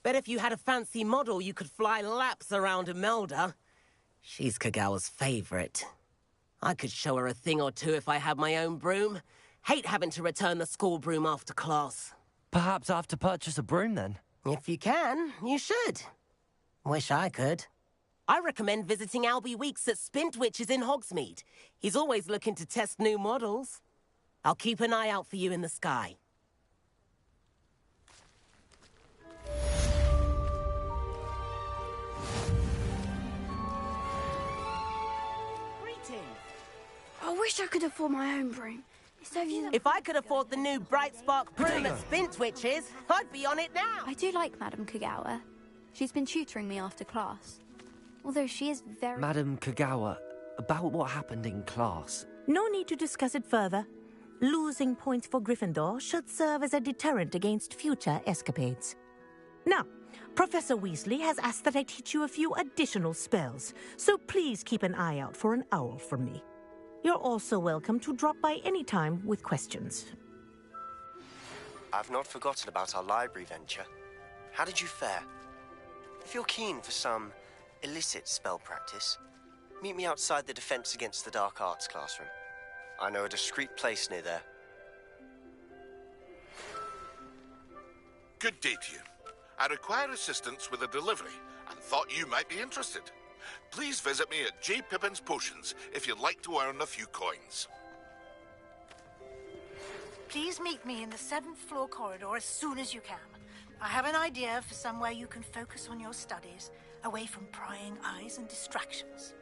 Bet if you had a fancy model, you could fly laps around Imelda. She's Kagawa's favorite. I could show her a thing or two if I had my own broom. Hate having to return the school broom after class. Perhaps I have to purchase a broom then? If you can, you should. Wish I could. I recommend visiting Albie Weeks at Spintwitches in Hogsmeade. He's always looking to test new models. I'll keep an eye out for you in the sky. I wish I could afford my own broom. If I could afford the new Bright Spark broom at Spin Twitches, I'd be on it now. I do like Madame Kagawa. She's been tutoring me after class. Although she is very... Madam Kagawa, about what happened in class. No need to discuss it further. Losing points for Gryffindor should serve as a deterrent against future escapades. Now, Professor Weasley has asked that I teach you a few additional spells, so please keep an eye out for an owl from me. You're also welcome to drop by any time with questions. I've not forgotten about our library venture. How did you fare? If you're keen for some illicit spell practice, meet me outside the Defense Against the Dark Arts classroom. I know a discreet place near there. Good day to you. I require assistance with a delivery and thought you might be interested. Please visit me at J. Pippin's Potions if you'd like to earn a few coins. Please meet me in the 7th floor corridor as soon as you can. I have an idea for somewhere you can focus on your studies, away from prying eyes and distractions.